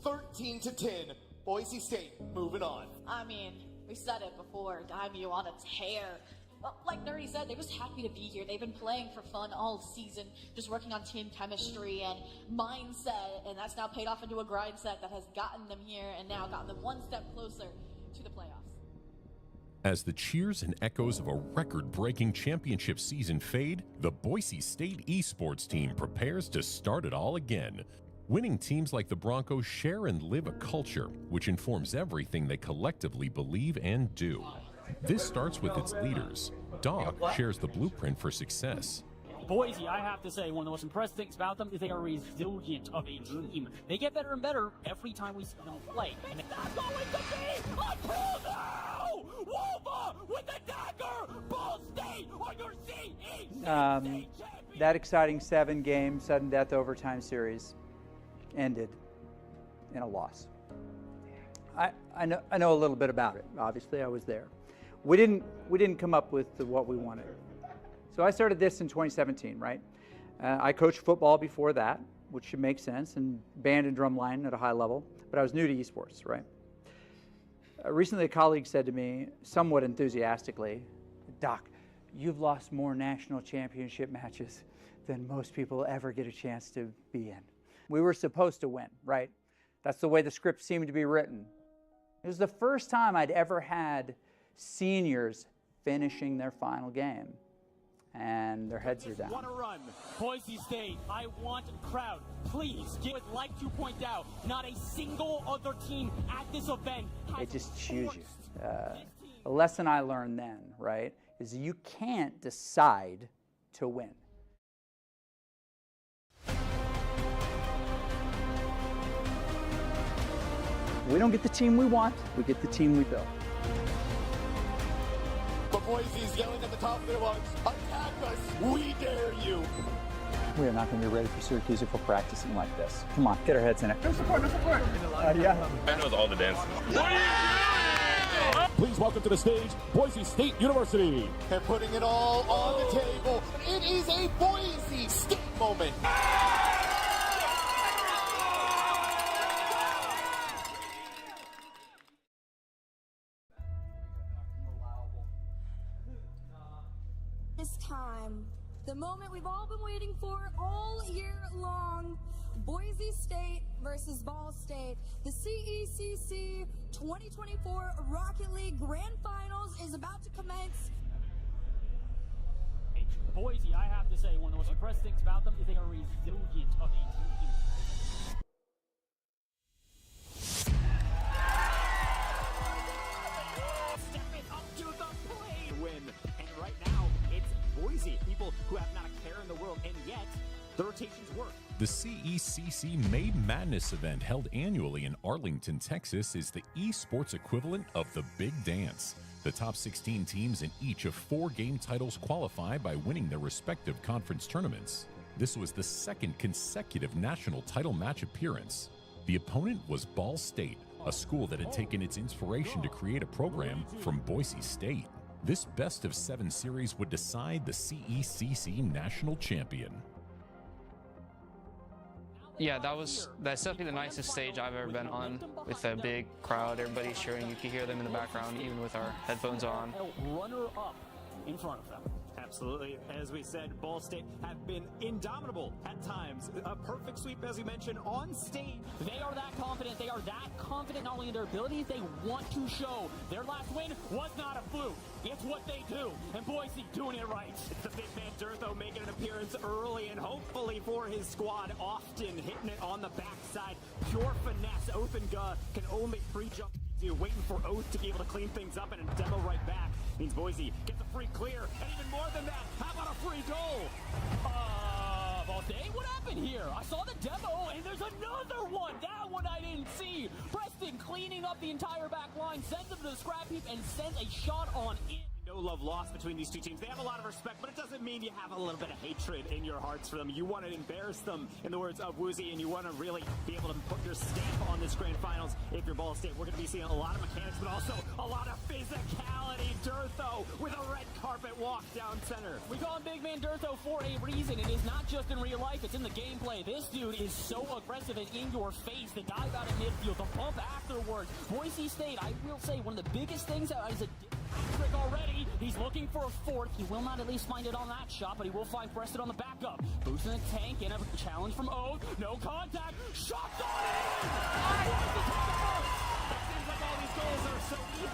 13-10. Boise State moving on. I mean, we said it before, IMU on a tear. Like Nerdy said, they're just happy to be here. They've been playing for fun all season, just working on team chemistry and mindset, and that's now paid off into a grind set that has gotten them here and now gotten them one step closer to the playoffs. As the cheers and echoes of a record-breaking championship season fade, the Boise State Esports team prepares to start it all again. Winning teams like the Broncos share and live a culture which informs everything they collectively believe and do. This starts with its leaders. Doc shares the blueprint for success. Boise, I have to say, one of the most impressive things about them is they are resilient of a team. They get better and better every time we see them play. And that's going to be a pull-down! Wolva with the dagger! Ball State on your CEC! That exciting 7-game sudden death overtime series ended in a loss. I know a little bit about it. Obviously, I was there. We didn't come up with what we wanted. So I started this in 2017, right? I coached football before that, which should make sense, and band and drumline at a high level, but I was new to esports, right? Recently, a colleague said to me, somewhat enthusiastically, Doc, you've lost more national championship matches than most people ever get a chance to be in. We were supposed to win, right? That's the way the script seemed to be written. It was the first time I'd ever had seniors finishing their final game, and their heads are down. Want to run. Boise State, I want crowd. Please, would like to point out, not a single other team at this event has It just chews you. A lesson I learned then, right, is you can't decide to win. We don't get the team we want, we get the team we build. But Boise's yelling at the top of their lungs, attack us, we dare you. We are not going to be ready for Syracuse if we're practicing like this. Come on, get our heads in it. No support, no support. Yeah. Ben knows all the dances. Please welcome to the stage, Boise State University. They're putting it all on the table. It is a Boise State moment. This time, the moment we've all been waiting for all year long, Boise State versus Ball State. The CECC 2024 Rocket League Grand Finals is about to commence. Boise, I have to say, one of the most impressive things about them is they are resilient of a team. Stepping up to the plate. Win. And right now, it's Boise. People who have not a care in the world, and yet the rotations work. The CECC May Madness event, held annually in Arlington, Texas, is the esports equivalent of the Big Dance. The top 16 teams in each of 4 game titles qualify by winning their respective conference tournaments. This was the second consecutive national title match appearance. The opponent was Ball State, a school that had taken its inspiration to create a program from Boise State. This best-of-7 series would decide the CECC national champion. Yeah, that's definitely the nicest stage I've ever been on, with a big crowd, everybody's cheering. You can hear them in the background, even with our headphones on. Runner up in front of them. Absolutely. As we said, Ball State have been indomitable at times. A perfect sweep, as we mentioned, on stage. They are that confident. They are that confident not only in their abilities, they want to show. Their last win was not a fluke. It's what they do. And Boise doing it right. The big man Durtho making an appearance early, and hopefully for his squad, often hitting it on the backside. Pure finesse. Oath and Guh can only pre-jump. Waiting for Oath to be able to clean things up, and a demo right back means Boise gets a free clear, and even more than that, how about a free goal? Ball State, what happened here? I saw the demo, and there's another one. That one I didn't see. Preston cleaning up the entire back line, sends them to the scrap heap, and sends a shot on in. No love lost between these two teams. They have a lot of respect, but it doesn't mean you have a little bit of hatred in your hearts for them. You want to embarrass them, in the words of Woozy, and you want to really be able to put your stamp on this grand finals if you're Ball State. We're going to be seeing a lot of mechanics, but also a lot of physicality. Durtho with a red carpet walk down center. We call him Big Man Durtho for a reason. It is not just in real life, it's in the gameplay. This dude is so aggressive and in your face. The dive out of midfield, the bump afterwards. Boise State, I will say, one of the biggest things that is a trick already. He's looking for a fourth. He will not at least find it on that shot, but he will find Preston on the backup. Boost in the tank and a challenge from Oath. No contact. Shots on it! It seems like all these goals are so easy.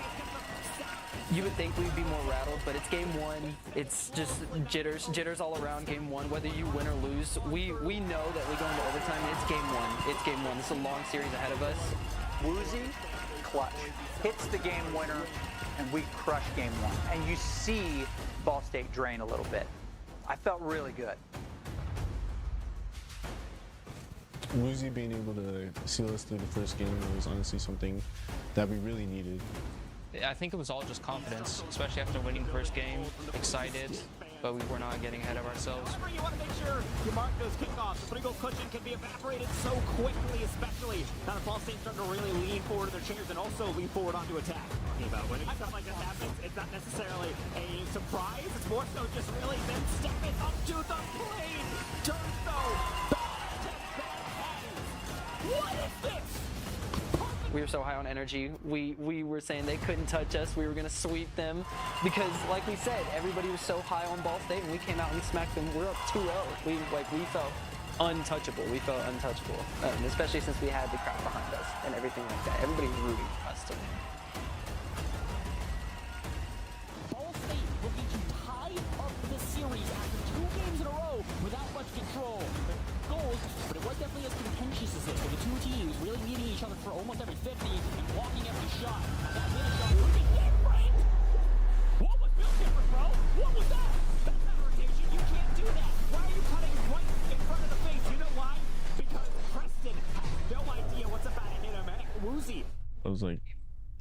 You would think we'd be more rattled, but it's game one. It's just jitters all around game one. Whether you win or lose, we know that we go into overtime. It's game one. It's game one. It's a long series ahead of us. Woozy, clutch, hits the game winner, and we crush game one. And you see Ball State drain a little bit. I felt really good. Woozy being able to seal us through the first game was honestly something that we really needed. I think it was all just confidence, especially after winning first game. Excited, but we were not getting ahead of ourselves. You want to make sure you mark those kickoffs. The three-goal cushion can be evaporated so quickly, especially now that Ball State's starting to really lean forward in their chairs and also lean forward onto attack. About winning stuff like that happens, it's not necessarily a surprise. It's more so just really them stepping up to the plate. Durtho, what is this? We were so high on energy. We were saying they couldn't touch us. We were going to sweep them because, like we said, everybody was so high on Ball State, and we came out and smacked them. We're up 2-0. We felt untouchable. We felt untouchable, especially since we had the crowd behind us and everything like that. Everybody was rooting for us to win. Ball State looking to tie up the series after 2 games in a row without much control. Goals, but it was definitely as contentious as this, with the two teams really meeting each other for almost every 50 and walking every shot. That finish shot would be different! What was built different, bro? What was that? That's not rotation. You can't do that. Why are you cutting right in front of the face? You know why? Because Preston has no idea what's about to hit him. Woozy. I was like,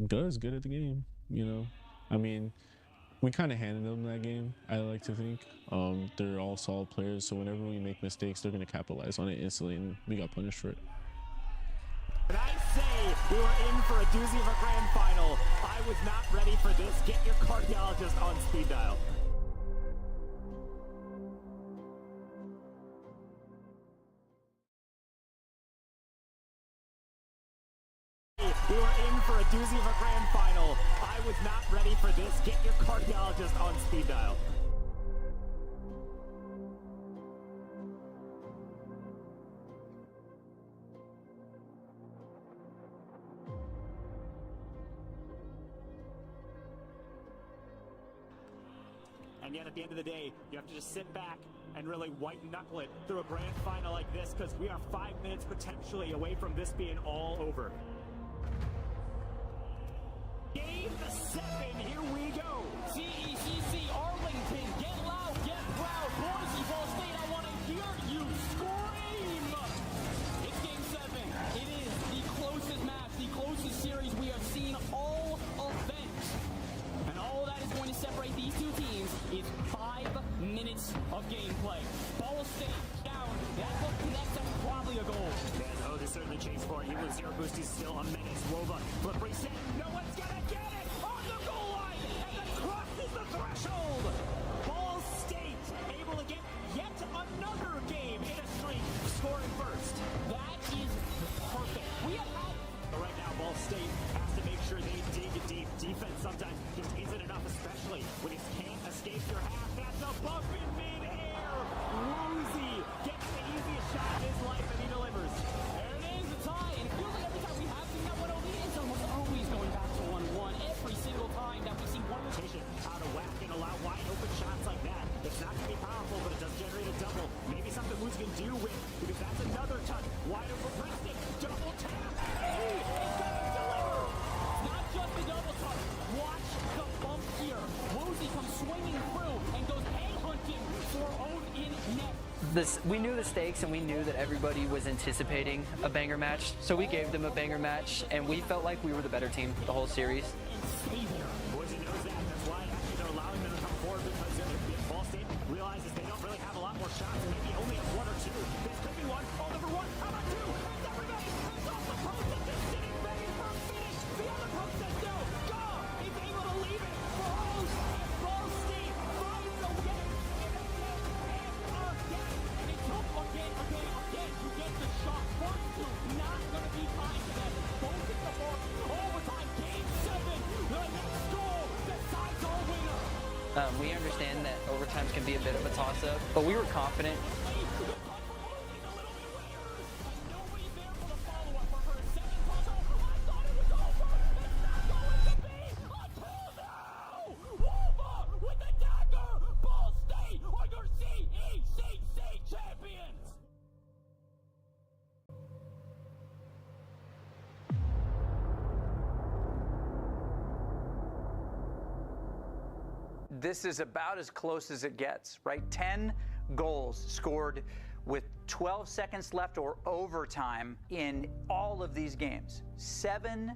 Gus good at the game, you know? I mean, we kind of handed them that game, I like to think. They're all solid players, so whenever we make mistakes, they're going to capitalize on it instantly, and we got punished for it. And I say we were in for a doozy of a grand final. I was not ready for this. Get your cardiologist on speed dial. We were in for a doozy of a grand final. I was not ready for this. Get your cardiologist on speed dial. And yet at the end of the day, you have to just sit back and really white knuckle it through a grand final like this, because we are 5 minutes potentially away from this being all over. Game 7, here we go. CECC Arlington, get loud, get proud. Boise, Ball State, I want to hear you scream. It's game 7. It is the closest match, the closest series we have seen all event. And all that is going to separate these two teams is 5 minutes of gameplay. Ball State down. That look connects, that's probably a goal. Yeah, Oath is certainly chased for it. He was zero boost. He's still a menace. Wova, flip reset. No one's gonna get it on the goal line, and then crosses the threshold. Ball State able to get yet another game in a streak, scoring first. That is perfect. We have had. But right now, Ball State has to make sure they dig deep. Defense sometimes just isn't enough, especially when you can't escape your half. That's a bump in midair. Woozy gets the easiest shot of his life, and he delivers. There it is, a tie. And it feels like every time we have seen that 1-0 lead, it's almost always going back to 1-1. Every single time that we see one rotation out of whack and allow wide open shots like that. It's not going to be powerful, but it does generate a double. Maybe something Woozy can do with, because that's another touch. Wide open Preston. Double tap. He is going to deliver. Not just the double touch. Watch the bump here. Woozy comes swinging through and goes headhunting for Oath in net. We knew the stakes, and we knew that everybody was anticipating a banger match, so we gave them a banger match, and we felt like we were the better team the whole series. Boise knows that. That's why actually they're allowed We understand that overtimes can be a bit of a toss-up, but we were confident. This is about as close as it gets, right? 10 goals scored with 12 seconds left or overtime in all of these games. 7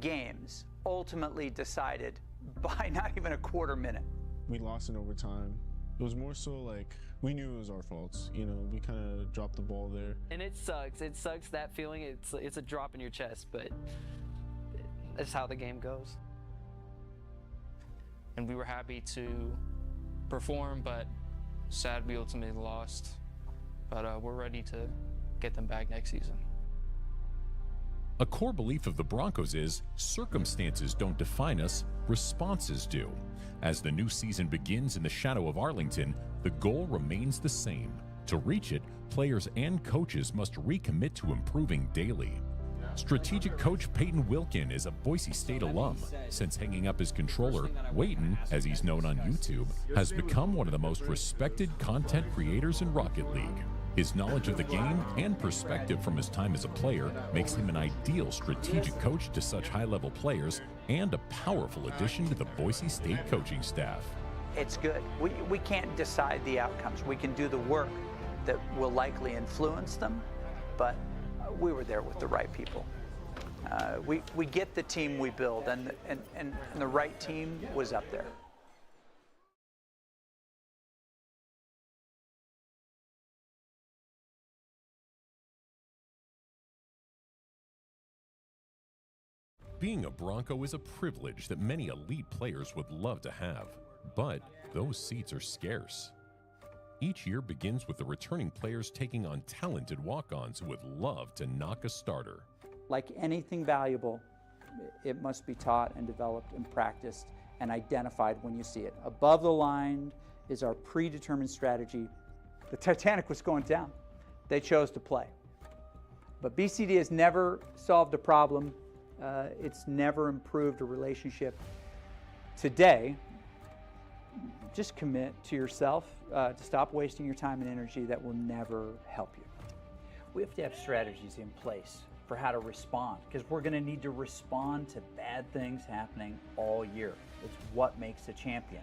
games ultimately decided by not even a quarter minute. We lost in overtime. It was more so like we knew it was our faults. You know, we kind of dropped the ball there. And it sucks. It sucks, that feeling. It's a drop in your chest, but that's how the game goes. And we were happy to perform, but sad we ultimately lost. But we're ready to get them back next season. A core belief of the Broncos is circumstances don't define us, responses do. As the new season begins in the shadow of Arlington, the goal remains the same. To reach it, players and coaches must recommit to improving daily. Strategic coach Peyton Wilkin is a Boise State alum. Since hanging up his controller, Wayton, as he's known on YouTube, has become one of the most respected content creators in Rocket League. His knowledge of the game and perspective from his time as a player makes him an ideal strategic coach to such high-level players and a powerful addition to the Boise State coaching staff. It's good. We can't decide the outcomes. We can do the work that will likely influence them, but we were there with the right people. We get the team we build, and the right team was up there. Being a Bronco is a privilege that many elite players would love to have, but those seats are scarce. Each year begins with the returning players taking on talented walk-ons who would love to knock a starter. Like anything valuable, it must be taught and developed and practiced and identified when you see it. Above the line is our predetermined strategy. The Titanic was going down. They chose to play. But BCD has never solved a problem. It's never improved a relationship. Today, just commit to yourself to stop wasting your time and energy that will never help you. We have to have strategies in place for how to respond, because we're going to need to respond to bad things happening all year. It's what makes a champion.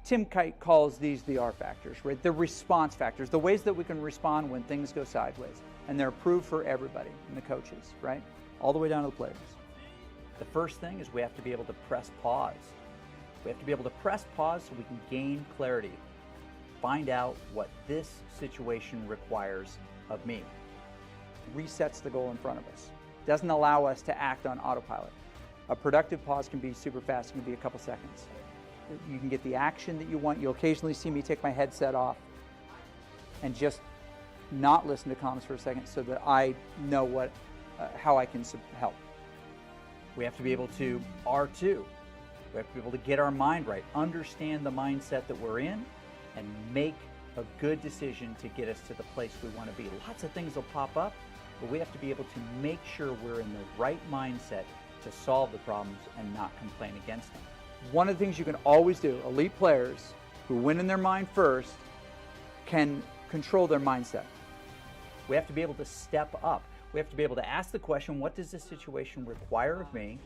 Tim Kite calls these the R factors, right? The response factors, the ways that we can respond when things go sideways. And they're approved for everybody and the coaches, right? All the way down to the players. The first thing is we have to be able to press pause. We have to be able to press pause so we can gain clarity. Find out what this situation requires of me. Resets the goal in front of us. Doesn't allow us to act on autopilot. A productive pause can be super fast. It can be a couple seconds. You can get the action that you want. You'll occasionally see me take my headset off and just not listen to comments for a second so that I know how I can help. We have to be able to R2. We have to be able to get our mind right, understand the mindset that we're in, and make a good decision to get us to the place we want to be. Lots of things will pop up, but we have to be able to make sure we're in the right mindset to solve the problems and not complain against them. One of the things you can always do, elite players who win in their mind first can control their mindset. We have to be able to step up. We have to be able to ask the question, what does this situation require of me?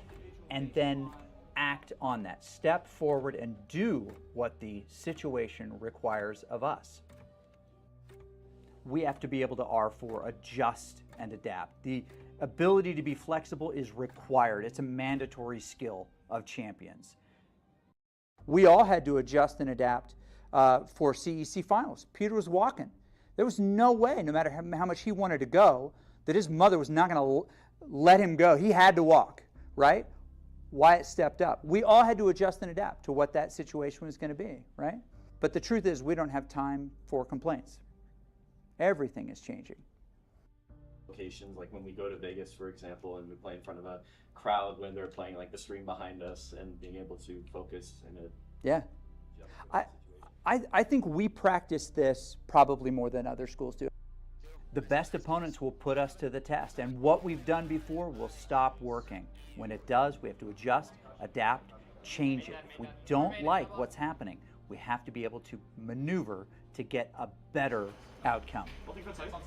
And then act on that. Step forward and do what the situation requires of us. We have to be able to R4, adjust and adapt. The ability to be flexible is required. It's a mandatory skill of champions. We all had to adjust and adapt for CEC finals. Peter was walking. There was no way, no matter how much he wanted to go, that his mother was not going to let him go. He had to walk, right? Wyatt stepped up. We all had to adjust and adapt to what that situation was going to be, right? But the truth is, we don't have time for complaints. Everything is changing. Locations, like when we go to Vegas, for example, and we play in front of a crowd when they're playing like the stream behind us, and being able to focus in a Yeah. I think we practice this probably more than other schools do. The best opponents will put us to the test, and what we've done before will stop working. When it does, we have to adjust, adapt, change it. If we don't like what's happening, we have to be able to maneuver to get a better outcome.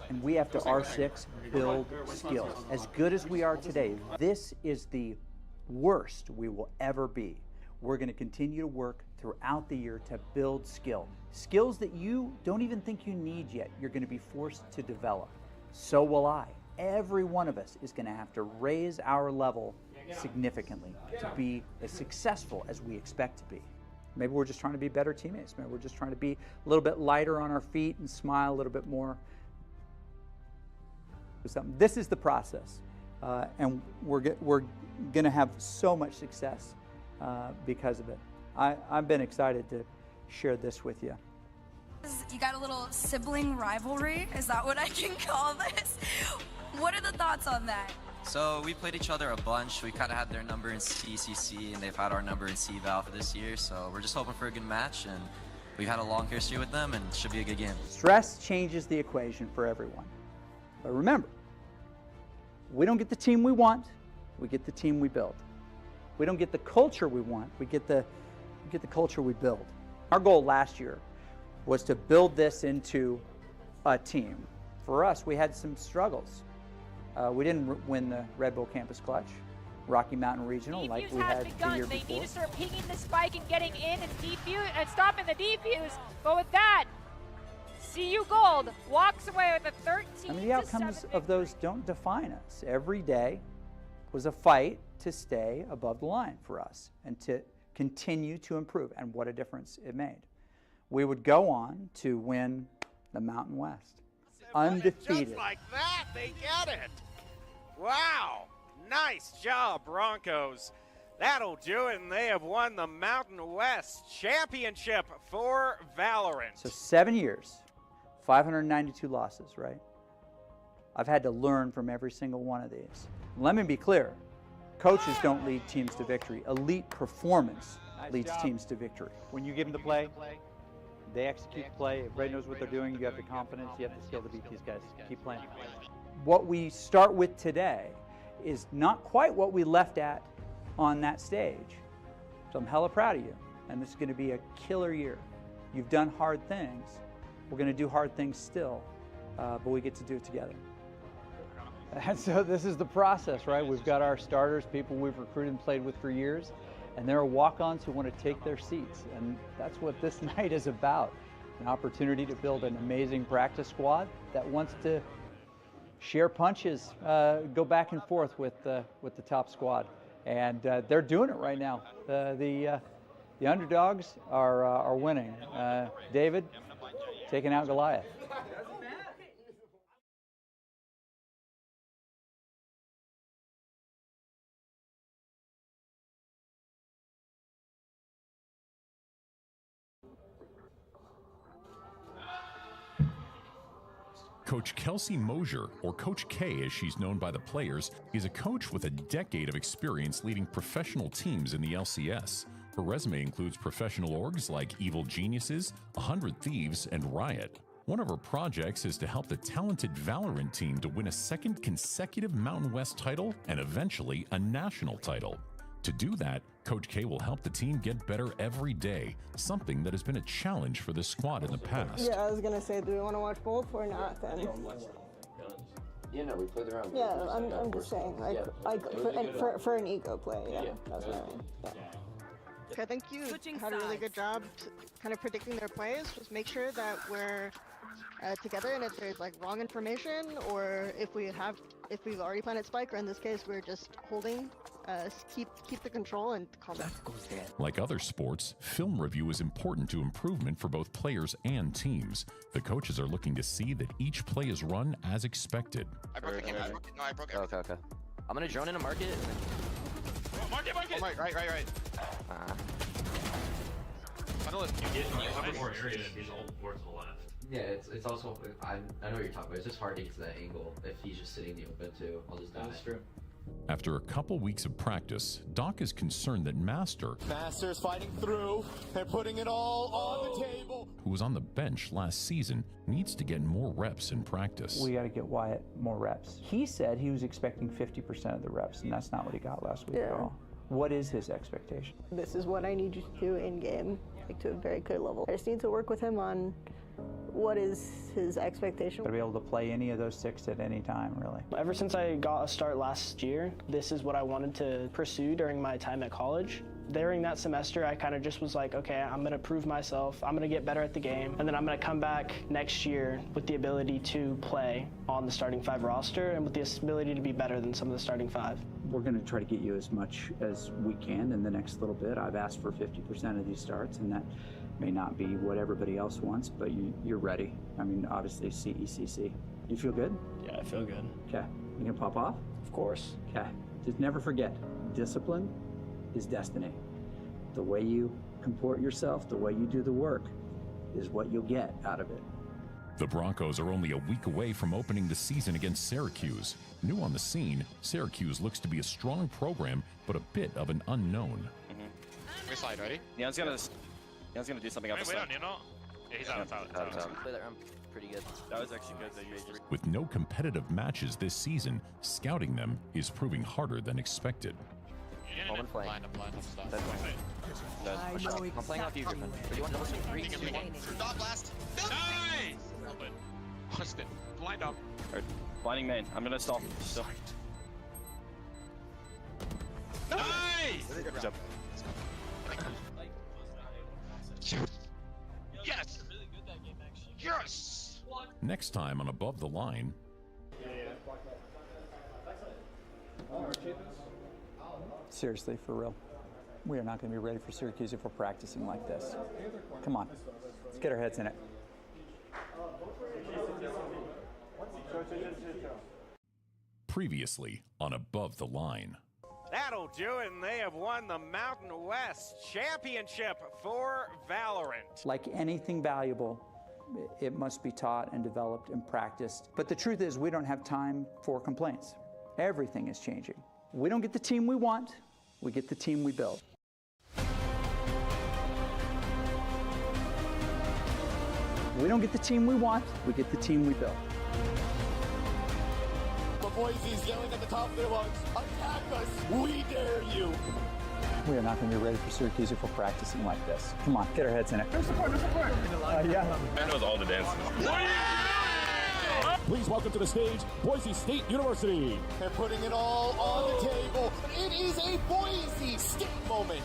And we have to R6 build skills. As good as we are today, this is the worst we will ever be. We're going to continue to work throughout the year to build skills that you don't even think you need yet. You're going to be forced to develop. So will I. Every one of us is going to have to raise our level significantly to be as successful as we expect to be. Maybe we're just trying to be better teammates. Maybe we're just trying to be a little bit lighter on our feet and smile a little bit more. This is the process, and we're going to have so much success because of it. I've been excited to share this with you. You got a little sibling rivalry? Is that what I can call this? What are the thoughts on that? So we played each other a bunch. We kind of had their number in CCC, and they've had our number in CVAL for this year. So we're just hoping for a good match, and we've had a long history with them, and it should be a good game. Stress changes the equation for everyone. But remember, we don't get the team we want, we get the team we build. We don't get the culture we want, we get the culture we build. Our goal last year was to build this into a team. For us, we had some struggles. We didn't win the Red Bull Campus Clutch, Rocky Mountain Regional, like we had the year before. They need to start pinging the spike and getting in and defuse and stopping the defuse. But with that, CU Gold walks away with a 13. I mean, the outcomes of those don't define us. Every day was a fight to stay above the line for us and to continue to improve, and what a difference it made. We would go on to win the Mountain West, undefeated. Just like that, they get it. Wow, nice job, Broncos. That'll do it, and they have won the Mountain West Championship for Valorant. So 7 years, 592 losses, right? I've had to learn from every single one of these. Let me be clear, coaches don't lead teams to victory. Elite performance leads teams to victory. When you give them the play, they execute the play. Everybody knows what they're doing. You have the confidence. You have the skill to beat these guys. Keep playing. What we start with today is not quite what we left at on that stage. So I'm hella proud of you. And this is going to be a killer year. You've done hard things. We're going to do hard things still, but we get to do it together. And so this is the process, right? We've got our starters, people we've recruited and played with for years, and there are walk-ons who want to take their seats. And that's what this night is about, an opportunity to build an amazing practice squad that wants to share punches, go back and forth with the top squad. And they're doing it right now. The underdogs are winning. David taking out Goliath. Coach Kelsey Mosier, or Coach K as she's known by the players, is a coach with a decade of experience leading professional teams in the LCS. Her resume includes professional orgs like Evil Geniuses, 100 Thieves, and Riot. One of her projects is to help the talented Valorant team to win a second consecutive Mountain West title and eventually a national title. To do that, Coach K will help the team get better every day, something that has been a challenge for this squad in the past. Yeah, I was going to say, do we want to watch both or not then? Yeah, no, we played around. Yeah, I'm just saying, for an ego play, yeah. That's what I mean. Yeah. I think you had a really good job kind of predicting their plays. Just make sure that we're together, and if there's like wrong information, or if we've already planted spike, or in this case we're just holding, keep the control and calm down. Like other sports, film review is important to improvement for both players and teams. The coaches are looking to see that each play is run as expected. I broke the game. No, I broke it. Okay. I'm gonna drone in a market. Market! Oh, right. I know you have more area and he's all towards the left. Yeah, it's also, I know what you're talking about. It's just hard to get to that angle if he's just sitting in the open too. I'll just die. That's true. After a couple weeks of practice, Doc is concerned that Master's fighting through. They're putting it all on the table. who was on the bench last season, needs to get more reps in practice. We got to get Wyatt more reps. He said he was expecting 50% of the reps, and that's not what he got last week at all. What is his expectation? This is what I need you to do in game, like to a very good level. I just need to work with him on what is his expectation. To be able to play any of those 6 at any time, really. Ever since I got a start last year, this is what I wanted to pursue during my time at college. During that semester, I kind of just was like, okay, I'm going to prove myself, I'm going to get better at the game, and then I'm going to come back next year with the ability to play on the starting 5 roster and with the ability to be better than some of the starting 5. We're going to try to get you as much as we can in the next little bit. I've asked for 50% of these starts, and that may not be what everybody else wants, but you're ready. I mean, obviously CECC. You feel good? Yeah, I feel good. Okay. You gonna pop off? Of course. Okay. Just never forget, discipline is destiny. The way you comport yourself, the way you do the work, is what you'll get out of it. The Broncos are only a week away from opening the season against Syracuse. New on the scene, Syracuse looks to be a strong program, but a bit of an unknown. We slide, ready? Neon's gonna do something else. Wait on Neon. Yeah, he's out of town. Play that round pretty good. That was actually good that you made. With no competitive matches this season, scouting them is proving harder than expected. Moment playing. Line up stuff. I'm playing off you, Griffin. What do you want to listen to? 3, 2, 1. Dog blast. Nice! Austin, blind up. Alright, blinding main. I'm gonna stall. Still. Nice! Good job. Yes! Yes! Next time on Above the Line. Seriously, for real. We are not going to be ready for Syracuse if we're practicing like this. Come on, let's get our heads in it. Previously on Above the Line. That'll do it, and they have won the Mountain West Championship for Valorant. Like anything valuable, it must be taught and developed and practiced. But the truth is, we don't have time for complaints. Everything is changing. We don't get the team we want, we get the team we build. We don't get the team we want, we get the team we build. The Boise's yelling at the top of their lungs, attack us, we dare you. We are not going to be ready for Syracuse if we're practicing like this. Come on, get our heads in it. No support, no support. Yeah. Man knows all the dances. Please welcome to the stage, Boise State University. They're putting it all on the table. It is a Boise State moment.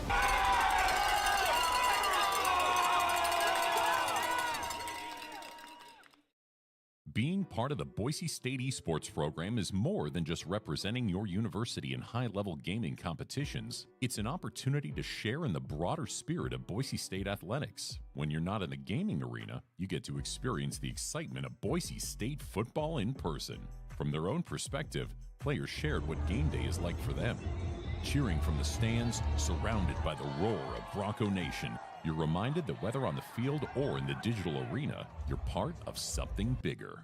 Being part of the Boise State Esports program is more than just representing your university in high-level gaming competitions. It's an opportunity to share in the broader spirit of Boise State athletics. When you're not in the gaming arena, you get to experience the excitement of Boise State football in person. From their own perspective, players shared what game day is like for them. Cheering from the stands, surrounded by the roar of Bronco Nation, you're reminded that whether on the field or in the digital arena, you're part of something bigger.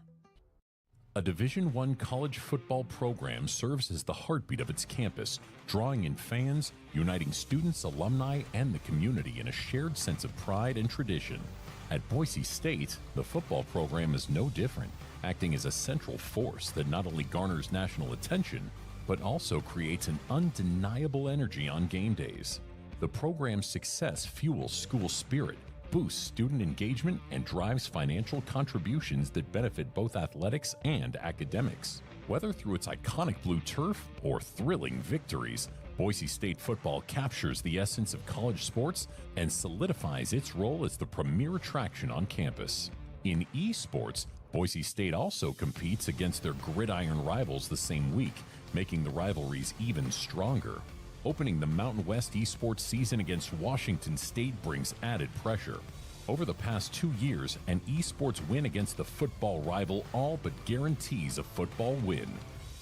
A Division I college football program serves as the heartbeat of its campus, drawing in fans, uniting students, alumni, and the community in a shared sense of pride and tradition. At Boise State, the football program is no different, acting as a central force that not only garners national attention, but also creates an undeniable energy on game days. The program's success fuels school spirit, boosts student engagement, and drives financial contributions that benefit both athletics and academics. Whether through its iconic blue turf or thrilling victories, Boise State football captures the essence of college sports and solidifies its role as the premier attraction on campus. In esports, Boise State also competes against their gridiron rivals the same week, making the rivalries even stronger. Opening the Mountain West esports season against Washington State brings added pressure. Over the past 2 years, an esports win against the football rival all but guarantees a football win.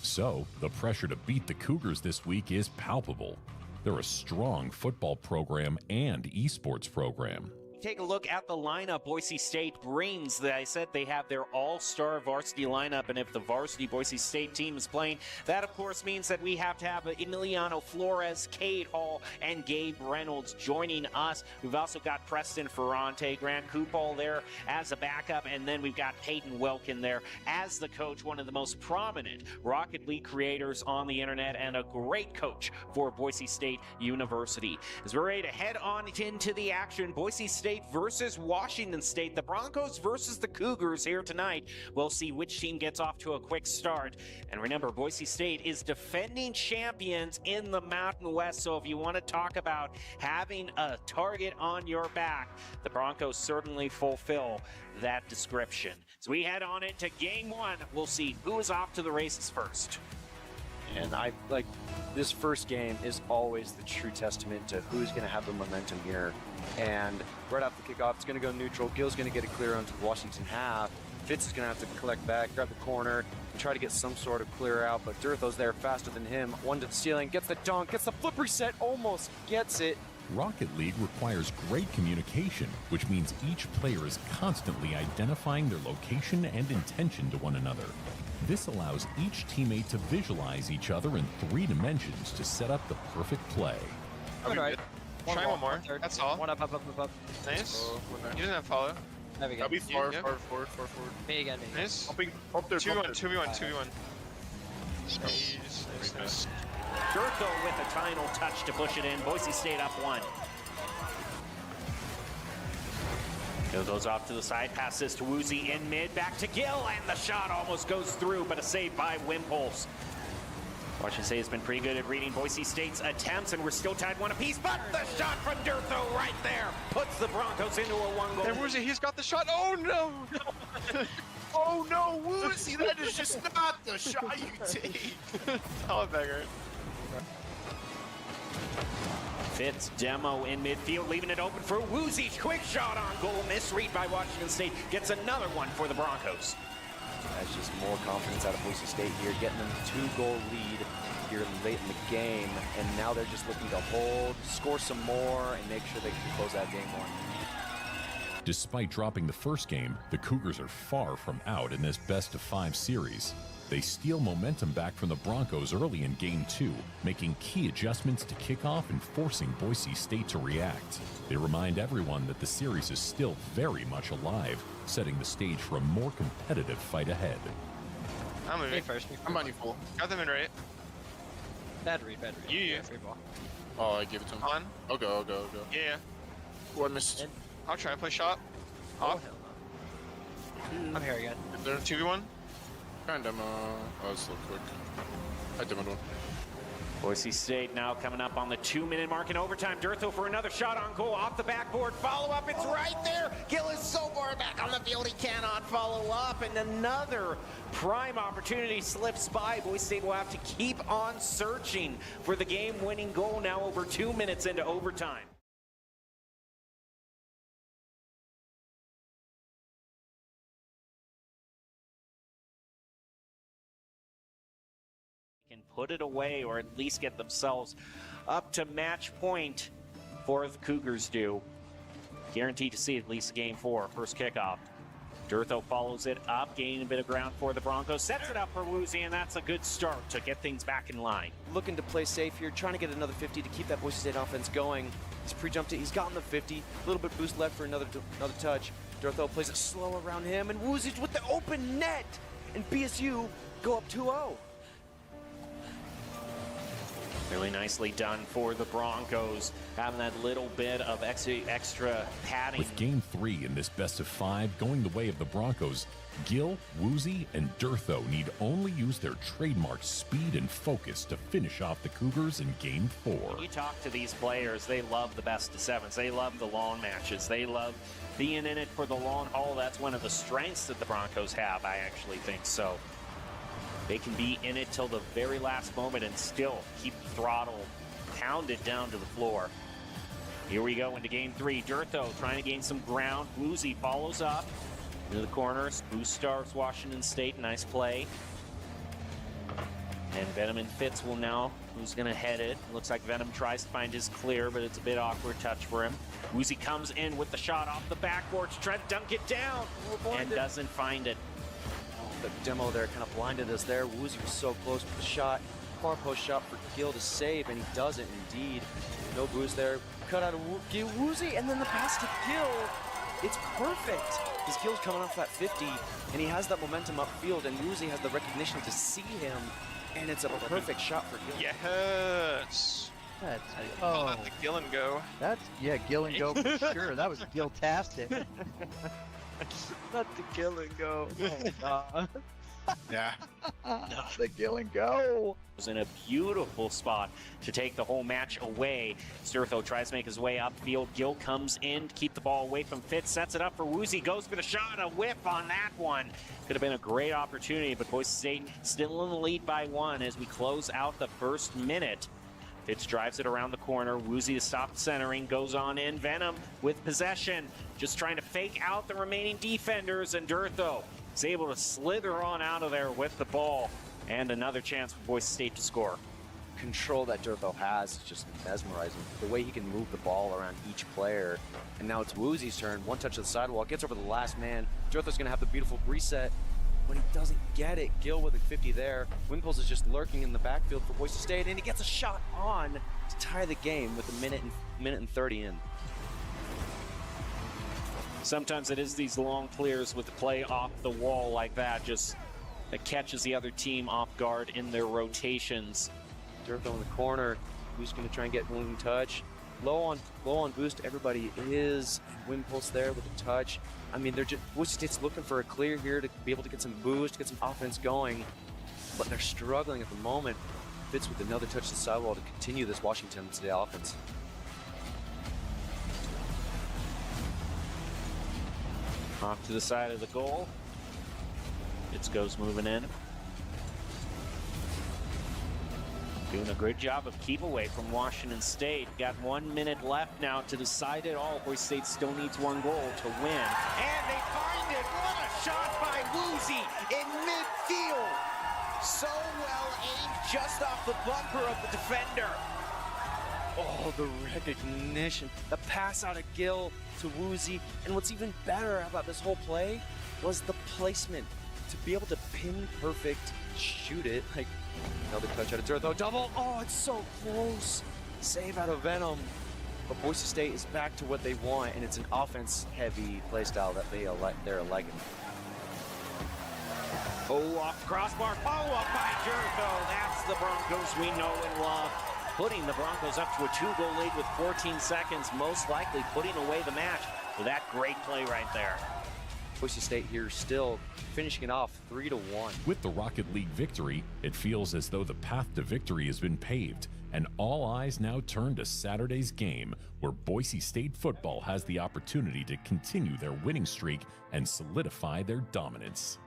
So, the pressure to beat the Cougars this week is palpable. They're a strong football program and esports program. take a look at the lineup Boise State brings. I said they have their all-star varsity lineup, and if the varsity Boise State team is playing, that of course means that we have to have Emiliano Flores, Cade Hall, and Gabe Reynolds joining us. We've also got Preston Ferrante, Grant Coupal there as a backup, and then we've got Peyton Wilkin there as the coach, one of the most prominent Rocket League creators on the internet and a great coach for Boise State University. As we're ready to head on into the action, Boise State versus Washington State, the Broncos versus the Cougars here tonight. We'll see which team gets off to a quick start. And remember, Boise State is defending champions in the Mountain West, so if you want to talk about having a target on your back, the Broncos certainly fulfill that description. So we head on into game one. We'll see who is off to the races first. And I like this first game is always the true testament to who's going to have the momentum here. And right off the kickoff, it's going to go neutral. Gill's going to get it clear onto the Washington half. Fitz is going to have to collect back, grab the corner, try to get some sort of clear out. But Durtho's there faster than him. One to the ceiling, gets the dunk, gets the flip reset, almost gets it. Rocket League requires great communication, which means each player is constantly identifying their location and intention to one another. This allows each teammate to visualize each other in 3 dimensions to set up the perfect play. All right. Try one more. That's all. One up. Nice. He doesn't have follow. There we go. I'll be Far forward. Me again. Nice. Up there. 2v1. Nice. Durtho with a final touch to push it in. Boise State up 1. Gill goes off to the side, passes to Woozy in mid, back to Gill, and the shot almost goes through, but a save by Wimples. Washington State has been pretty good at reading Boise State's attempts, and we're still tied 1 apiece, but the shot from Durtho right there puts the Broncos into a 1-goal. There, Woozy, he's got the shot. Oh, no. Oh no, Woozy, that is just not the shot you take. Hollenberger. Fitz demo in midfield, leaving it open for Woozy. Quick shot on goal, misread by Washington State. Gets another one for the Broncos. That's just more confidence out of Boise State here, getting them a 2-goal lead here late in the game. And now they're just looking to hold, score some more, and make sure they can close that game one. Despite dropping the first game, the Cougars are far from out in this best-of-5 series. They steal momentum back from the Broncos early in Game 2, making key adjustments to kickoff and forcing Boise State to react. They remind everyone that the series is still very much alive, setting the stage for a more competitive fight ahead. I'm moving. First. I'm on you full. Got them in right. Bad read. You. Free ball. Oh, I give it to him. On. I'll go. Yeah. Oh, I missed. I'll try to play shot. Off. I'm here again. Is there 2v1? try and demo. Oh, it's a little quick. I demoed one. Boise State now coming up on the 2-minute mark in overtime. Durtho for another shot on goal off the backboard. Follow up, it's right there. Gill is so far back on the field he cannot follow up. And another prime opportunity slips by. Boise State will have to keep on searching for the game-winning goal now over 2 minutes into overtime. Can put it away or at least get themselves up to match point for the Cougars do. Guaranteed to see at least game 4, first kickoff. Durtho follows it up, gaining a bit of ground for the Broncos, sets it up for Woozy, and that's a good start to get things back in line. Looking to play safe here, trying to get another 50 to keep that Boise State offense going. He's pre-jumped it, he's gotten the 50, a little bit boost left for another touch. Durtho plays it slow around him, and Woozy's with the open net, and BSU go up 2-0. Really nicely done for the Broncos, having that little bit of extra padding. With Game 3 in this best-of-5 going the way of the Broncos, Gill, Woozy, and Durtho need only use their trademark speed and focus to finish off the Cougars in Game 4. When you talk to these players, they love the best-of-7s. They love the long matches. They love being in it for the long haul. That's one of the strengths that the Broncos have, I actually think so. They can be in it till the very last moment and still keep the throttle pounded down to the floor. Here we go into Game 3. Durtho trying to gain some ground. Woozy follows up into the corners. Boost starts Washington State. Nice play. And Venom and Fitz will now, who's going to head it. Looks like Venom tries to find his clear, but it's a bit awkward touch for him. Woozy comes in with the shot off the backboard, trying to dunk it down, and doesn't find it. The demo there kind of blinded us there. Woozy was so close with the shot. Far post shot for Gil to save, and he doesn't indeed. No boost there. Cut out of Woozy, and then the pass to Gil. It's perfect. Because Gil's coming off that 50, and he has that momentum upfield, and Woozy has the recognition to see him, and it's a perfect shot for Gil. Yes. That's Not the Gill and go. That's Gill and go for sure. That was Gil-tastic. Not the Gill and go. Yeah. Not the Gill and go. Was in a beautiful spot to take the whole match away. Sturtho tries to make his way upfield. Gil comes in to keep the ball away from Fitz, sets it up for Woozy, goes for the shot, a whiff on that one. Could have been a great opportunity, but Boise State still in the lead by 1 as we close out the first minute. Fitz drives it around the corner. Woozy to stop centering, goes on in. Venom with possession, just trying to fake out the remaining defenders, and Sturtho is able to slither on out of there with the ball. And another chance for Boise State to score. Control that Sturtho has is just mesmerizing. The way he can move the ball around each player. And now it's Woozy's turn. One touch of the sidewall, gets over the last man. Sturtho's going to have the beautiful reset. When he doesn't get it, Gil with a 50 there. Wimples is just lurking in the backfield for Boise State, and he gets a shot on to tie the game with a minute and 30 in. Sometimes it is these long clears with the play off the wall like that, just that catches the other team off guard in their rotations. Sturtho in the corner. Who's going to try and get one touch? Low on boost. Everybody is. Wimpulse there with a touch. I mean, they're just Boise State's looking for a clear here to be able to get some boost, get some offense going, but they're struggling at the moment. Fitz with another touch to the sidewall to continue this Washington State offense. Off to the side of the goal. Fitz goes moving in. Doing a great job of keep away from Washington State. Got 1 minute left now to decide it all. Boise State still needs 1 goal to win. And they find it. What a shot by Woozy in midfield. So well aimed, just off the bumper of the defender. Oh, the recognition. The pass out of Gil to Woozy. And what's even better about this whole play was the placement. To be able to pin perfect, shoot it. Like, another touch out of Sturtho. Double. Oh, it's so close. Save out of Venom. But Boise State is back to what they want, and it's an offense-heavy play style that they're liking. Oh, off the crossbar. Follow-up by Sturtho. That's the Broncos we know and love. Putting the Broncos up to a 2-goal lead with 14 seconds, most likely putting away the match with that great play right there. Boise State here still finishing it off 3-1. With the Rocket League victory, it feels as though the path to victory has been paved, and all eyes now turn to Saturday's game, where Boise State football has the opportunity to continue their winning streak and solidify their dominance.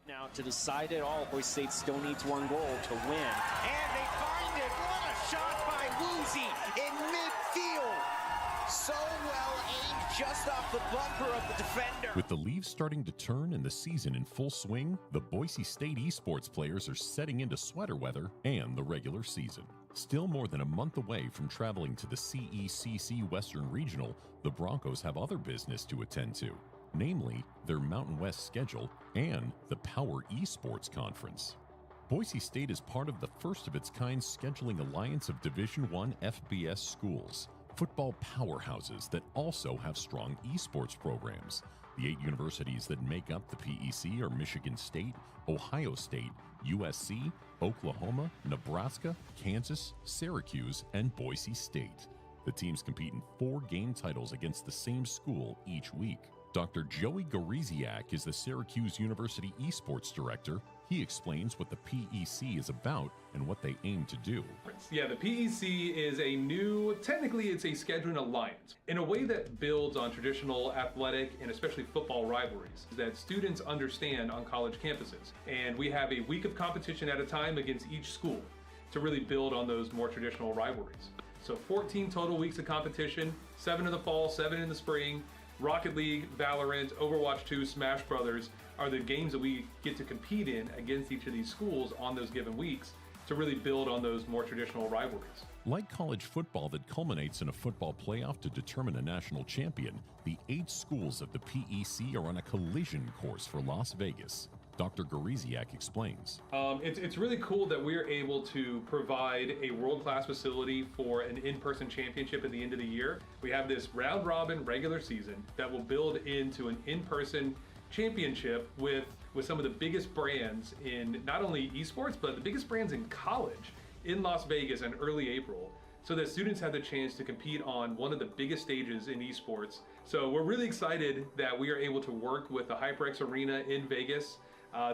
Now to decide it all, Boise State still needs 1 goal to win. And they find it. What a shot by Woozy in midfield. So well aimed, just off the bumper of the defender. With the leaves starting to turn and the season in full swing, the Boise State Esports players are setting into sweater weather and the regular season. Still more than a month away from traveling to the CECC Western Regional, the Broncos have other business to attend to, namely their Mountain West schedule and the Power Esports Conference. Boise State is part of the first of its kind scheduling alliance of Division I FBS schools, football powerhouses that also have strong esports programs. The 8 universities that make up the PEC are Michigan State, Ohio State, USC, Oklahoma, Nebraska, Kansas, Syracuse, and Boise State. The teams compete in 4 game titles against the same school each week. Dr. Joey Goriziak is the Syracuse University Esports Director. He explains what the PEC is about and what they aim to do. Yeah, the PEC is a new, technically it's a scheduling alliance, in a way that builds on traditional athletic and especially football rivalries that students understand on college campuses. And we have a week of competition at a time against each school to really build on those more traditional rivalries. So 14 total weeks of competition, 7 in the fall, 7 in the spring. Rocket League, Valorant, Overwatch 2, Smash Brothers are the games that we get to compete in against each of these schools on those given weeks to really build on those more traditional rivalries. Like college football that culminates in a football playoff to determine a national champion, the 8 schools of the PEC are on a collision course for Las Vegas. Dr. Goriziak explains. It's really cool that we're able to provide a world-class facility for an in-person championship at the end of the year. We have this round-robin regular season that will build into an in-person championship with some of the biggest brands in not only esports, but the biggest brands in college in Las Vegas in early April, so that students have the chance to compete on one of the biggest stages in esports. So we're really excited that we are able to work with the HyperX Arena in Vegas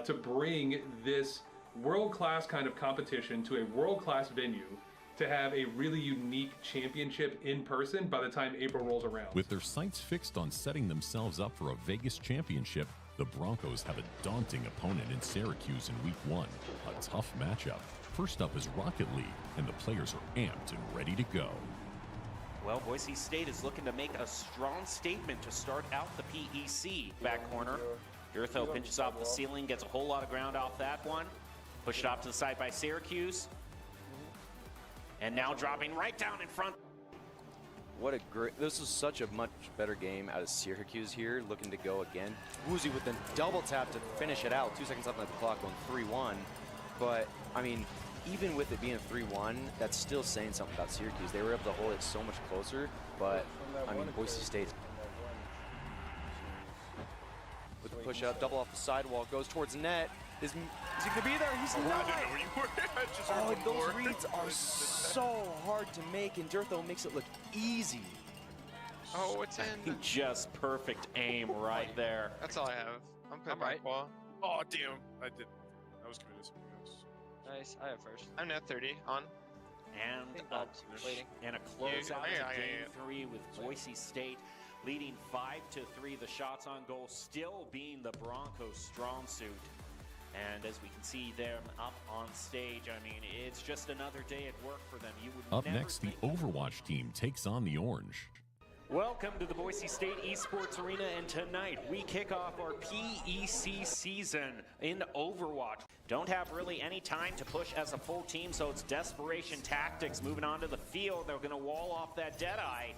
to bring this world-class kind of competition to a world-class venue to have a really unique championship in person by the time April rolls around. With their sights fixed on setting themselves up for a Vegas championship, the Broncos have a daunting opponent in Syracuse in week 1, a tough matchup. First up is Rocket League, and the players are amped and ready to go. Well, Boise State is looking to make a strong statement to start out the PEC. Back corner, Urtho pinches off the ceiling, gets a whole lot of ground off that one. Pushed off to the side by Syracuse. And now dropping right down in front. What a great, this is such a much better game out of Syracuse here, looking to go again. Woozy with the double tap to finish it out. 2 seconds left on the clock, going 3-1. But, I mean, even with it being 3-1, that's still saying something about Syracuse. They were able to hold it so much closer, but, I mean, Boise State. With the push up, double off the sidewall, goes towards net. Is he going to be there? He's not. I didn't know where you were. I just heard Oh, one those more. reads are so hard to make, and Durtho makes it look easy. Oh, it's in. Just perfect aim right there. That's all I have. I'm putting my ball. Oh, damn. I was committed to something else. Nice. I have first. I'm net 30 on. And a closeout Yeah, to game 3 with Boise State leading 5-3. The shots on goal still being the Broncos' strong suit. And as we can see them up on stage, I mean, it's just another day at work for them. You would Up never next, the think- Overwatch team takes on the Orange. Welcome to the Boise State Esports Arena, and tonight we kick off our PEC season in Overwatch. Don't have really any time to push as a full team, so it's desperation tactics moving onto the field. They're going to wall off that Deadeye,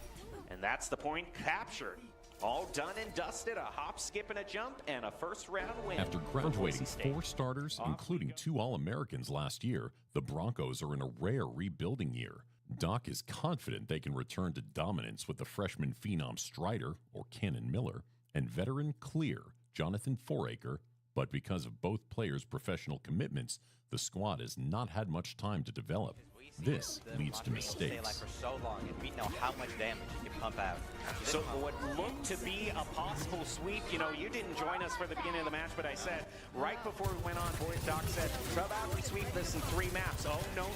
and that's the point captured. All done and dusted, a hop, skip, and a jump, and a first-round win. After for graduating Boise State. 4 starters, including 2 All-Americans last year, the Broncos are in a rare rebuilding year. Doc is confident they can return to dominance with the freshman phenom Strider, or Cannon Miller, and veteran Clear, Jonathan Foraker, but because of both players' professional commitments, the squad has not had much time to develop. This leads to mistakes. For so long, and we know how much damage you can pump out. So what looked to be a possible sweep, you know, you didn't join us for the beginning of the match, but I said right before we went on, Doc said, how about we sweep this in 3 maps? Oh, no,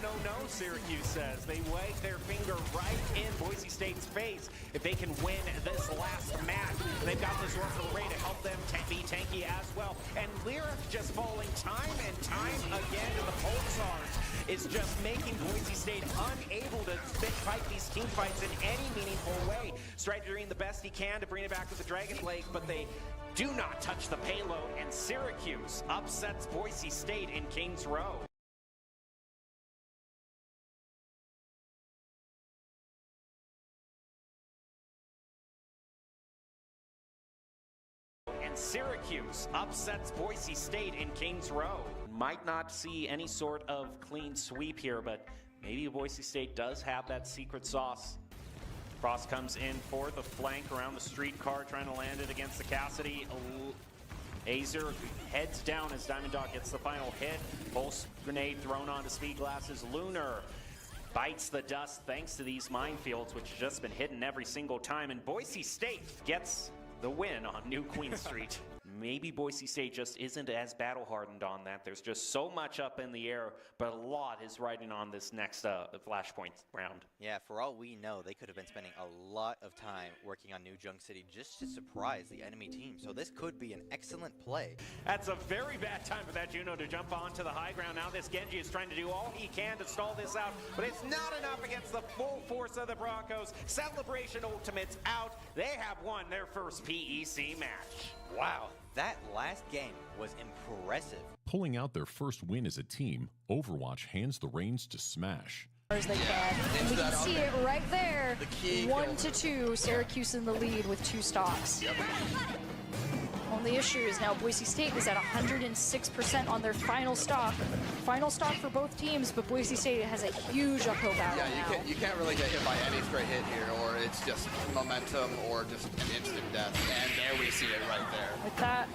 Syracuse says. They wag their finger right in Boise State's face if they can win this last match. They've got this Oracle Ray to help them be tanky as well. And Lyric just falling time and time again to the Pulsars is just making Boise State unable to fight these team fights in any meaningful way. Strider doing the best he can to bring it back with the Dragon Blade, but they do not touch the payload, and Syracuse upsets Boise State in Kings Row. And Syracuse upsets Boise State in Kings Row. Might not see any sort of clean sweep here, but maybe Boise State does have that secret sauce. Frost comes in for the flank around the streetcar, trying to land it against the Cassidy. Azer heads down as Diamond Dog gets the final hit. Pulse grenade thrown onto Speed Glasses. Lunar bites the dust thanks to these minefields, which have just been hidden every single time. And Boise State gets the win on New Queen Street. maybe Boise State just isn't as battle-hardened on that. There's just so much up in the air, but a lot is riding on this next Flashpoint round. Yeah, for all we know, they could have been spending a lot of time working on New Junk City just to surprise the enemy team. So this could be an excellent play. That's a very bad time for that Juno to jump onto the high ground. Now this Genji is trying to do all he can to stall this out, but it's not enough against the full force of the Broncos. Celebration Ultimate's out. They have won their first PEC match. Wow, that last game was impressive. Pulling out their first win as a team, Overwatch hands the reins to Smash. As they can. And we can see it right there. 1-2, Syracuse in the lead with 2 stocks. Only issue is now Boise State is at 106% on their final stock. Final stock for both teams, but Boise State has a huge uphill battle now. You can't really get hit by any straight hit here, or it's just momentum or just an instant death. And there we see it right there. With that,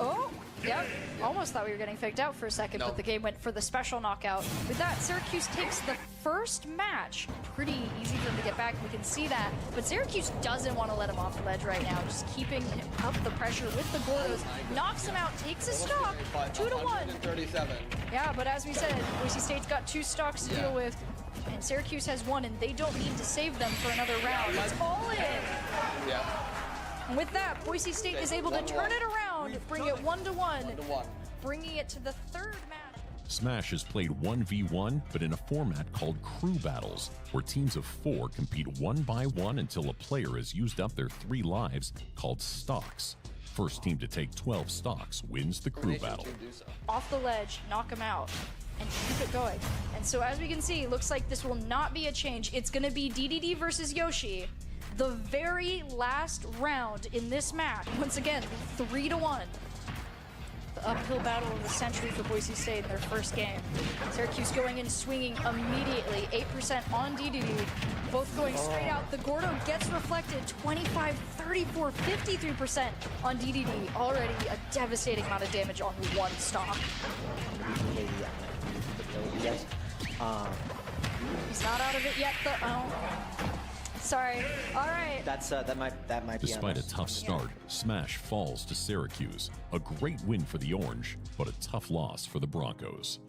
yep, almost thought we were getting faked out for a second, but the game went for the special knockout. With that, Syracuse takes the first match. Pretty easy for him to get back, we can see that. But Syracuse doesn't want to let him off the ledge right now, just keeping up the pressure with the Gordos. Knocks him out, takes a stock, 2-1. Yeah, but as we said, Boise State's got 2 stocks to deal with, and Syracuse has 1, and they don't need to save them for another round. It's all in. Yeah. And with that, Boise State is able to turn it around, bring it 1-1, bringing it to the 3rd match. Smash has played 1v1, but in a format called crew battles, where teams of 4 compete 1 by 1 until a player has used up their 3 lives, called stocks. First team to take 12 stocks wins the crew battle. Off the ledge, knock him out, and keep it going. And so as we can see, looks like this will not be a change. It's going to be DDD versus Yoshi. The very last round in this match. Once again, 3-1. The uphill battle of the century for Boise State in their first game. Syracuse going in swinging immediately, 8% on DDD, both going straight out. The Gordo gets reflected, 25, 34, 53% on DDD. Already a devastating amount of damage on 1 stock. He's not out of it yet, though. Sorry. All right. That might be. Despite a tough start, Smash falls to Syracuse. A great win for the Orange, but a tough loss for the Broncos.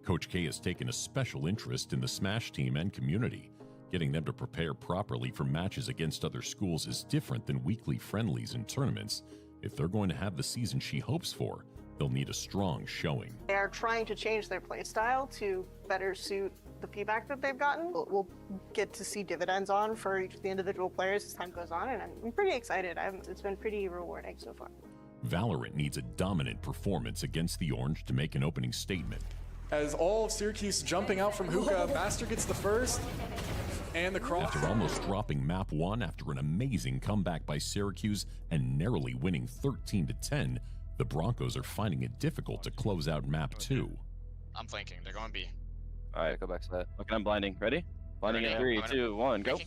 Coach K has taken a special interest in the Smash team and community. Getting them to prepare properly for matches against other schools is different than weekly friendlies and tournaments. If they're going to have the season she hopes for, they'll need a strong showing. They are trying to change their play style to better suit the feedback that they've gotten. We'll get to see dividends on for each of the individual players as time goes on, and I'm pretty excited. It's been pretty rewarding so far. Valorant needs a dominant performance against the Orange to make an opening statement. As all of Syracuse jumping out from hookah, Master gets the first, and the cross. After almost dropping map 1 after an amazing comeback by Syracuse and narrowly winning 13-10, the Broncos are finding it difficult to close out map 2. I'm flanking. They're going B. All right, go back to that. Okay, I'm blinding. Ready? Blinding in 3, 2, 1, go.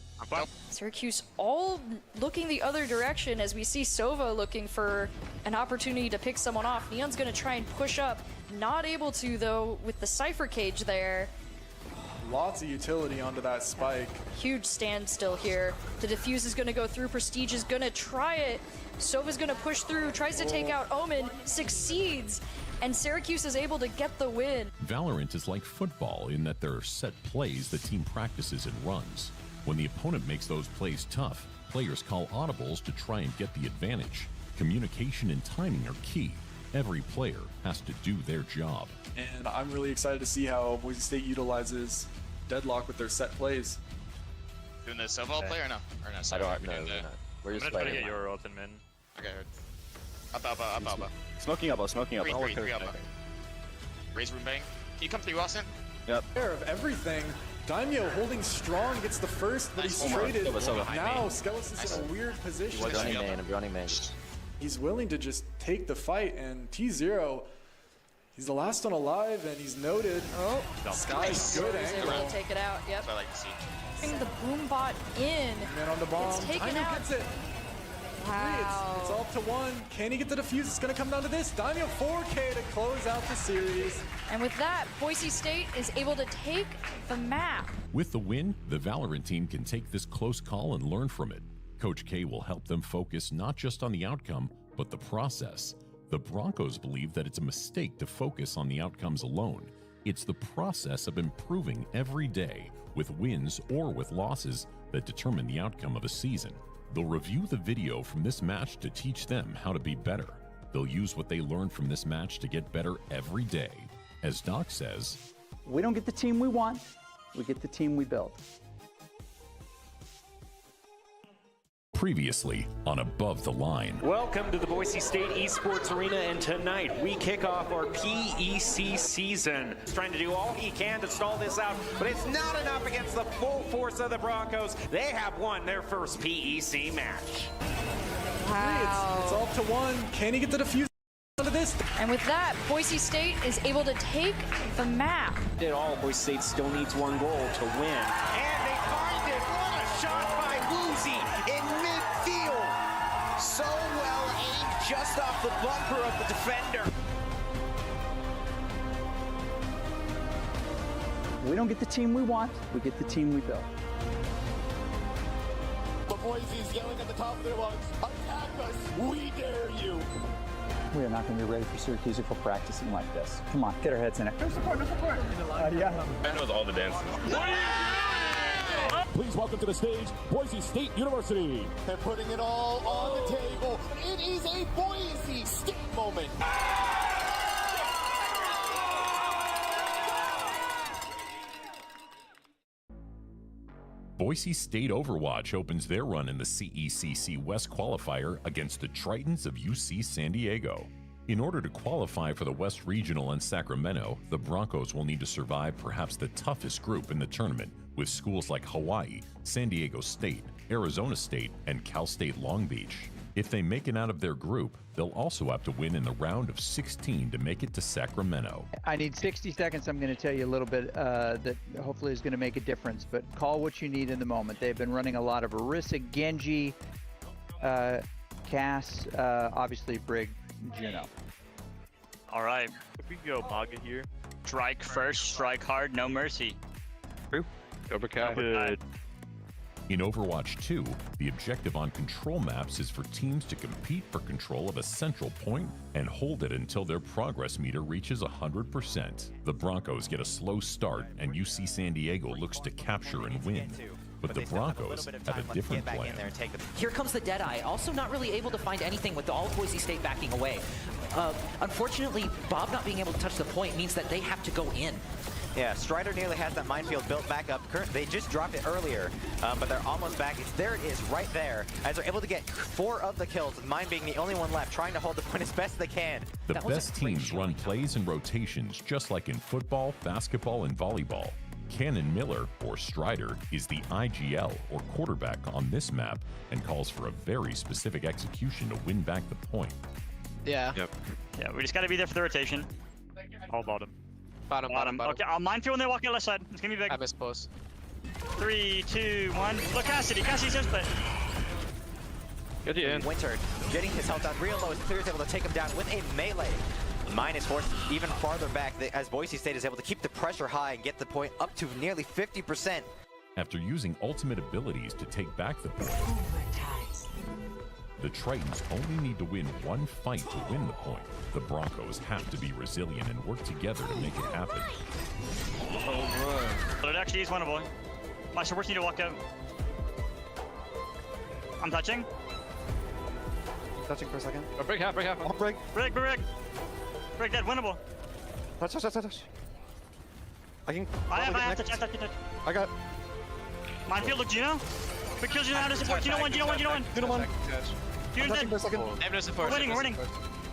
Syracuse all looking the other direction as we see Sova looking for an opportunity to pick someone off. Neon's going to try and push up. Not able to, though, with the Cypher Cage there. Lots of utility onto that spike. Huge standstill here. The defuse is going to go through. Prestige is going to try it. Sova's going to push through, tries to take out Omen, succeeds, and Syracuse is able to get the win. Valorant is like football in that there are set plays the team practices and runs. When the opponent makes those plays tough, players call audibles to try and get the advantage. Communication and timing are key. Every player has to do their job. And I'm really excited to see how Boise State utilizes Deadlock with their set plays. Doing the Sova play or no? Or no, sorry. I don't know. I'm gonna get your ult in mid. Okay. Up. Smoking up. Three up. Raise room bang. Can you come through, Austin? Yep. Of everything, Daimyo holding strong gets the first, but he's traded. Now Skeletons in a weird position. I'm running main. He's willing to just take the fight, and T0, he's the last one alive, and he's noted. Oh, Sky's good angle. Able to take it out. Yep. That's what I like to see. Bring the boom bot in. Man on the bomb. It's taken Daimyo out. gets it. Wow. It's all to 1. Can he get the defuse? It's going to come down to this. Daimyo 4K to close out the series. And with that, Boise State is able to take the map. With the win, the Valorant team can take this close call and learn from it. Coach K will help them focus not just on the outcome, but the process. The Broncos believe that it's a mistake to focus on the outcomes alone. It's the process of improving every day, with wins or with losses, that determine the outcome of a season. They'll review the video from this match to teach them how to be better. They'll use what they learned from this match to get better every day. As Doc says, we don't get the team we want, we get the team we build. Previously on Above the Line. Welcome to the Boise State Esports Arena, and tonight we kick off our PEC season. He's trying to do all he can to stall this out, but it's not enough against the full force of the Broncos. They have won their first PEC match. Wow. It's all up to one. Can he get the defuse out of this? And with that, Boise State is able to take the map. It all, Boise State still needs one goal to win. And they find it. What a shot by Woozy in midfield. So well aimed, just off the bumper of the defender. We don't get the team we want, we get the team we build. The Boise's yelling at the top of their lungs, attack us, we dare you. We are not going to be ready for Syracuse if we're practicing like this. Come on, get our heads in it. No support, no support. Yeah. Ben knows all the dances. Please welcome to the stage, Boise State University. And putting it all on the table, it is a Boise State moment. Boise State Overwatch opens their run in the CECC West qualifier against the Tritons of UC San Diego. In order to qualify for the West Regional in Sacramento, the Broncos will need to survive perhaps the toughest group in the tournament, with schools like Hawaii, San Diego State, Arizona State, and Cal State Long Beach. If they make it out of their group, they'll also have to win in the round of 16 to make it to Sacramento. I need 60 seconds. I'm going to tell you a little bit that hopefully is going to make a difference, but call what you need in the moment. They've been running a lot of Orisa, Genji, Cass, obviously Brig, Juno. All right, if we go Baga here. Strike first, strike hard, no mercy. True. Cobra Kai. Good. In Overwatch 2, the objective on control maps is for teams to compete for control of a central point and hold it until their progress meter reaches 100%. The Broncos get a slow start, and UC San Diego looks to capture and win. But the Broncos have a different plan. Here comes the Deadeye, also not really able to find anything with all of Boise State backing away. Unfortunately, Bob not being able to touch the point means that they have to go in. Yeah, Strider nearly has that minefield built back up. They just dropped it earlier, but they're almost back. There it is, right there, as they're able to get 4 of the kills, mine being the only one left, trying to hold the point as best they can. The best teams run plays and rotations, just like in football, basketball, and volleyball. Cannon Miller, or Strider, is the IGL, or quarterback, on this map, and calls for a very specific execution to win back the point. Yeah. Yep. Yeah, we just got to be there for the rotation. All bottom. Bottom. Okay, I'll minefield when they walk in left side. It's gonna be big. I miss post. 3, 2, 1. Look, Cassidy's just split. Good in. Winter getting his health down real low as Clear is able to take him down with a melee. Mine is forced even farther back as Boise State is able to keep the pressure high and get the point up to nearly 50%. After using ultimate abilities to take back the point, the Tritons only need to win one fight to win the point. The Broncos have to be resilient and work together to make it happen. But it actually is winnable. My supports need to walk out. I'm touching. Touching for a second. Oh, break half. Oh, break. Break dead, winnable. Touch. I can. I have touch. I got. Minefield, look, Gino. Quick kills you now to support. Gino one. Juno's dead. I have no support. We're winning.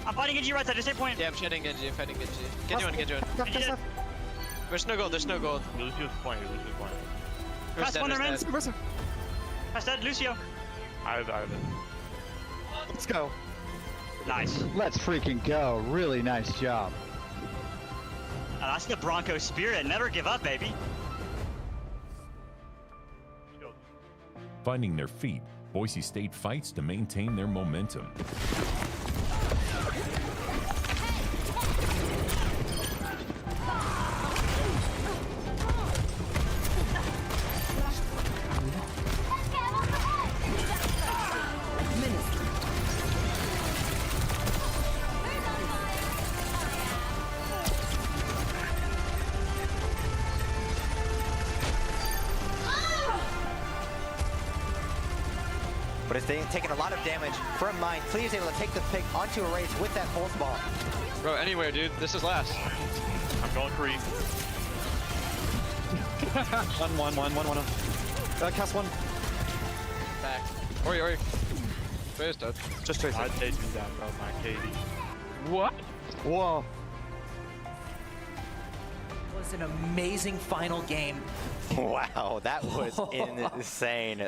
I'm fighting Genji right side, just 8 point. Yeah, I'm shooting Genji, Genji one. There's no gold. Lucio's point. Pass one, remains. Pass dead, Lucio. I have it. Let's go. Nice. Let's freaking go. Really nice job. That's the Bronco spirit. Never give up, baby. Finding their feet, Boise State fights to maintain their momentum. but it's taking a lot of damage from Mine. Cleave's able to take the pick onto a race with that pulse ball. Bro, anywhere, dude. This is last. I'm going creep. One. Cast one. Back. Ori. Trace dead. Just Trace. I'd take me down, bro. My KD. What? Whoa. It was an amazing final game. Wow, that was insane.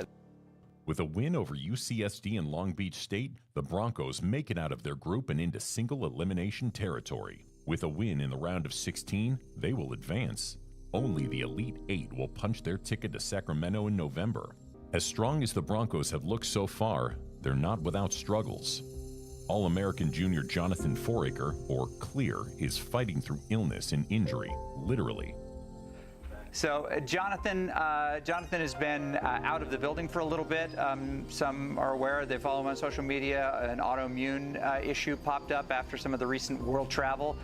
With a win over UCSD and Long Beach State, the Broncos make it out of their group and into single elimination territory. With a win in the round of 16, they will advance. Only the Elite 8 will punch their ticket to Sacramento in November. As strong as the Broncos have looked so far, they're not without struggles. All-American junior Jonathan Foraker, or Clear, is fighting through illness and injury, literally. So Jonathan has been out of the building for a little bit. Some are aware, they follow him on social media, an autoimmune issue popped up after some of the recent world travel.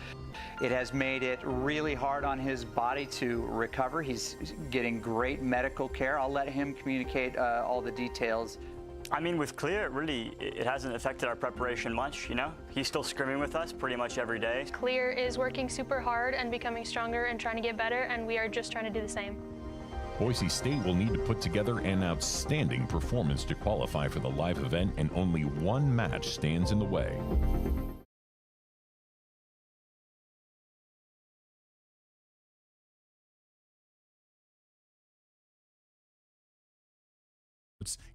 It has made it really hard on his body to recover. He's getting great medical care. I'll let him communicate all the details. I mean, with Clear, really, it hasn't affected our preparation much, you know? He's still scrimming with us pretty much every day. Clear is working super hard and becoming stronger and trying to get better, and we are just trying to do the same. Boise State will need to put together an outstanding performance to qualify for the live event, and only one match stands in the way.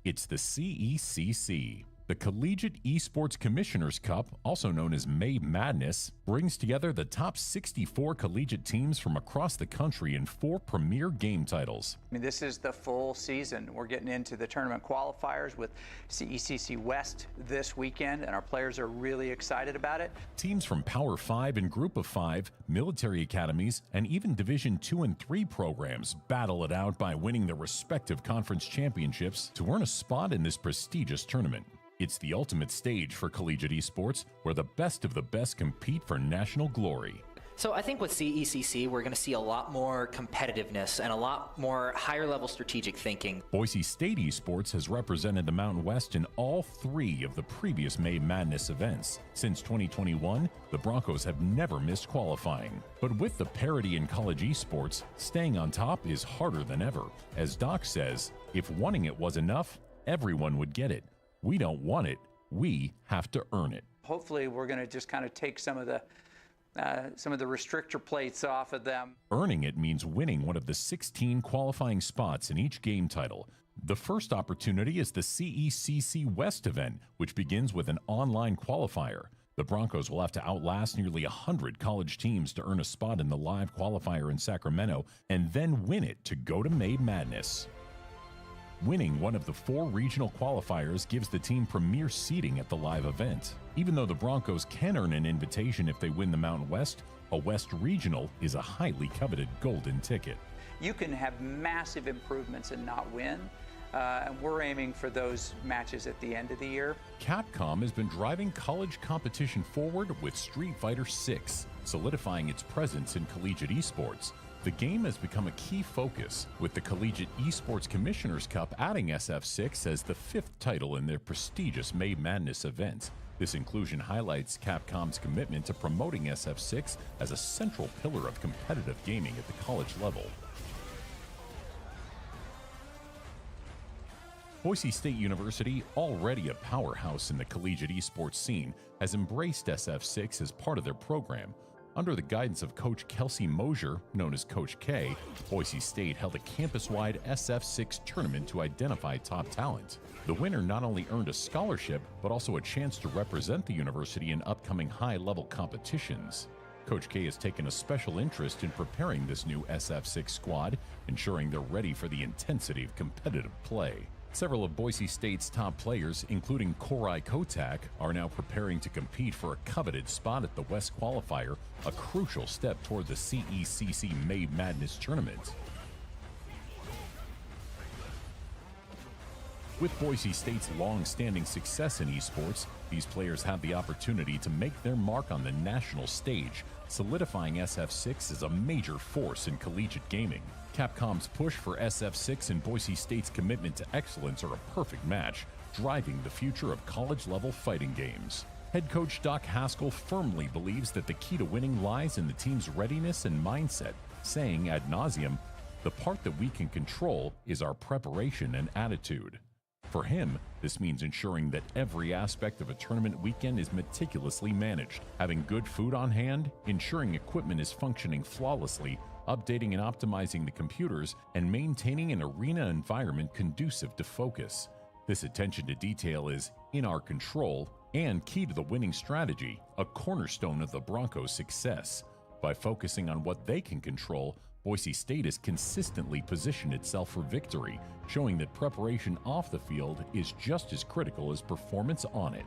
It's the CECC. The Collegiate Esports Commissioners Cup, also known as May Madness, brings together the top 64 collegiate teams from across the country in 4 premier game titles. I mean, this is the full season. We're getting into the tournament qualifiers with CECC West this weekend, and our players are really excited about it. Teams from Power 5 and Group of 5, military academies, and even Division 2 and 3 programs battle it out by winning their respective conference championships to earn a spot in this prestigious tournament. It's the ultimate stage for collegiate esports, where the best of the best compete for national glory. So I think with CECC, we're going to see a lot more competitiveness and a lot more higher level strategic thinking. Boise State Esports has represented the Mountain West in all 3 of the previous May Madness events. Since 2021, the Broncos have never missed qualifying. But with the parity in college esports, staying on top is harder than ever. As Doc says, if wanting it was enough, everyone would get it. We don't want it, we have to earn it. Hopefully we're going to just kind of take some of the restrictor plates off of them. Earning it means winning one of the 16 qualifying spots in each game title. The first opportunity is the CECC West event, which begins with an online qualifier. The Broncos will have to outlast nearly 100 college teams to earn a spot in the live qualifier in Sacramento and then win it to go to May Madness. Winning one of the 4 regional qualifiers gives the team premier seeding at the live event. Even though the Broncos can earn an invitation if they win the Mountain West, a West Regional is a highly coveted golden ticket. You can have massive improvements and not win, and we're aiming for those matches at the end of the year. Capcom has been driving college competition forward with Street Fighter VI, solidifying its presence in collegiate esports. The game has become a key focus, with the Collegiate Esports Commissioners Cup adding SF6 as the 5th title in their prestigious May Madness event. This inclusion highlights Capcom's commitment to promoting SF6 as a central pillar of competitive gaming at the college level. Boise State University, already a powerhouse in the collegiate esports scene, has embraced SF6 as part of their program. Under the guidance of Coach Kelsey Mosier, known as Coach K, Boise State held a campus-wide SF6 tournament to identify top talent. The winner not only earned a scholarship, but also a chance to represent the university in upcoming high-level competitions. Coach K has taken a special interest in preparing this new SF6 squad, ensuring they're ready for the intensity of competitive play. Several of Boise State's top players, including Korai Kotak, are now preparing to compete for a coveted spot at the West Qualifier, a crucial step toward the CECC May Madness tournament. With Boise State's long-standing success in esports, these players have the opportunity to make their mark on the national stage, solidifying SF6 as a major force in collegiate gaming. Capcom's push for SF6 and Boise State's commitment to excellence are a perfect match. driving the future of college-level fighting games. Head coach Doc Haskell firmly believes that the key to winning lies in the team's readiness and mindset, saying ad nauseum, "The part that we can control is our preparation and attitude." For him, this means ensuring that every aspect of a tournament weekend is meticulously managed, having good food on hand, ensuring equipment is functioning flawlessly, updating and optimizing the computers, and maintaining an arena environment conducive to focus. This attention to detail is in our control and key to the winning strategy, a cornerstone of the Broncos' success. By focusing on what they can control, Boise State has consistently positioned itself for victory, showing that preparation off the field is just as critical as performance on it.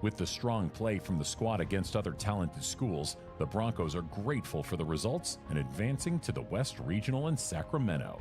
With the strong play from the squad against other talented schools, the Broncos are grateful for the results and advancing to the West Regional in Sacramento.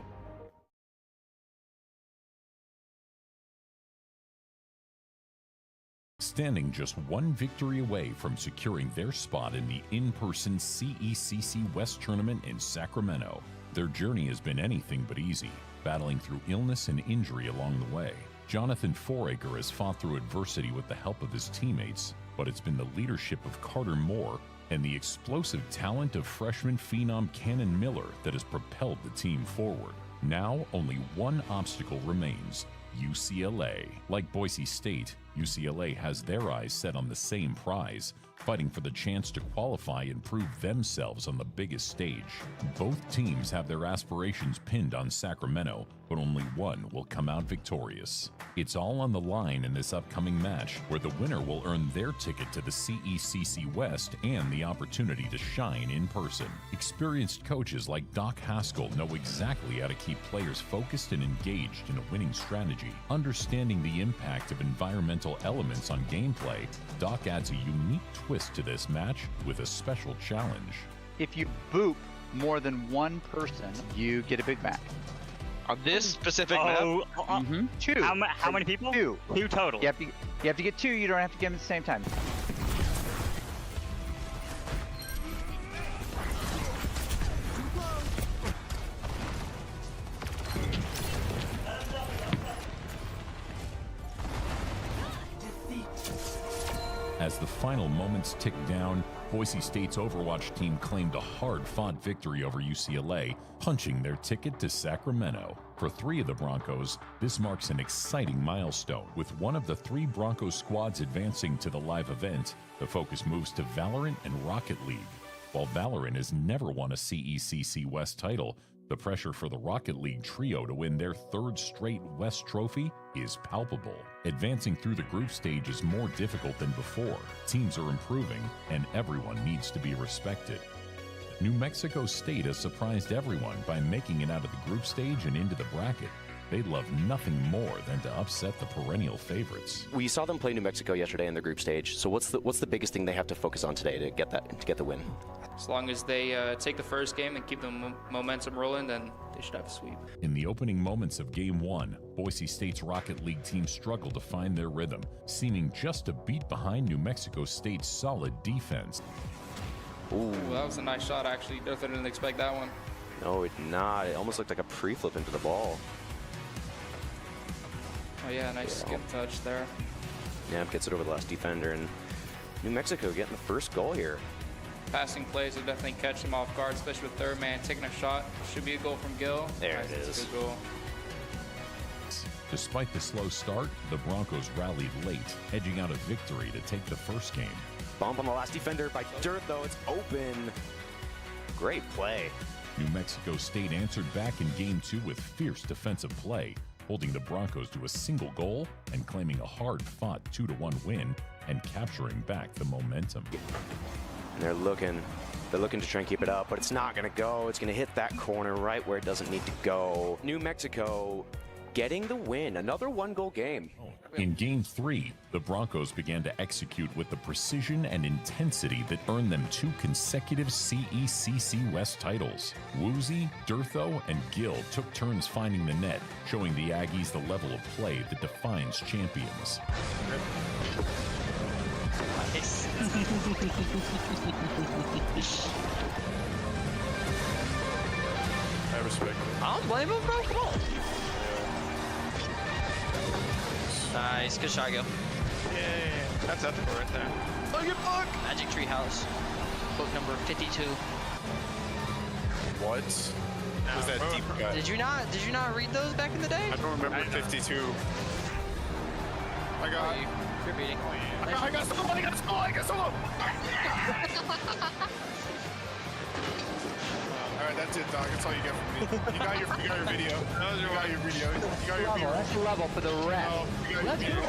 Standing just one victory away from securing their spot in the in-person CECC West Tournament in Sacramento, their journey has been anything but easy, battling through illness and injury along the way. Jonathan Foraker has fought through adversity with the help of his teammates, but it's been the leadership of Carter Moore and the explosive talent of freshman phenom Cannon Miller that has propelled the team forward. Now, only one obstacle remains: UCLA. Like Boise State, UCLA has their eyes set on the same prize, fighting for the chance to qualify and prove themselves on the biggest stage. Both teams have their aspirations pinned on Sacramento, but only one will come out victorious. It's all on the line in this upcoming match, where the winner will earn their ticket to the CECC West and the opportunity to shine in person. Experienced coaches like Doc Haskell know exactly how to keep players focused and engaged in a winning strategy. Understanding the impact of environmental elements on gameplay, Doc adds a unique twist to this match with a special challenge. If you boop more than one person, you get a Big Mac. On this specific map? Two. How many people? Two. Two total. You have to get two. You don't have to get them at the same time. As the final moments tick down, Boise State's Overwatch team claimed a hard-fought victory over UCLA, punching their ticket to Sacramento. For three of the Broncos, this marks an exciting milestone. With one of the three Broncos squads advancing to the live event, the focus moves to Valorant and Rocket League. While Valorant has never won a CECC West title, the pressure for the Rocket League trio to win their third straight West trophy is palpable. Advancing through the group stage is more difficult than before. Teams are improving, and everyone needs to be respected. New Mexico State has surprised everyone by making it out of the group stage and into the bracket. They'd love nothing more than to upset the perennial favorites. We saw them play New Mexico yesterday in the group stage. So what's the biggest thing they have to focus on today to get the win? As long as they take the first game and keep the momentum rolling, then they should have a sweep. In the opening moments of Game 1, Boise State's Rocket League team struggled to find their rhythm, seeming just a beat behind New Mexico State's solid defense. Ooh, that was a nice shot, actually. Definitely didn't expect that one. No, it did not. It almost looked like a pre-flip into the ball. Oh yeah, nice skin touch there. Namp gets it over the last defender, and New Mexico getting the first goal here. Passing plays will definitely catch them off guard, especially with third man taking a shot. Should be a goal from Gil. There it is. Good goal. Despite the slow start, the Broncos rallied late, edging out a victory to take the first game. Bump on the last defender by Dirt, though. It's open. Great play. New Mexico State answered back in Game 2 with fierce defensive play, holding the Broncos to a single goal and claiming a hard-fought 2-1 win and capturing back the momentum. And they're looking to try and keep it up, but it's not going to go. It's going to hit that corner right where it doesn't need to go. New Mexico getting the win. Another one-goal game. In Game 3, the Broncos began to execute with the precision and intensity that earned them 2 consecutive CECC West titles. Woozy, Durtho, and Gill took turns finding the net, showing the Aggies the level of play that defines champions. Nice. I respect it. I don't blame him, bro. Come on. Nice, good shot, Gil. Yeah, that's ethical right there. Look at book! Magic Tree House. Book number 52. What? Was that deep cut? Did you not read those back in the day? I don't remember 52. I got. You're beating. I got solo. I got solo. I got solo. Alright, that's it, dog. That's all you get from me. You got your video. You got your video. You got your video. That's level for the rest. Let's go.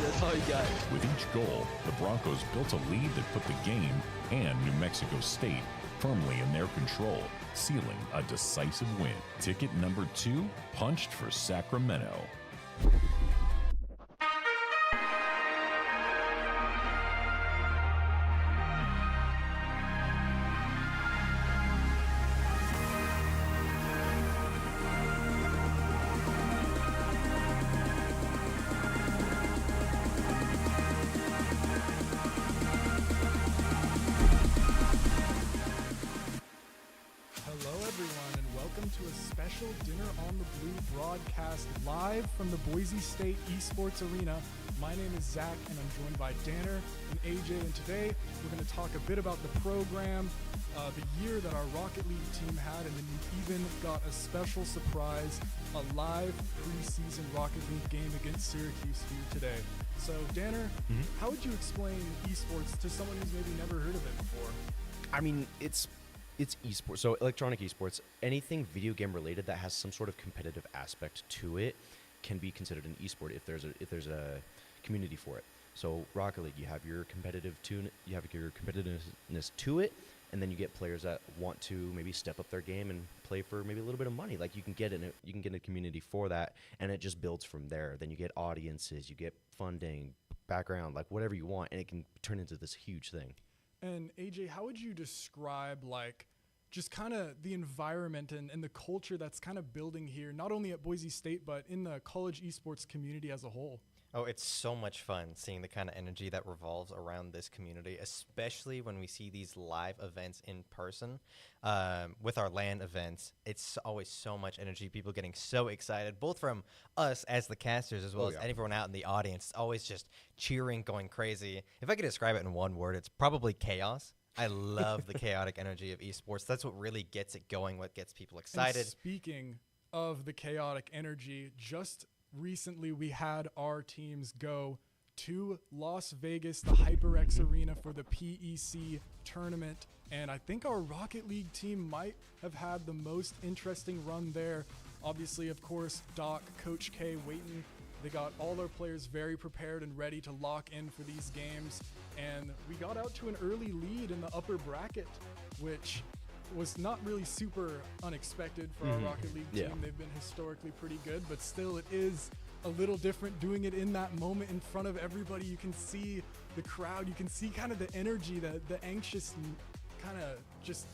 That's all you got. With each goal, the Broncos built a lead that put the game and New Mexico State firmly in their control, sealing a decisive win. Ticket number 2 punched for Sacramento. Live from the Boise State Esports Arena. My name is Zach, and I'm joined by Danner and AJ, and today we're going to talk a bit about the program, the year that our Rocket League team had, and then you even got a special surprise, a live preseason Rocket League game against Syracuse here today. So, Danner, how would you explain esports to someone who's maybe never heard of it before? I mean, it's esports, so electronic esports. Anything video game related that has some sort of competitive aspect to it can be considered an esport if there's a community for it. So Rocket League, you have your competitiveness to it, and then you get players that want to maybe step up their game and play for maybe a little bit of money. Like you can get a community for that, and it just builds from there. Then you get audiences, you get funding, background, like whatever you want, and it can turn into this huge thing. And AJ, how would you describe just kind of the environment and the culture that's kind of building here, not only at Boise State, but in the college esports community as a whole? Oh, it's so much fun seeing the kind of energy that revolves around this community, especially when we see these live events in person. With our LAN events, it's always so much energy, people getting so excited, both from us as the casters as well as everyone out in the audience. It's always just cheering, going crazy. If I could describe it in one word, it's probably chaos. I love the chaotic energy of esports. That's what really gets it going, what gets people excited. And speaking of the chaotic energy, just recently we had our teams go to Las Vegas, the HyperX Arena, for the PEC tournament. And I think our Rocket League team might have had the most interesting run there. Obviously, of course, Doc, Coach K, Waiton, they got all their players very prepared and ready to lock in for these games. And we got out to an early lead in the upper bracket, which was not really super unexpected for our Rocket League team. They've been historically pretty good, but still it is a little different doing it in that moment in front of everybody. You can see the crowd, you can see kind of the energy, the anxious kind of just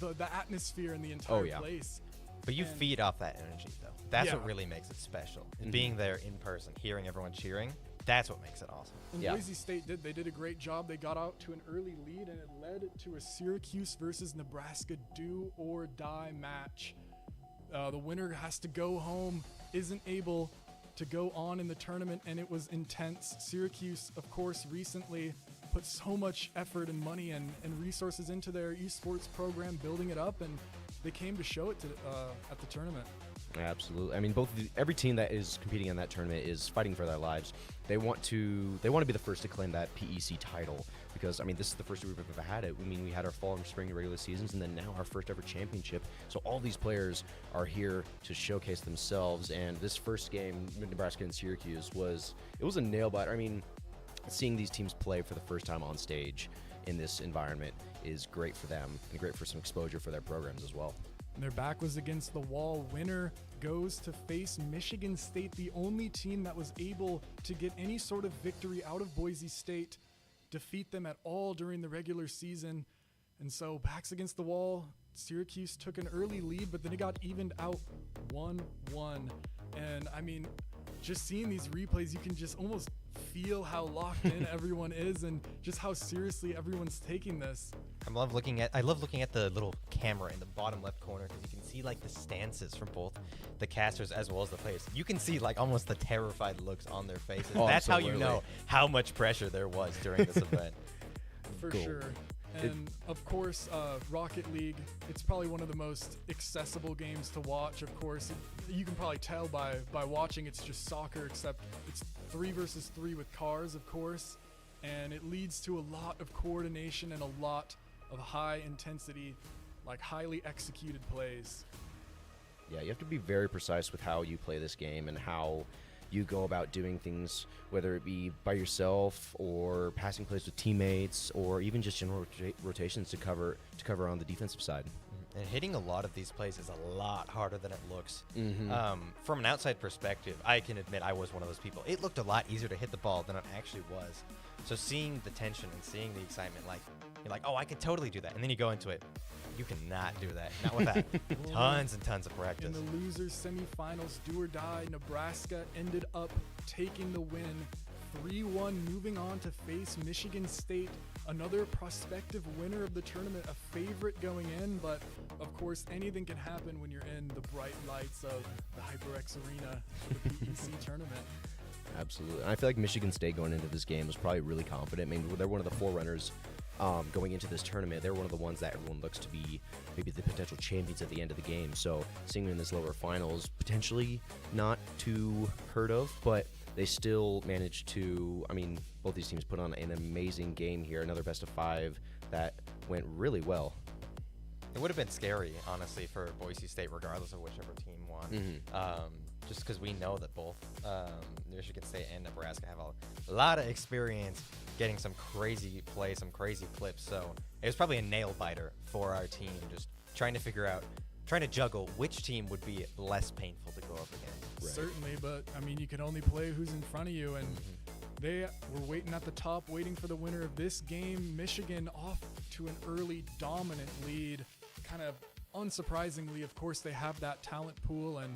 the atmosphere in the entire place. But you feed off that energy, though. That's what really makes it special. Being there in person, hearing everyone cheering, that's what makes it awesome. And Boise State did a great job. They got out to an early lead, and it led to a Syracuse versus Nebraska do or die match. The winner has to go home, isn't able to go on in the tournament, and it was intense. Syracuse, of course, recently put so much effort and money and resources into their esports program, building it up, and they came to show it at the tournament. Absolutely. I mean, every team that is competing in that tournament is fighting for their lives. They want to be the first to claim that PEC title because, I mean, this is the first year we've ever had it. I mean, we had our fall and spring regular seasons, and then now our first ever championship. So all these players are here to showcase themselves. And this first game, Nebraska and Syracuse, was a nail biter. I mean, seeing these teams play for the first time on stage in this environment is great for them and great for some exposure for their programs as well. Their back was against the wall. Winner goes to face Michigan State, the only team that was able to get any sort of victory out of Boise State, defeat them at all during the regular season. And so backs against the wall, Syracuse took an early lead, but then it got evened out 1-1. And I mean, just seeing these replays, you can just almost feel how locked in everyone is and just how seriously everyone's taking this. I love looking at the little camera in the bottom left corner because you can see like the stances from both the casters as well as the players. You can see like almost the terrified looks on their faces. Oh, That's absolutely. how you know how much pressure there was during this event. For sure. And of course, Rocket League, it's probably one of the most accessible games to watch, of course. You can probably tell by watching it's just soccer, except it's 3 versus 3 with cars, of course. And it leads to a lot of coordination and a lot of high intensity, like highly executed plays. Yeah, you have to be very precise with how you play this game and how you go about doing things, whether it be by yourself or passing plays with teammates or even just general rotations to cover on the defensive side. And hitting a lot of these plays is a lot harder than it looks. Mm-hmm. From an outside perspective, I can admit I was one of those people. It looked a lot easier to hit the ball than it actually was. So seeing the tension and seeing the excitement, like you're like, oh, I could totally do that. And then you go into it, you cannot do that. Not with that. Tons and tons of practice. In the losers semifinals, do or die, Nebraska ended up taking the win 3-1, moving on to face Michigan State, another prospective winner of the tournament, a favorite going in, but of course anything can happen when you're in the bright lights of the HyperX Arena, the PEC tournament. Absolutely. And I feel like Michigan State going into this game was probably really confident. I mean, they're one of the forerunners going into this tournament. They're one of the ones that everyone looks to be maybe the potential champions at the end of the game. So seeing them in this lower finals, potentially not too heard of, but they still managed to, I mean, both these teams put on an amazing game here. Another best of 5 that went really well. It would have been scary, honestly, for Boise State, regardless of whichever team won. Mm-hmm. Just because we know that both Michigan State and Nebraska have a lot of experience getting some crazy plays, some crazy clips. So it was probably a nail biter for our team, just trying to juggle which team would be less painful to go up against. Right. Certainly, but I mean, you can only play who's in front of you, and they were waiting at the top, waiting for the winner of this game. Michigan off to an early dominant lead, kind of unsurprisingly. Of course, they have that talent pool, and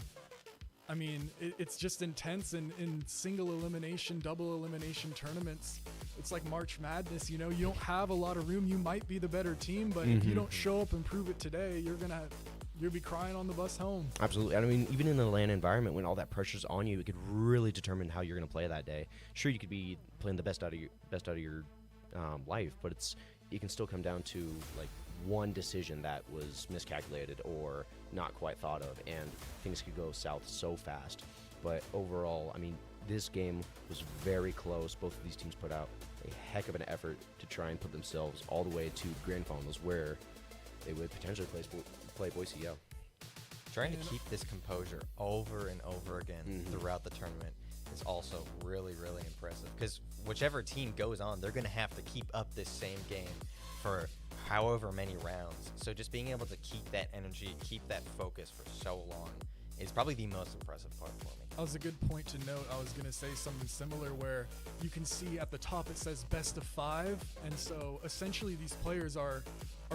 I mean, it's just intense. And in single elimination, double elimination tournaments, it's like March Madness. You know, you don't have a lot of room. You might be the better team, but if you don't show up and prove it today, you'll be crying on the bus home. Absolutely. I mean, even in a LAN environment, when all that pressure's on you, it could really determine how you're going to play that day. Sure, you could be playing the best out of your life, but it can still come down to like one decision that was miscalculated or not quite thought of, and things could go south so fast. But overall, I mean, this game was very close. Both of these teams put out a heck of an effort to try and put themselves all the way to grand finals, where they would potentially play Boise. Yeah. Trying to keep this composure over and over again throughout the tournament is also really, really impressive, because whichever team goes on, they're going to have to keep up this same game for however many rounds. So just being able to keep that energy, keep that focus for so long is probably the most impressive part for me. That was a good point to note. I was going to say something similar, where you can see at the top it says best of 5, and so essentially these players are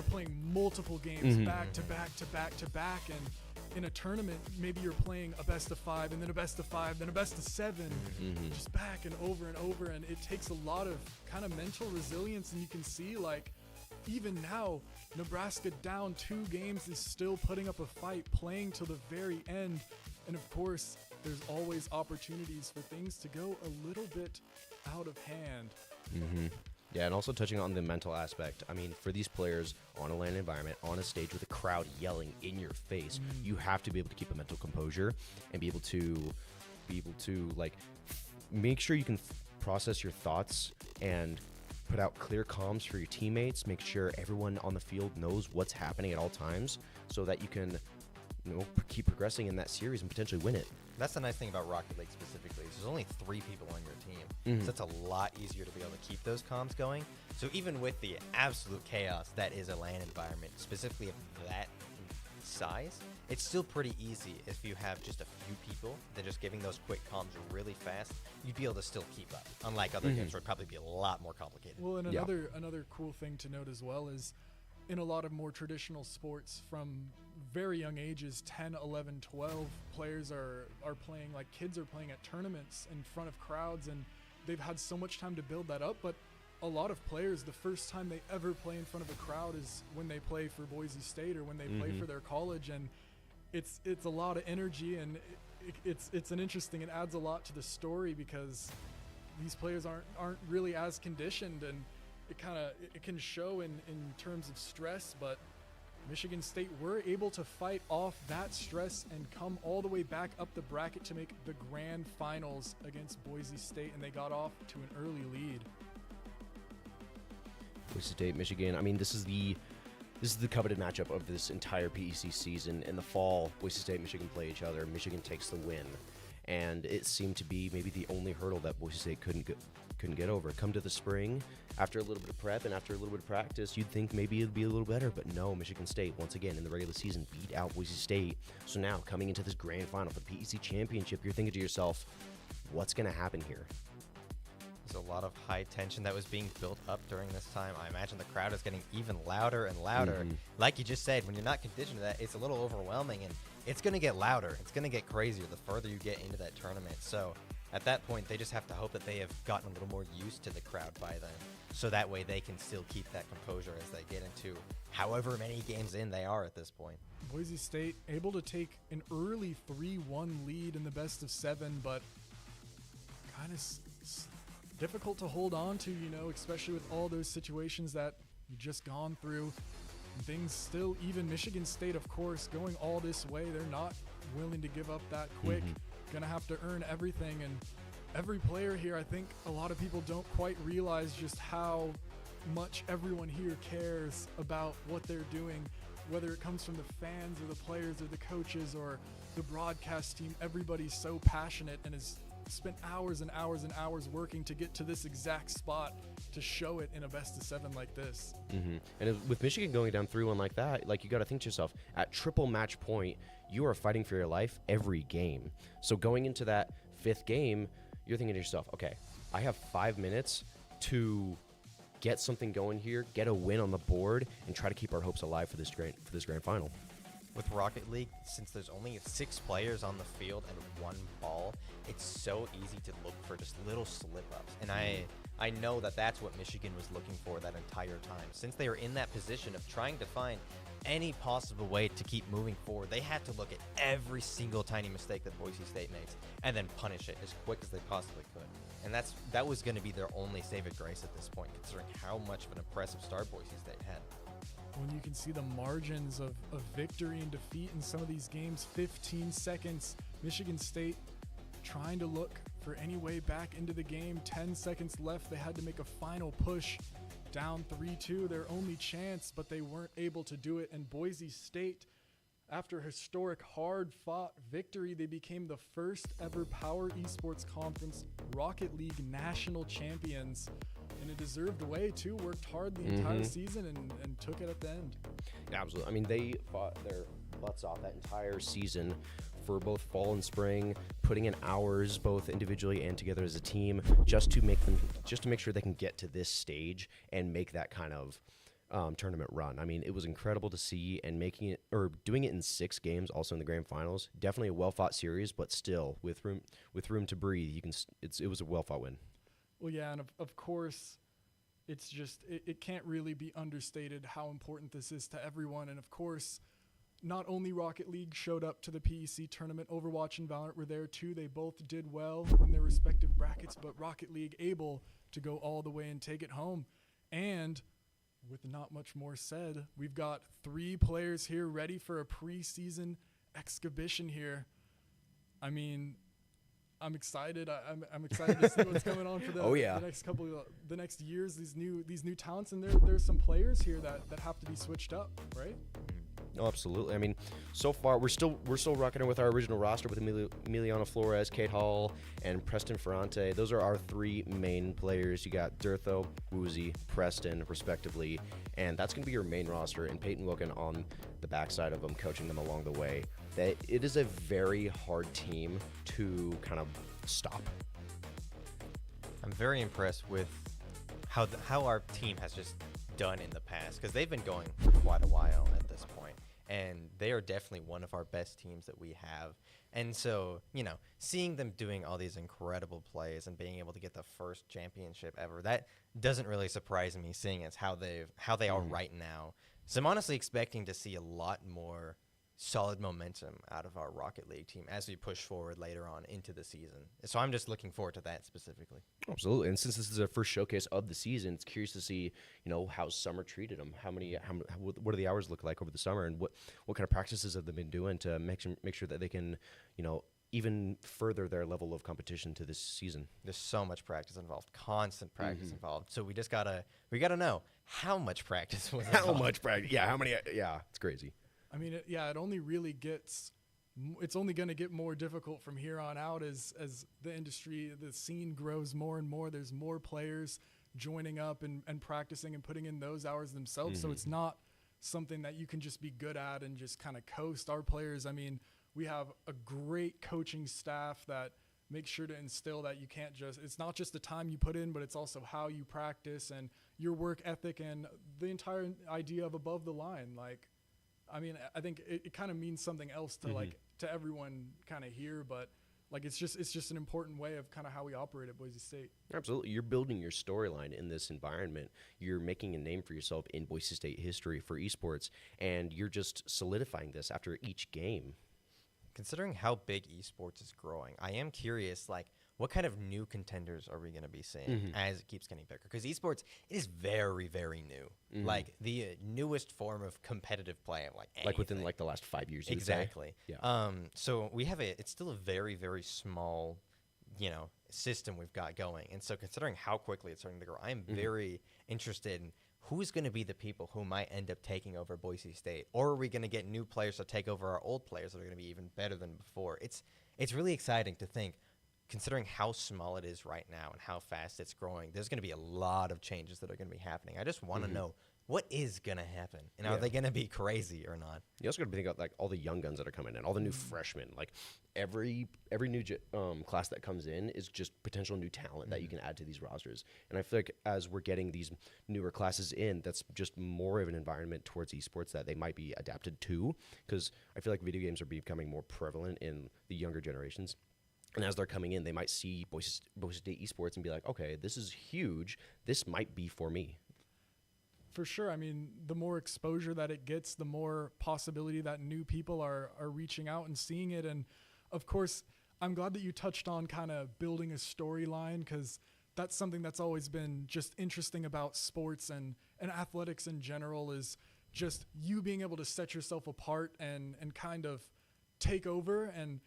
playing multiple games back to back to back to back, and in a tournament maybe you're playing a best of 5 and then a best of 5 then a best of 7, just back and over, and it takes a lot of kind of mental resilience. And you can see, like, even now Nebraska down 2 games is still putting up a fight, playing till the very end. And of course there's always opportunities for things to go a little bit out of hand. Yeah, and also touching on the mental aspect. I mean, for these players on a LAN environment, on a stage with a crowd yelling in your face, you have to be able to keep a mental composure and be able to like make sure you can process your thoughts and put out clear comms for your teammates. Make sure everyone on the field knows what's happening at all times, so that you can, keep progressing in that series and potentially win it. That's the nice thing about Rocket League specifically, is there's only 3 people on your team. So it's a lot easier to be able to keep those comms going. So even with the absolute chaos that is a LAN environment, specifically of that size, it's still pretty easy if you have just a few people that just giving those quick comms really fast, you'd be able to still keep up. Unlike other games where it'd probably be a lot more complicated. Well, and another cool thing to note as well is, in a lot of more traditional sports, from very young ages, 10, 11, 12, players are playing, like kids are playing at tournaments in front of crowds, and they've had so much time to build that up, but a lot of players, the first time they ever play in front of a crowd is when they play for Boise State or when they play for their college, and it's a lot of energy, and it's an interesting, it adds a lot to the story because these players aren't really as conditioned, and it can show in terms of stress, but Michigan State were able to fight off that stress and come all the way back up the bracket to make the grand finals against Boise State, and they got off to an early lead. Boise State, Michigan. I mean, this is the coveted matchup of this entire PEC season. In the fall, Boise State and Michigan play each other. Michigan takes the win, and it seemed to be maybe the only hurdle that Boise State couldn't get over. Come to the spring, after a little bit of prep and after a little bit of practice, you'd think maybe it'd be a little better, but no, Michigan State, once again, in the regular season, beat out Boise State. So now, coming into this grand final for the PEC championship, you're thinking to yourself, what's going to happen here? There's a lot of high tension that was being built up during this time. I imagine the crowd is getting even louder and louder. Like you just said, when you're not conditioned to that, it's a little overwhelming, and it's going to get louder. It's going to get crazier the further you get into that tournament. So at that point, they just have to hope that they have gotten a little more used to the crowd by then, so that way they can still keep that composure as they get into however many games in they are at this point. Boise State able to take an early 3-1 lead in the best of 7, but kind of difficult to hold on to, especially with all those situations that you've just gone through. Things still, even Michigan State, of course, going all this way, they're not willing to give up that quick. Gonna have to earn everything, and every player here, I think a lot of people don't quite realize just how much everyone here cares about what they're doing, whether it comes from the fans or the players or the coaches or the broadcast team. Everybody's so passionate and has spent hours and hours and hours working to get to this exact spot to show it in a best of 7 like this. And with Michigan going down 3-1 like that, you got to think to yourself, at triple match point, you are fighting for your life every game. So going into that 5th game, you're thinking to yourself, okay, I have 5 minutes to get something going here, get a win on the board, and try to keep our hopes alive for this grand final. With Rocket League, since there's only 6 players on the field and 1 ball, it's so easy to look for just little slip-ups. And I know that that's what Michigan was looking for that entire time. Since they were in that position of trying to find any possible way to keep moving forward, they had to look at every single tiny mistake that Boise State makes and then punish it as quick as they possibly could. And that was going to be their only saving grace at this point, considering how much of an impressive start Boise State had. When you can see the margins of victory and defeat in some of these games, 15 seconds, Michigan State trying to look for any way back into the game, 10 seconds left, they had to make a final push, down 3-2, their only chance, but they weren't able to do it, and Boise State, after a historic, hard-fought victory, they became the first ever Power Esports Conference Rocket League national champions. In a deserved way, too. Worked hard the entire season and took it at the end. Yeah, absolutely. I mean, they fought their butts off that entire season for both fall and spring, putting in hours both individually and together as a team, just to make sure they can get to this stage and make that kind of tournament run. I mean, it was incredible to see, and doing it in 6 games, also in the grand finals. Definitely a well-fought series, but still with room to breathe. It was a well-fought win. Well, yeah, and of course, it's just, it can't really be understated how important this is to everyone. And of course, not only Rocket League showed up to the PEC tournament, Overwatch and Valorant were there too. They both did well in their respective brackets, but Rocket League able to go all the way and take it home. And with not much more said, we've got 3 players here ready for a preseason exhibition here. I mean, I'm excited. I'm excited to see what's going on for the next years. These new talents, and there's some players here that have to be switched up, right? Oh, absolutely. I mean, so far we're still rocking it with our original roster with Emiliano Flores, Kate Hall, and Preston Ferrante. Those are our 3 main players. You got Durtho, Woozy, Preston, respectively, and that's going to be your main roster. And Peyton Wilkin on the backside of them, coaching them along the way. That it is a very hard team to kind of stop. I'm very impressed with how our team has just done in the past, because they've been going for quite a while at this point. and they are definitely one of our best teams that we have. And so, you know, seeing them doing all these incredible plays and being able to get the first championship ever, that doesn't really surprise me, seeing as how they are right now. So I'm honestly expecting to see a lot more solid momentum out of our Rocket League team as we push forward later on into the season. So I'm just looking forward to that specifically. Absolutely. And since this is our first showcase of the season, it's curious to see, you know, how summer treated them. What do the hours look like over the summer, and what kind of practices have they been doing to make sure that they can, you know, even further their level of competition to this season? There's so much practice involved, constant practice involved. So we gotta know how much practice was involved. How much practice? Yeah, how many? Yeah, it's crazy. I mean, it only really it's only going to get more difficult from here on out as the industry, the scene grows more and more. There's more players joining up and practicing and putting in those hours themselves. So it's not something that you can just be good at and just kind of coast. Our players, I mean, we have a great coaching staff that makes sure to instill that you can't it's not just the time you put in, but it's also how you practice and your work ethic and the entire idea of above the line. Like, I mean, I think it kind of means something else to to everyone kind of here, but like it's just an important way of kind of how we operate at Boise State. Absolutely. You're building your storyline in this environment. You're making a name for yourself in Boise State history for esports, and you're just solidifying this after each game. Considering how big esports is growing, I am curious, like, what kind of new contenders are we going to be seeing as it keeps getting bigger? Because esports is very, very new. Like the newest form of competitive play, like within like the last 5 years. Exactly. Yeah. So we have it's still a very, very small, you know, system we've got going. And so considering how quickly it's starting to grow, I am very interested in who's going to be the people who might end up taking over Boise State, or are we going to get new players to take over our old players that are going to be even better than before? It's really exciting to think. Considering how small it is right now and how fast it's growing, there's going to be a lot of changes that are going to be happening. I just want to know what is going to happen, and are they going to be crazy or not? You also got to think about like all the young guns that are coming in, all the new freshmen. Like every new class that comes in is just potential new talent that you can add to these rosters. And I feel like as we're getting these newer classes in, that's just more of an environment towards esports that they might be adapted to, because I feel like video games are becoming more prevalent in the younger generations. And as they're coming in, they might see Boise State Esports and be like, okay, this is huge. This might be for me. For sure. I mean, the more exposure that it gets, the more possibility that new people are reaching out and seeing it. And, of course, I'm glad that you touched on kind of building a storyline, because that's something that's always been just interesting about sports and athletics in general, is just you being able to set yourself apart and kind of take over. And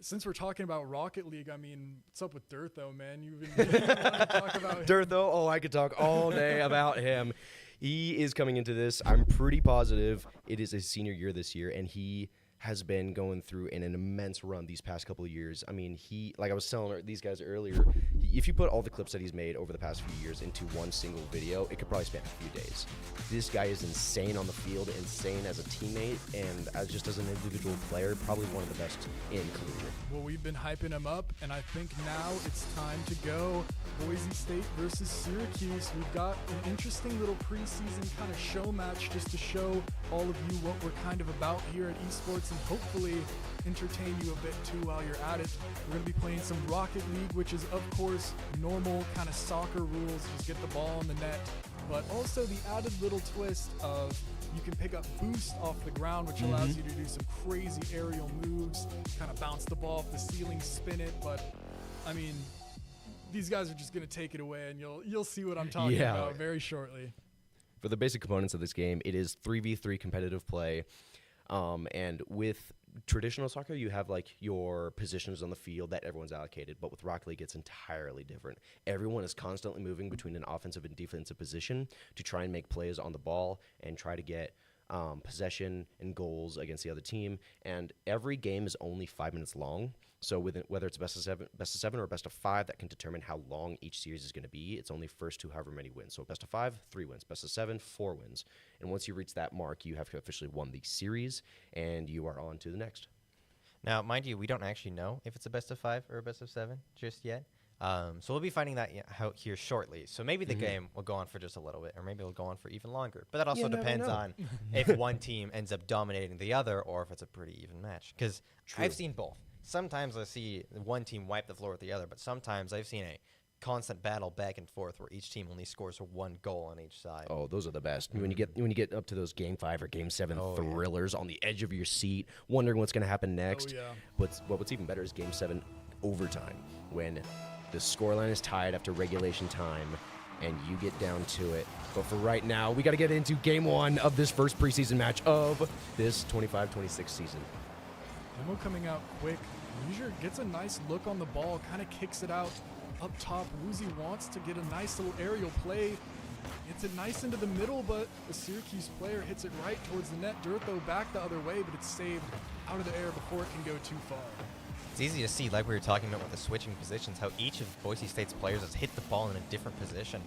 since we're talking about Rocket League, I mean, what's up with Dirtho, man? You've been to talk about Dirtho. Oh, I could talk all day about him. He is coming into this. I'm pretty positive it is his senior year this year, and he has been going through an immense run these past couple of years. I mean, like I was telling these guys earlier, if you put all the clips that he's made over the past few years into one single video, it could probably span a few days. This guy is insane on the field, insane as a teammate, and just as an individual player, probably one of the best in collegiate. Well, we've been hyping him up, and I think now it's time to go. Boise State versus Syracuse. We've got an interesting little preseason kind of show match just to show all of you what we're kind of about here at esports, and hopefully entertain you a bit too while you're at it. We're going to be playing some Rocket League, which is, of course, normal kind of soccer rules. Just get the ball in the net. But also the added little twist of you can pick up boost off the ground, which allows you to do some crazy aerial moves, kind of bounce the ball off the ceiling, spin it. But, I mean, these guys are just going to take it away, and you'll see what I'm talking about very shortly. For the basic components of this game, it is 3v3 competitive play. And with traditional soccer, you have like your positions on the field that everyone's allocated, but with Rocket League, it's entirely different. Everyone is constantly moving between an offensive and defensive position to try and make plays on the ball and try to get possession and goals against the other team. And every game is only 5 minutes long. So whether it's best of seven or best of 5, that can determine how long each series is going to be. It's only first to however many wins. So best of 5, 3 wins. Best of 7, 4 wins. And once you reach that mark, you have officially won the series, and you are on to the next. Now, mind you, we don't actually know if it's a best of 5 or a best of 7 just yet. So we'll be finding that out here shortly. So maybe the game will go on for just a little bit, or maybe it'll go on for even longer. But that also depends on if one team ends up dominating the other, or if it's a pretty even match. Because I've seen both. Sometimes I see one team wipe the floor with the other, but sometimes I've seen a constant battle back and forth where each team only scores 1 goal on each side. Oh, those are the best. When you get up to those Game 5 or Game 7 thrillers on the edge of your seat, wondering what's going to happen next. What's even better is Game 7 overtime, when the scoreline is tied after regulation time, and you get down to it. But for right now, we got to get into Game 1 of this first preseason match of this 25-26 season. Demo coming out quick. Leisure gets a nice look on the ball, kind of kicks it out up top. Woozy wants to get a nice little aerial play. It's it nice into the middle, but the Syracuse player hits it right towards the net. Durtho back the other way, but it's saved out of the air before it can go too far. It's easy to see, like we were talking about with the switching positions, how each of Boise State's players has hit the ball in a different position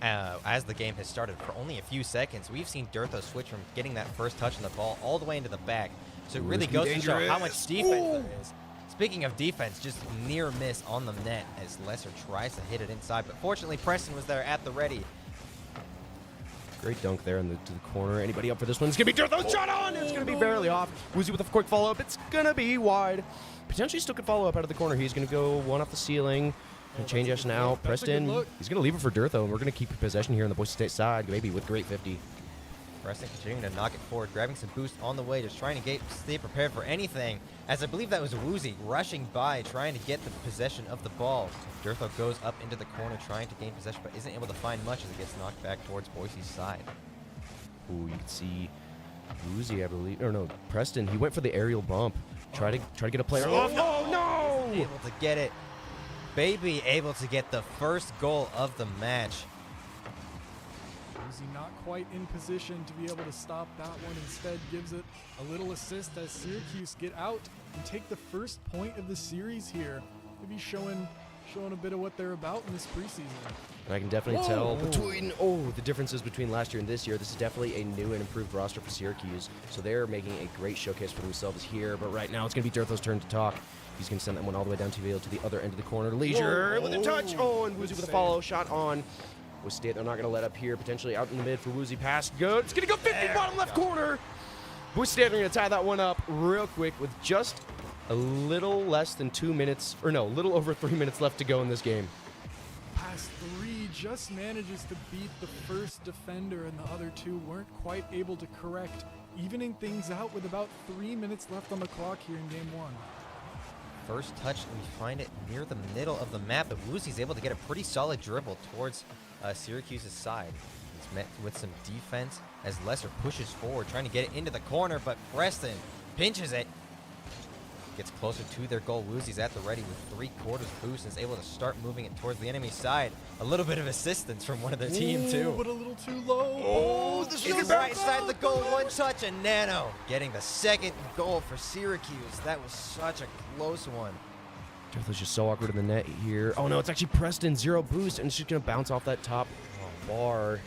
as the game has started. For only a few seconds, we've seen Durtho switch from getting that first touch on the ball all the way into the back. So it really goes to show how much defense there is. Speaking of defense, just near miss on the net as Lesser tries to hit it inside, but fortunately Preston was there at the ready. Great dunk there to the corner. Anybody up for this one? It's going to be Durtho's shot on! It's going to be barely off. Woozy with a quick follow-up. It's going to be wide. Potentially still could follow up out of the corner. He's going to go one off the ceiling. Change us now. Preston, he's going to leave it for Durtho, and we're going to keep possession here on the Boise State side, maybe with great 50. Preston continuing to knock it forward, grabbing some boost on the way, just trying to stay prepared for anything. As I believe that was Woozy rushing by, trying to get the possession of the ball. Durtho goes up into the corner, trying to gain possession, but isn't able to find much as it gets knocked back towards Boise's side. Ooh, you can see Woozy, I believe, or no, Preston. He went for the aerial bump. Try to get a player. Oh no! Able to get it. Baby able to get the first goal of the match. Woozy not quite in position to be able to stop that one. Instead gives it a little assist as Syracuse get out and take the first point of the series here. Maybe showing a bit of what they're about in this preseason. And I can definitely tell between the differences between last year and this year. This is definitely a new and improved roster for Syracuse. So they're making a great showcase for themselves here. But right now it's going to be Durtho's turn to talk. He's going to send that one all the way down to the other end of the corner. Leisure with a touch. Oh, and Woozy with a follow shot on. Boise State, they're not going to let up here. Potentially out in the mid for Woozy. Pass good. It's going to go 50 bottom left corner. Boise State are going to tie that one up real quick with just a little less than 2 minutes, or no, a little over 3 minutes left to go in this game. Pass 3 just manages to beat the first defender, and the other two weren't quite able to correct, evening things out with about 3 minutes left on the clock here in game 1. First touch, and we find it near the middle of the map, but Woozy's able to get a pretty solid dribble towards Syracuse's side. It's met with some defense as Lesser pushes forward, trying to get it into the corner, but Preston pinches it. Gets closer to their goal. Woozy's at the ready with 3/4 boost and is able to start moving it towards the enemy side. A little bit of assistance from one of their team, too. But a little too low. Oh, this is right side the goal. One touch, and Nano getting the second goal for Syracuse. That was such a close one. Durtho's just so awkward in the net here. Oh, no, it's actually Preston. 0 boost, and it's just going to bounce off that top bar.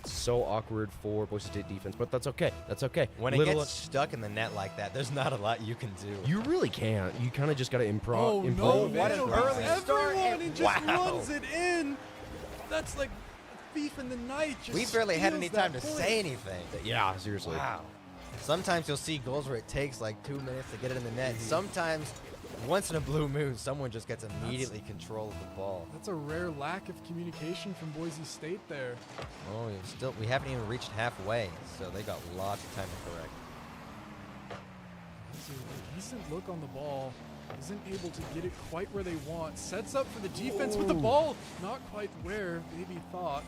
So awkward for Boise State defense, but that's okay. That's okay. When it gets stuck in the net like that, there's not a lot you can do. You really can't. You kind of just got to improv. Oh, no, what an early start. And just runs it in. That's like a thief in the night. Just we barely had any time to say anything. Yeah, seriously. Wow. Sometimes you'll see goals where it takes like 2 minutes to get it in the net. Sometimes, once in a blue moon, someone just gets immediately control of the ball. That's a rare lack of communication from Boise State there. Oh, we haven't even reached halfway, so they got lots of time to correct. A decent look on the ball. Isn't able to get it quite where they want. Sets up for the defense with the ball. Not quite where maybe thought.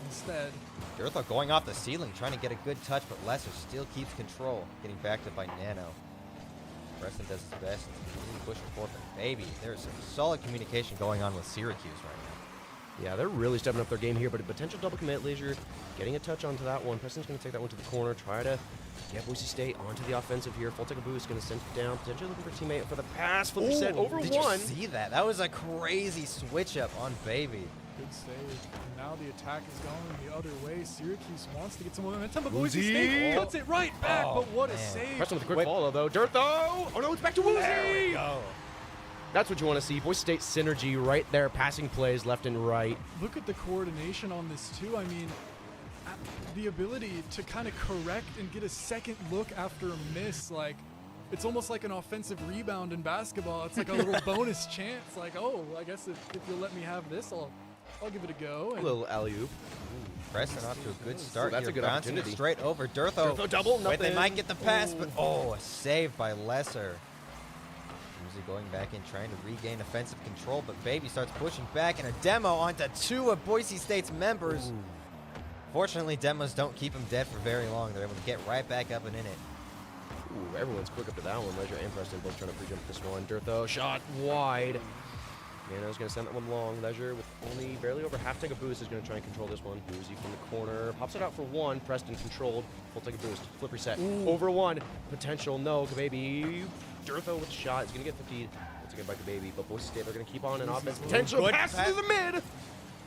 Instead, Durtho going off the ceiling, trying to get a good touch, but Lesser still keeps control. Getting backed up by Nano. Preston does his best. Really pushing forward, but baby, there's some solid communication going on with Syracuse right now. Yeah, they're really stepping up their game here, but a potential double commit. Leisure getting a touch onto that one. Preston's going to take that one to the corner, try to get Boise State onto the offensive here. Full take a boost, going to send it down. Potentially looking for a teammate for the pass. Flip reset over did one. Did you see that? That was a crazy switch up on Baby. Good save. And now the attack is going the other way. Syracuse wants to get some momentum, but Boise State puts it right back. But what a save. Preston with a quick follow, though. Durtho! Oh, no, it's back to Woozy! There we go. That's what you want to see. Boise State synergy right there, passing plays left and right. Look at the coordination on this too. I mean, the ability to kind of correct and get a second look after a miss, like it's almost like an offensive rebound in basketball. It's like a little bonus chance. Like, oh, I guess if you'll let me have this, I'll give it a go. A little alley-oop. Preston off to a good start. That's here, a good bouncing opportunity. It straight over Durtho. Durtho double, Wait, nothing. they might get the pass, but a save by Lesser. Uzi going back in, trying to regain offensive control, but Baby starts pushing back, and a demo onto 2 of Boise State's members. Ooh. Fortunately, demos don't keep them dead for very long. They're able to get right back up and in it. Ooh, everyone's quick up to that one. Leisure and Preston both trying to pre-jump this one. Durtho shot wide. Nano's going to send that one long. Leisure with only barely over half tank of boost is going to try and control this one. Uzi from the corner. Pops it out for 1. Preston controlled. Full tank of boost. Flip reset. Ooh. Over 1. Potential. No. Kababy. Durtho with the shot. Is going to get 50. Once again by Kababy. But Boise State are going to keep on an offense. Potential. Pass to the mid.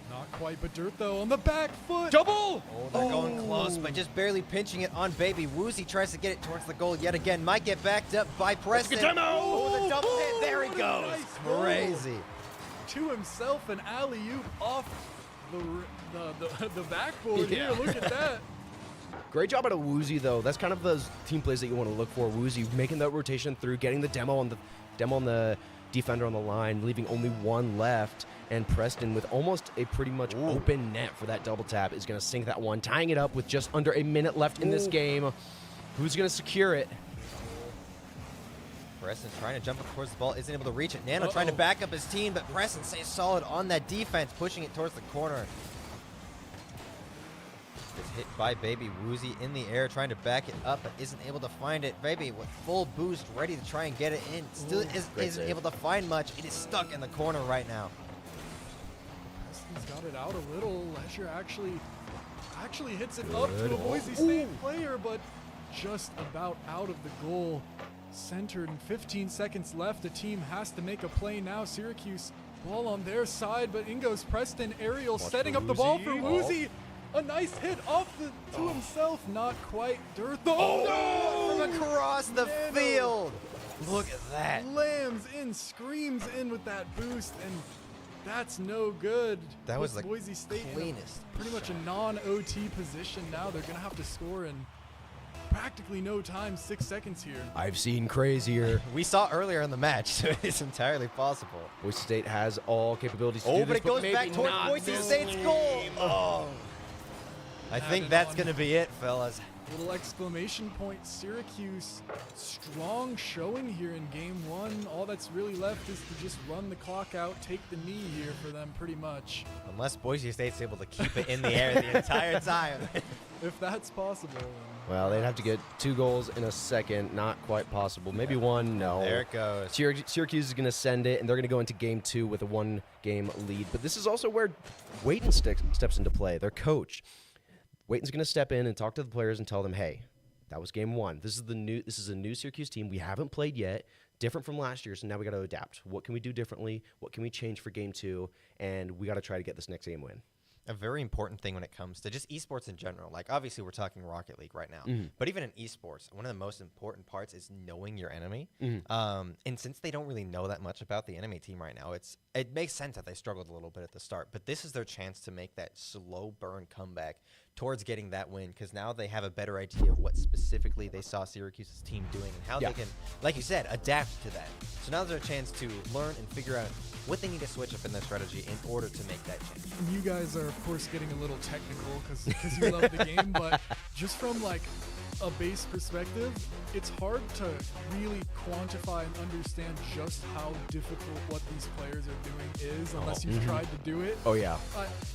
Not quite, but Durtho on the back foot. Double! Oh, they're going close, but just barely pinching it on Baby. Woozy tries to get it towards the goal yet again. Might get backed up by Preston. Oh, the double hit. There he goes. Nice Crazy. Goal. To himself, an alley-oop off the backboard here. Look at that. Great job out of Woozy, though. That's kind of those team plays that you want to look for. Woozy making that rotation through, getting the demo on the defender on the line, leaving only 1 left. And Preston, with almost a pretty much open net for that double tap, is going to sink that one, tying it up with just under a minute left in this game. Who's going to secure it? Preston trying to jump up towards the ball, isn't able to reach it. Nano trying to back up his team, but Preston stays solid on that defense, pushing it towards the corner. It's hit by Baby. Woozy in the air, trying to back it up, but isn't able to find it. Baby with full boost, ready to try and get it in. Still isn't able to find much. It is stuck in the corner right now. Preston's got it out a little. Leisure actually hits it up to a Boise State player, but just about out of the goal. Centered and 15 seconds left. The team has to make a play now. Syracuse ball on their side, but in goes Preston. Aerial setting up the ball for Woozy. A nice hit off to himself. Not quite. Durtho. From across the field. Look at that. Slams in, screams in with that boost, and that's no good. That was the Boise State cleanest. Pretty much a non-OT position now. They're going to have to score in practically no time, 6 seconds here. I've seen crazier. We saw earlier in the match, so it's entirely possible. Boise State has all capabilities to do this, but it goes back towards Boise State's goal. Oh. I think that's going to be it, fellas. Little exclamation point. Syracuse, strong showing here in game 1. All that's really left is to just run the clock out, take the knee here for them pretty much. Unless Boise State's able to keep it in the air the entire time. If that's possible. Well, they'd have to get 2 goals in a second. Not quite possible. Maybe 1, no. There it goes. Syracuse is going to send it, and they're going to go into game 2 with a 1-game lead. But this is also where Wayton steps into play, their coach. Wayton's going to step in and talk to the players and tell them, hey, that was game 1. This is a new Syracuse team. We haven't played yet. Different from last year, so now we got to adapt. What can we do differently? What can we change for game 2? And we got to try to get this next game win. A very important thing when it comes to just esports in general. Like, obviously, we're talking Rocket League right now. But even in esports, one of the most important parts is knowing your enemy. And since they don't really know that much about the enemy team right now, it makes sense that they struggled a little bit at the start. But this is their chance to make that slow burn comeback towards getting that win, because now they have a better idea of what specifically they saw Syracuse's team doing and how they can, like you said, adapt to that. So now there's a chance to learn and figure out what they need to switch up in their strategy in order to make that change. You guys are, of course, getting a little technical because you love the game, but just from like a base perspective, it's hard to really quantify and understand just how difficult what these players are doing is unless you've tried to do it. Oh, yeah.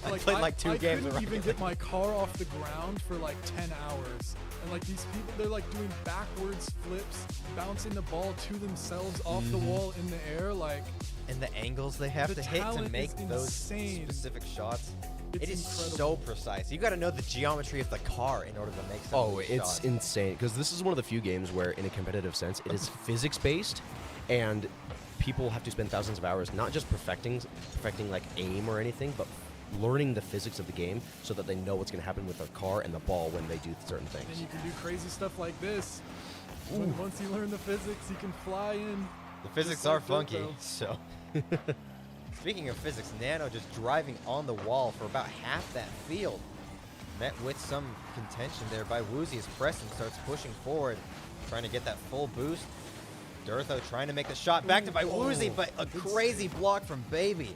I played like 2 games. I couldn't even get my car off the ground for like 10 hours. And like these people, they're like doing backwards flips, bouncing the ball to themselves off the wall in the air, like. And the angles they have to hit to make those specific shots. It is so precise. You got to know the geometry of the car in order to make some of these shots. It's insane, because this is one of the few games where, in a competitive sense, it is physics-based, and people have to spend thousands of hours not just perfecting like aim or anything, but learning the physics of the game so that they know what's going to happen with the car and the ball when they do certain things. And you can do crazy stuff like this. Once you learn the physics, you can fly in The physics are funky, so. Speaking of physics, Nano just driving on the wall for about half that field. Met with some contention there by Woozy as Preston starts pushing forward, trying to get that full boost. Durtho trying to make the shot, backed up by Woozy, but a crazy block from Baby.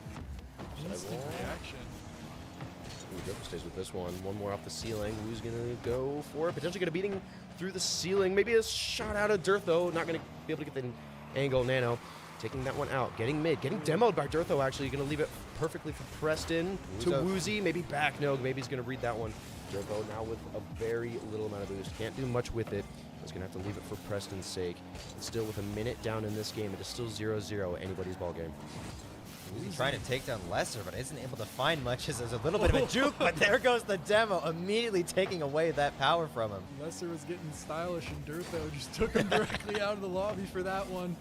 Instant reaction. Durtho stays with this one. One more off the ceiling. Woo's going to go for it. Potentially going to beating through the ceiling. Maybe a shot out of Durtho. Not going to be able to get the angle. Nano taking that one out. Getting mid. Getting demoed by Durtho, actually. Going to leave it perfectly for Preston to Woozy. Maybe back. No, maybe he's going to read that one. Durtho now with a very little amount of boost. Can't do much with it. He's going to have to leave it for Preston's sake. And still with a minute down in this game, it is still 0-0 anybody's ball game. Woozy trying to take down Lesser, but isn't able to find much as there's a little bit of a juke, but there goes the demo, immediately taking away that power from him. Lesser was getting stylish, and Durtho just took him directly out of the lobby for that one.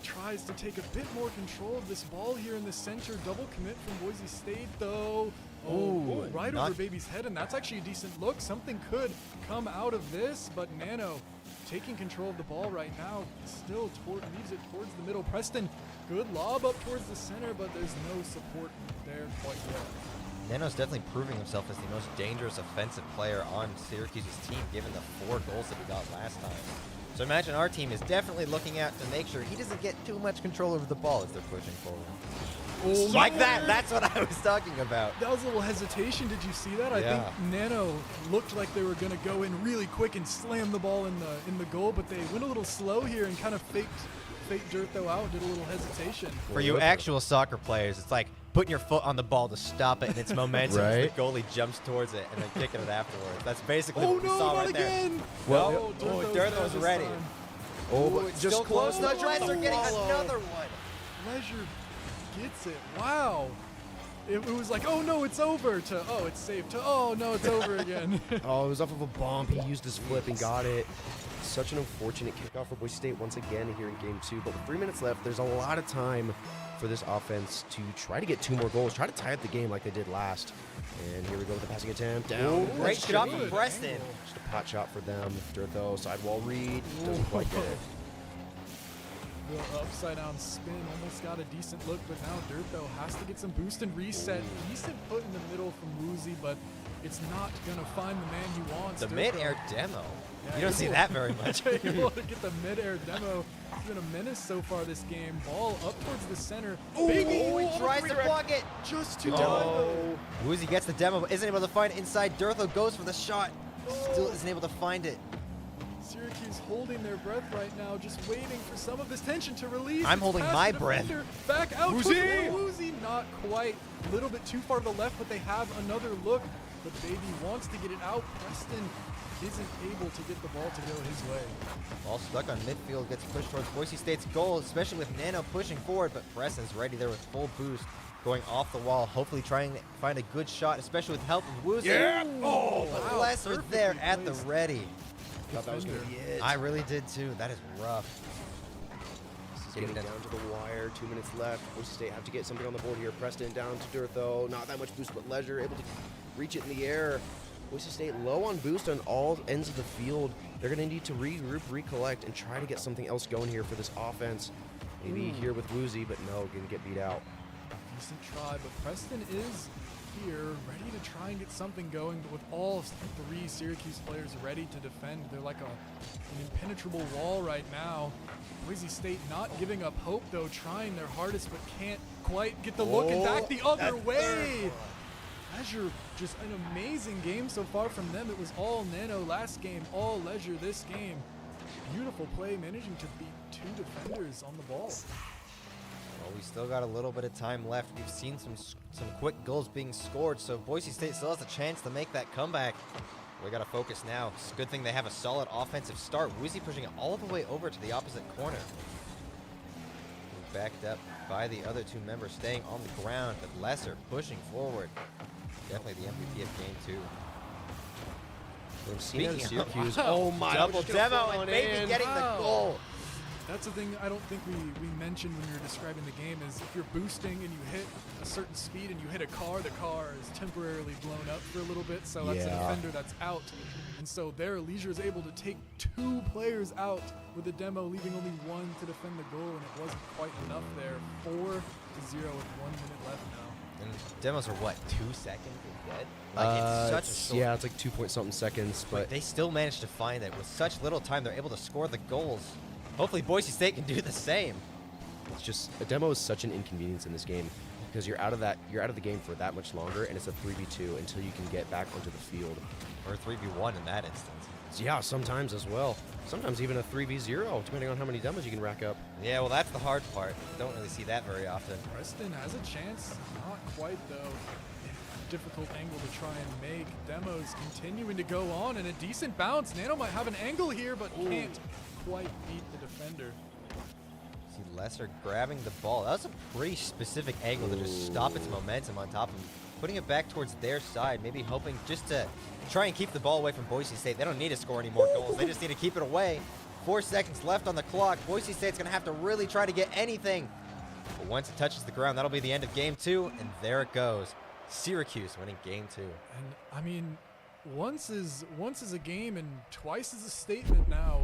Tries to take a bit more control of this ball here in the center. Double commit from Boise State, though. Oh, right over Baby's head, and that's actually a decent look. Something could come out of this, but Nano taking control of the ball right now. Still leaves it towards the middle. Preston, good lob up towards the center, but there's no support there quite yet. Nano's definitely proving himself as the most dangerous offensive player on Syracuse's team, given the 4 goals that he got last time. So imagine our team is definitely looking out to make sure he doesn't get too much control over the ball as they're pushing forward. Oh, like that, that's what I was talking about. That was a little hesitation. Did you see that? I think Nano looked like they were going to go in really quick and slam the ball in the goal, but they went a little slow here and kind of faked Durtho out, did a little hesitation. For you actual soccer players, it's like putting your foot on the ball to stop it in its momentum as the goalie jumps towards it and then kicking it afterwards. That's basically what we saw right there. Well, Durtho's ready. It's just close. Lesser getting another one. Leisure gets it. Wow. It was like, oh no, it's over, to, oh, it's saved, to, oh no, it's over again. Oh, it was off of a bomb. He used his flip and got it. Such an unfortunate kickoff for Boise State once again here in game 2. But with 3 minutes left, there's a lot of time for this offense to try to get 2 more goals, try to tie up the game like they did last. And here we go with the passing attempt. Down. Great shot from Preston. Just a pot shot for them. Durtho, sidewall read. Doesn't quite get it. Little upside down spin, almost got a decent look, but now Durtho has to get some boost and reset. Decent foot in the middle from Woozy, but it's not gonna find the man he wants. The Durtho. mid-air demo. Yeah, you don't see that very much. Able to get the mid-air demo. He's been a menace so far this game. Ball up towards the center. Baby, he tries to block it. Just to demo. Woozy gets the demo, but isn't able to find it inside. Durtho goes for the shot. Still isn't able to find it. Syracuse holding their breath right now, just waiting for some of this tension to release. I'm holding my breath. Back out Woozy! Woozy, not quite. A little bit too far to the left, but they have another look. But Baby wants to get it out. Preston isn't able to get the ball to go his way. Ball stuck on midfield, gets pushed towards Boise State's goal, especially with Nano pushing forward, but Preston's ready there with full boost. Going off the wall, hopefully trying to find a good shot, especially with help of Woozy. Yeah! Oh, wow. Lesser there at the ready. Thought that was going to be it. I really did too. That is rough. Getting down to the wire. 2 minutes left. Boise State have to get something on the board here. Preston down to Durtho. Not that much boost, but Leisure able to reach it in the air. Boise State low on boost on all ends of the field. They're going to need to regroup, recollect, and try to get something else going here for this offense. Maybe here with Woozy, but no, going to get beat out. Decent try, but Preston is here, ready to try and get something going, but with all 3 Syracuse players ready to defend, they're like an impenetrable wall right now. Boise State not giving up hope though, trying their hardest, but can't quite get the look and back the other way. Leisure, just an amazing game so far from them. It was all Nano last game, all Leisure this game. Beautiful play, managing to beat 2 defenders on the ball. Well, we still got a little bit of time left. We've seen some quick goals being scored, so Boise State still has a chance to make that comeback. We got to focus now. It's a good thing they have a solid offensive start. Woozy pushing it all the way over to the opposite corner. Backed up by the other 2 members staying on the ground, but Lesser pushing forward. Definitely the MVP of game 2. Speaking of Syracuse, oh my! Double demo and Baby getting the goal. That's the thing I don't think we mentioned when we were describing the game is if you're boosting and you hit a certain speed and you hit a car, the car is temporarily blown up for a little bit, so that's a defender that's out. And so there, Leisure is able to take 2 players out with the demo, leaving only 1 to defend the goal, and it wasn't quite enough there. 4-0 with 1 minute left now. And demos are what, 2 seconds dead? Like it's such a short. Yeah, it's like 2-point-something seconds, but they still managed to find it with such little time. They're able to score the goals. Hopefully Boise State can do the same. It's just a demo is such an inconvenience in this game because you're out of the game for that much longer, and it's a 3v2 until you can get back onto the field, or a 3v1 in that instance. Yeah, sometimes as well. Sometimes even a 3v0, depending on how many demos you can rack up. Yeah, well, that's the hard part. Don't really see that very often. Preston has a chance, not quite though. Difficult angle to try and make. Demos continuing to go on, and a decent bounce. Nano might have an angle here, but can't quite beat the defender. See Lesser grabbing the ball. That was a pretty specific angle to just stop its momentum on top of him. Putting it back towards their side, maybe hoping just to try and keep the ball away from Boise State. They don't need to score any more goals. They just need to keep it away. 4 seconds left on the clock. Boise State's going to have to really try to get anything. But once it touches the ground, that'll be the end of game 2, and there it goes. Syracuse winning game 2. And I mean, once is a game and twice is a statement now.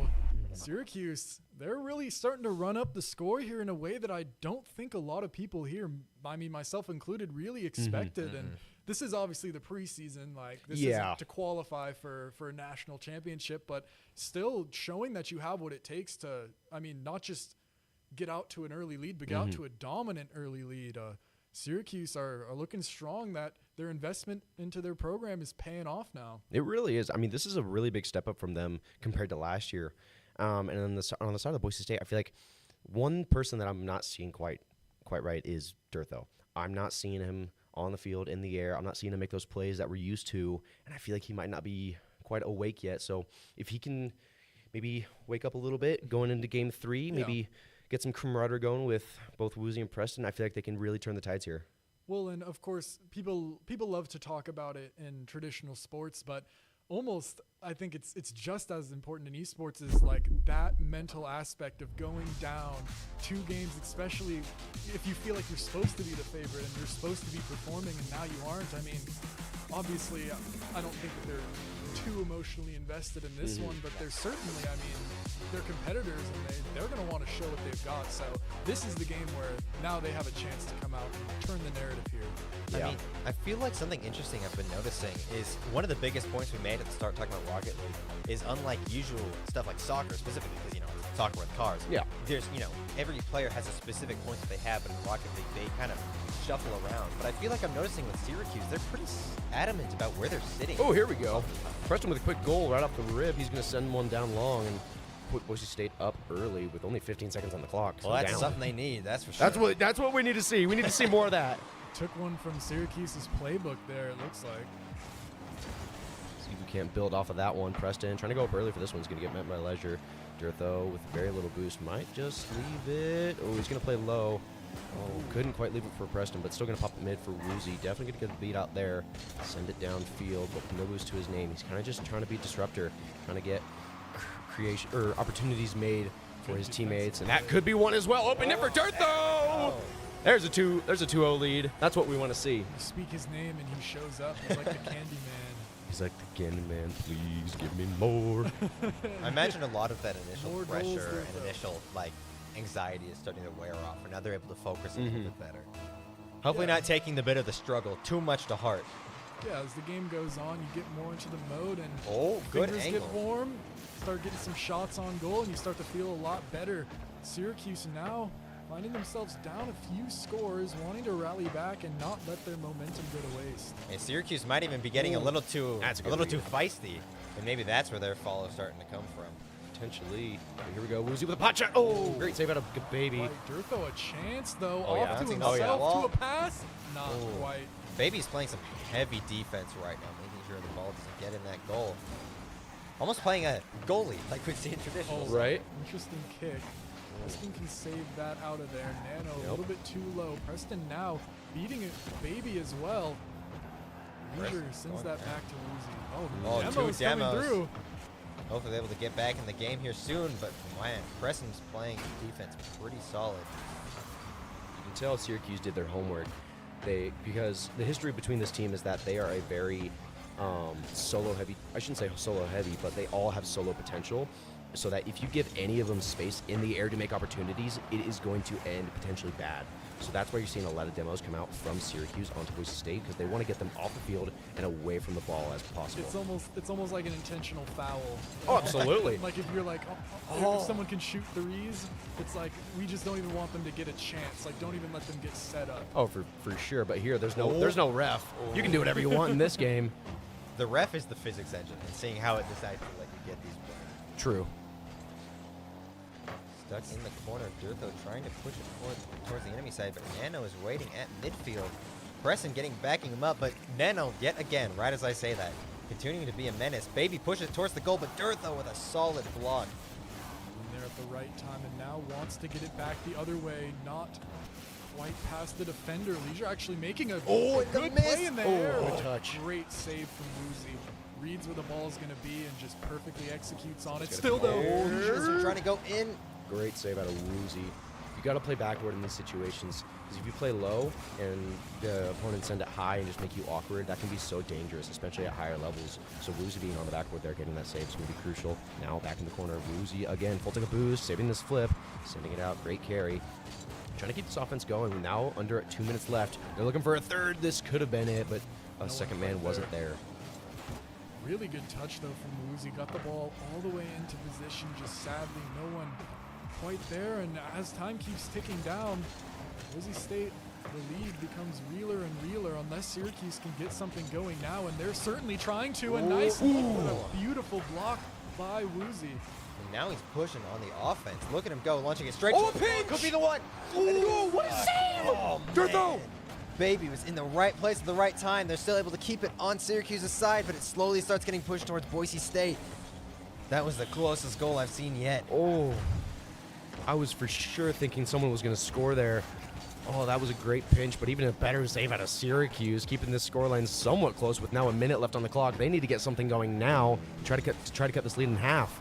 Syracuse, they're really starting to run up the score here in a way that I don't think a lot of people here, I mean myself included, really expected. And this is obviously the preseason, like this isn't to qualify for a national championship, but still showing that you have what it takes to, I mean, not just get out to an early lead, but get out to a dominant early lead. Syracuse are looking strong, that their investment into their program is paying off now. It really is. I mean, this is a really big step up from them compared to last year. And on the side of the Boise State, I feel like one person that I'm not seeing quite right is Dirtho. I'm not seeing him on the field, in the air. I'm not seeing him make those plays that we're used to, and I feel like he might not be quite awake yet. So if he can maybe wake up a little bit going into game 3, maybe get some camaraderie going with both Woozy and Preston, I feel like they can really turn the tides here. Well, and of course, people love to talk about it in traditional sports, but almost I think it's just as important in esports is like that mental aspect of going down 2 games, especially if you feel like you're supposed to be the favorite and you're supposed to be performing and now you aren't. I mean, obviously, I don't think that they're too emotionally invested in this one, but they're certainly, I mean, they're competitors and they're going to want to show what they've got. So this is the game where now they have a chance to come out and turn the narrative here. I mean, I feel like something interesting I've been noticing is one of the biggest points we made at the start talking about Rocket League is unlike usual stuff like soccer specifically, because, you know, it's soccer with cars. Yeah. There's, you know, every player has a specific point that they have, but in Rocket League, they kind of shuffle around. But I feel like I'm noticing with Syracuse, they're pretty adamant about where they're sitting. Oh, here we go. Preston with a quick goal right off the rib. He's going to send one down long and put Boise State up early with only 15 seconds on the clock. Well, that's something they need, that's for sure. That's what we need to see. We need to see more of that. Took one from Syracuse's playbook there, it looks like. See if we can't build off of that one. Preston trying to go up early for this one. He's going to get met by Leisure. Dirtho with very little boost might just leave it. Oh, he's going to play low. Oh, couldn't quite leave it for Preston, but still going to pop it mid for Woozy. Definitely going to get the beat out there. Send it downfield, but no boost to his name. He's kind of just trying to be disruptor, trying to get creation or opportunities made for his teammates, and that could be one as well. Open it for Dirtho! There's a 2-0 lead. That's what we want to see. You speak his name and he shows up. He's like the candy man. He's like the candy man. Please give me more. I imagine a lot of that initial pressure and initial like anxiety is starting to wear off, and now they're able to focus a little bit better. Hopefully not taking the bit of the struggle too much to heart. Yeah, as the game goes on, you get more into the mode and good fingers angle. get warm, start getting some shots on goal, and you start to feel a lot better. Syracuse now finding themselves down a few scores, wanting to rally back and not let their momentum go to waste. And Syracuse might even be getting a little too feisty, and maybe that's where their fall is starting to come from. Potentially. Here we go. Woozy with a pot shot. Oh, great save out of Baby. Right, Dirtho a chance though. Oh, off to himself to a pass. Not quite. Baby's playing some heavy defense right now, making sure the ball doesn't get in that goal. Almost playing a goalie like we'd see in traditional. Right. Interesting kick. Preston can save that out of there. Nano a little bit too low. Preston now beating it, Baby as well. Leisure sends that back to Woozy. Oh, Demo's coming through. Hopefully they're able to get back in the game here soon, but man, Preston's playing defense pretty solid. You can tell Syracuse did their homework. Because the history between this team is that they are a very solo heavy, I shouldn't say solo heavy, but they all have solo potential. So that if you give any of them space in the air to make opportunities, it is going to end potentially bad. So that's why you're seeing a lot of demos come out from Syracuse onto Boise State, because they want to get them off the field and away from the ball as possible. It's almost like an intentional foul. Oh, absolutely. Like if you're like, if someone can shoot threes, it's like we just don't even want them to get a chance. Like don't even let them get set up. Oh, for sure. But here, there's no ref. You can do whatever you want in this game. The ref is the physics engine, and seeing how it decides to let you get these plays. True. Stuck in the corner, Durtho trying to push it towards the enemy side, but Nano is waiting at midfield. Preston backing him up, but Nano, yet again, right as I say that, continuing to be a menace. Baby pushes it towards the goal, but Durtho with a solid block. And they're at the right time, and now wants to get it back the other way, not quite past the defender. Leisure actually making a good play in the air. Good touch. Great save from Woozy. Reads where the ball is going to be and just perfectly executes on it. Still though. Leisure trying to go in. Great save out of Woozy. You got to play backward in these situations, because if you play low and the opponent send it high and just make you awkward, that can be so dangerous, especially at higher levels. So Woozy being on the backward there, getting that save is going to be crucial. Now back in the corner, Woozy again, full take a boost, saving this flip, sending it out, great carry. Trying to keep this offense going. Now under 2 minutes left. They're looking for a third. This could have been it, but a second man wasn't there. Really good touch though from Woozy. Got the ball all the way into position. Just sadly, no one quite there. And as time keeps ticking down, Boise State, the lead becomes realer and realer unless Syracuse can get something going now. And they're certainly trying to. A nice, a beautiful block by Woozy. And now he's pushing on the offense. Look at him go, launching it straight. Oh, a pinch! Could be the one. Oh, what a save! Oh, Durtho! Baby was in the right place at the right time. They're still able to keep it on Syracuse's side, but it slowly starts getting pushed towards Boise State. That was the closest goal I've seen yet. Oh, I was for sure thinking someone was going to score there. Oh, that was a great pinch, but even a better save out of Syracuse, keeping this scoreline somewhat close with now a minute left on the clock. They need to get something going now to try to cut this lead in half.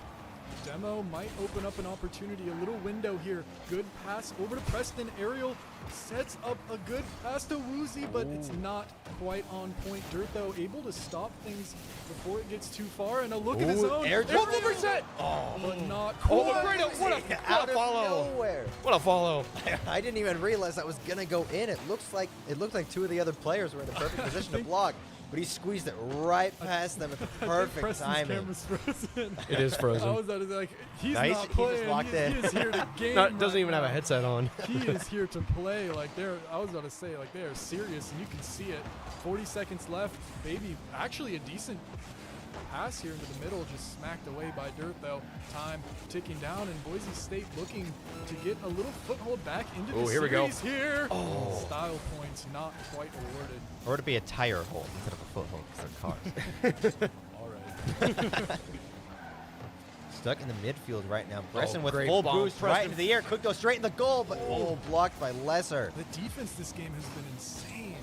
Demo might open up an opportunity, a little window here. Good pass over to Preston. Ariel sets up a good pass to Woozy, but it's not quite on point. Durtho able to stop things before it gets too far, and a look at his own. Air 100%! But not Oh, quite. what a follow! Nowhere. What a follow! I didn't even realize that was gonna go in. It looked like two of the other players were in the perfect position to block. But he squeezed it right past them at the perfect timing. Camera's frozen. It is frozen. I was like, he's Nice. not He playing. just walked in. He is here to game. Doesn't even have a headset on. He is here to play. Like I was about to say, like they are serious, and you can see it. 40 seconds left. Baby, actually a decent pass here into the middle, just smacked away by Durtho. Time ticking down, and Boise State looking to get a little foothold back into the here we go. series here. Oh. Style points not quite awarded. Or to be a tire hole instead of a foothold because they're cars. All right. Stuck in the midfield right now. Preston with great full bump. boost right into the air. Could go straight in the goal, but blocked by Lesser. The defense this game has been insane.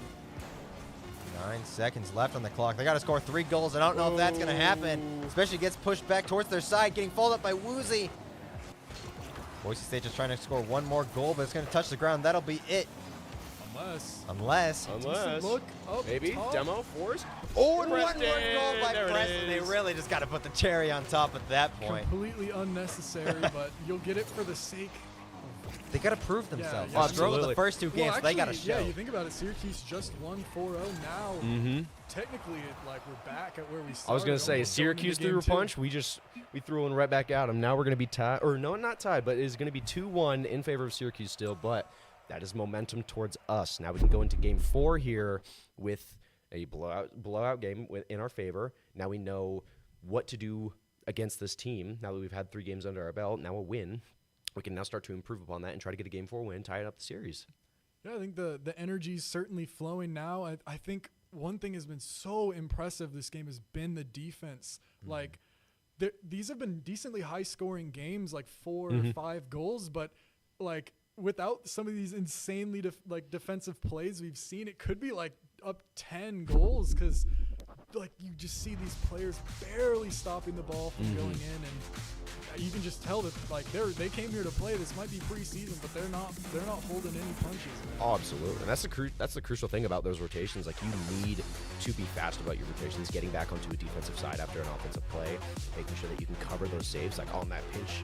9 seconds left on the clock. They got to score 3 goals. I don't know if that's going to happen. Especially gets pushed back towards their side, getting followed up by Woozy. Boise State just trying to score 1 more goal, but it's going to touch the ground. That'll be it. Unless. Look up Maybe. top. Demo, forced. Oh, and 1 more Preston. goal by There it Preston. They is. really just got to put the cherry on top at that point. Completely unnecessary, but you'll get it for the sake. They got to prove themselves. yeah. They struggled the first 2 Well, games, so they got to actually, show. Yeah, you think about it, Syracuse just won 4-0 now. Mm-hmm. Technically, like we're back at where we started. I was going to say, almost going Syracuse into threw a game 2. punch. We threw one right back at them. Now we're going to be tied. Or no, not tied, but it is going to be 2-1 in favor of Syracuse still. But that is momentum towards us. Now we can go into game 4 here with a blowout game in our favor. Now we know what to do against this team. Now that we've had 3 games under our belt, now a win. We can now start to improve upon that and try to get a game 4 win, tie it up the series. Yeah, I think the energy is certainly flowing now. I think one thing has been so impressive this game has been the defense. Mm-hmm. Like, these have been decently high-scoring games, like 4 or 5 goals, but like without some of these insanely defensive plays we've seen, it could be like up 10 goals because like you just see these players barely stopping the ball from going in, and you can just tell that like they came here to play. This might be preseason, but they're not holding any punches. Man. Oh, absolutely. And that's the crucial thing about those rotations. Like, you need to be fast about your rotations, getting back onto a defensive side after an offensive play, making sure that you can cover those saves. Like on that pinch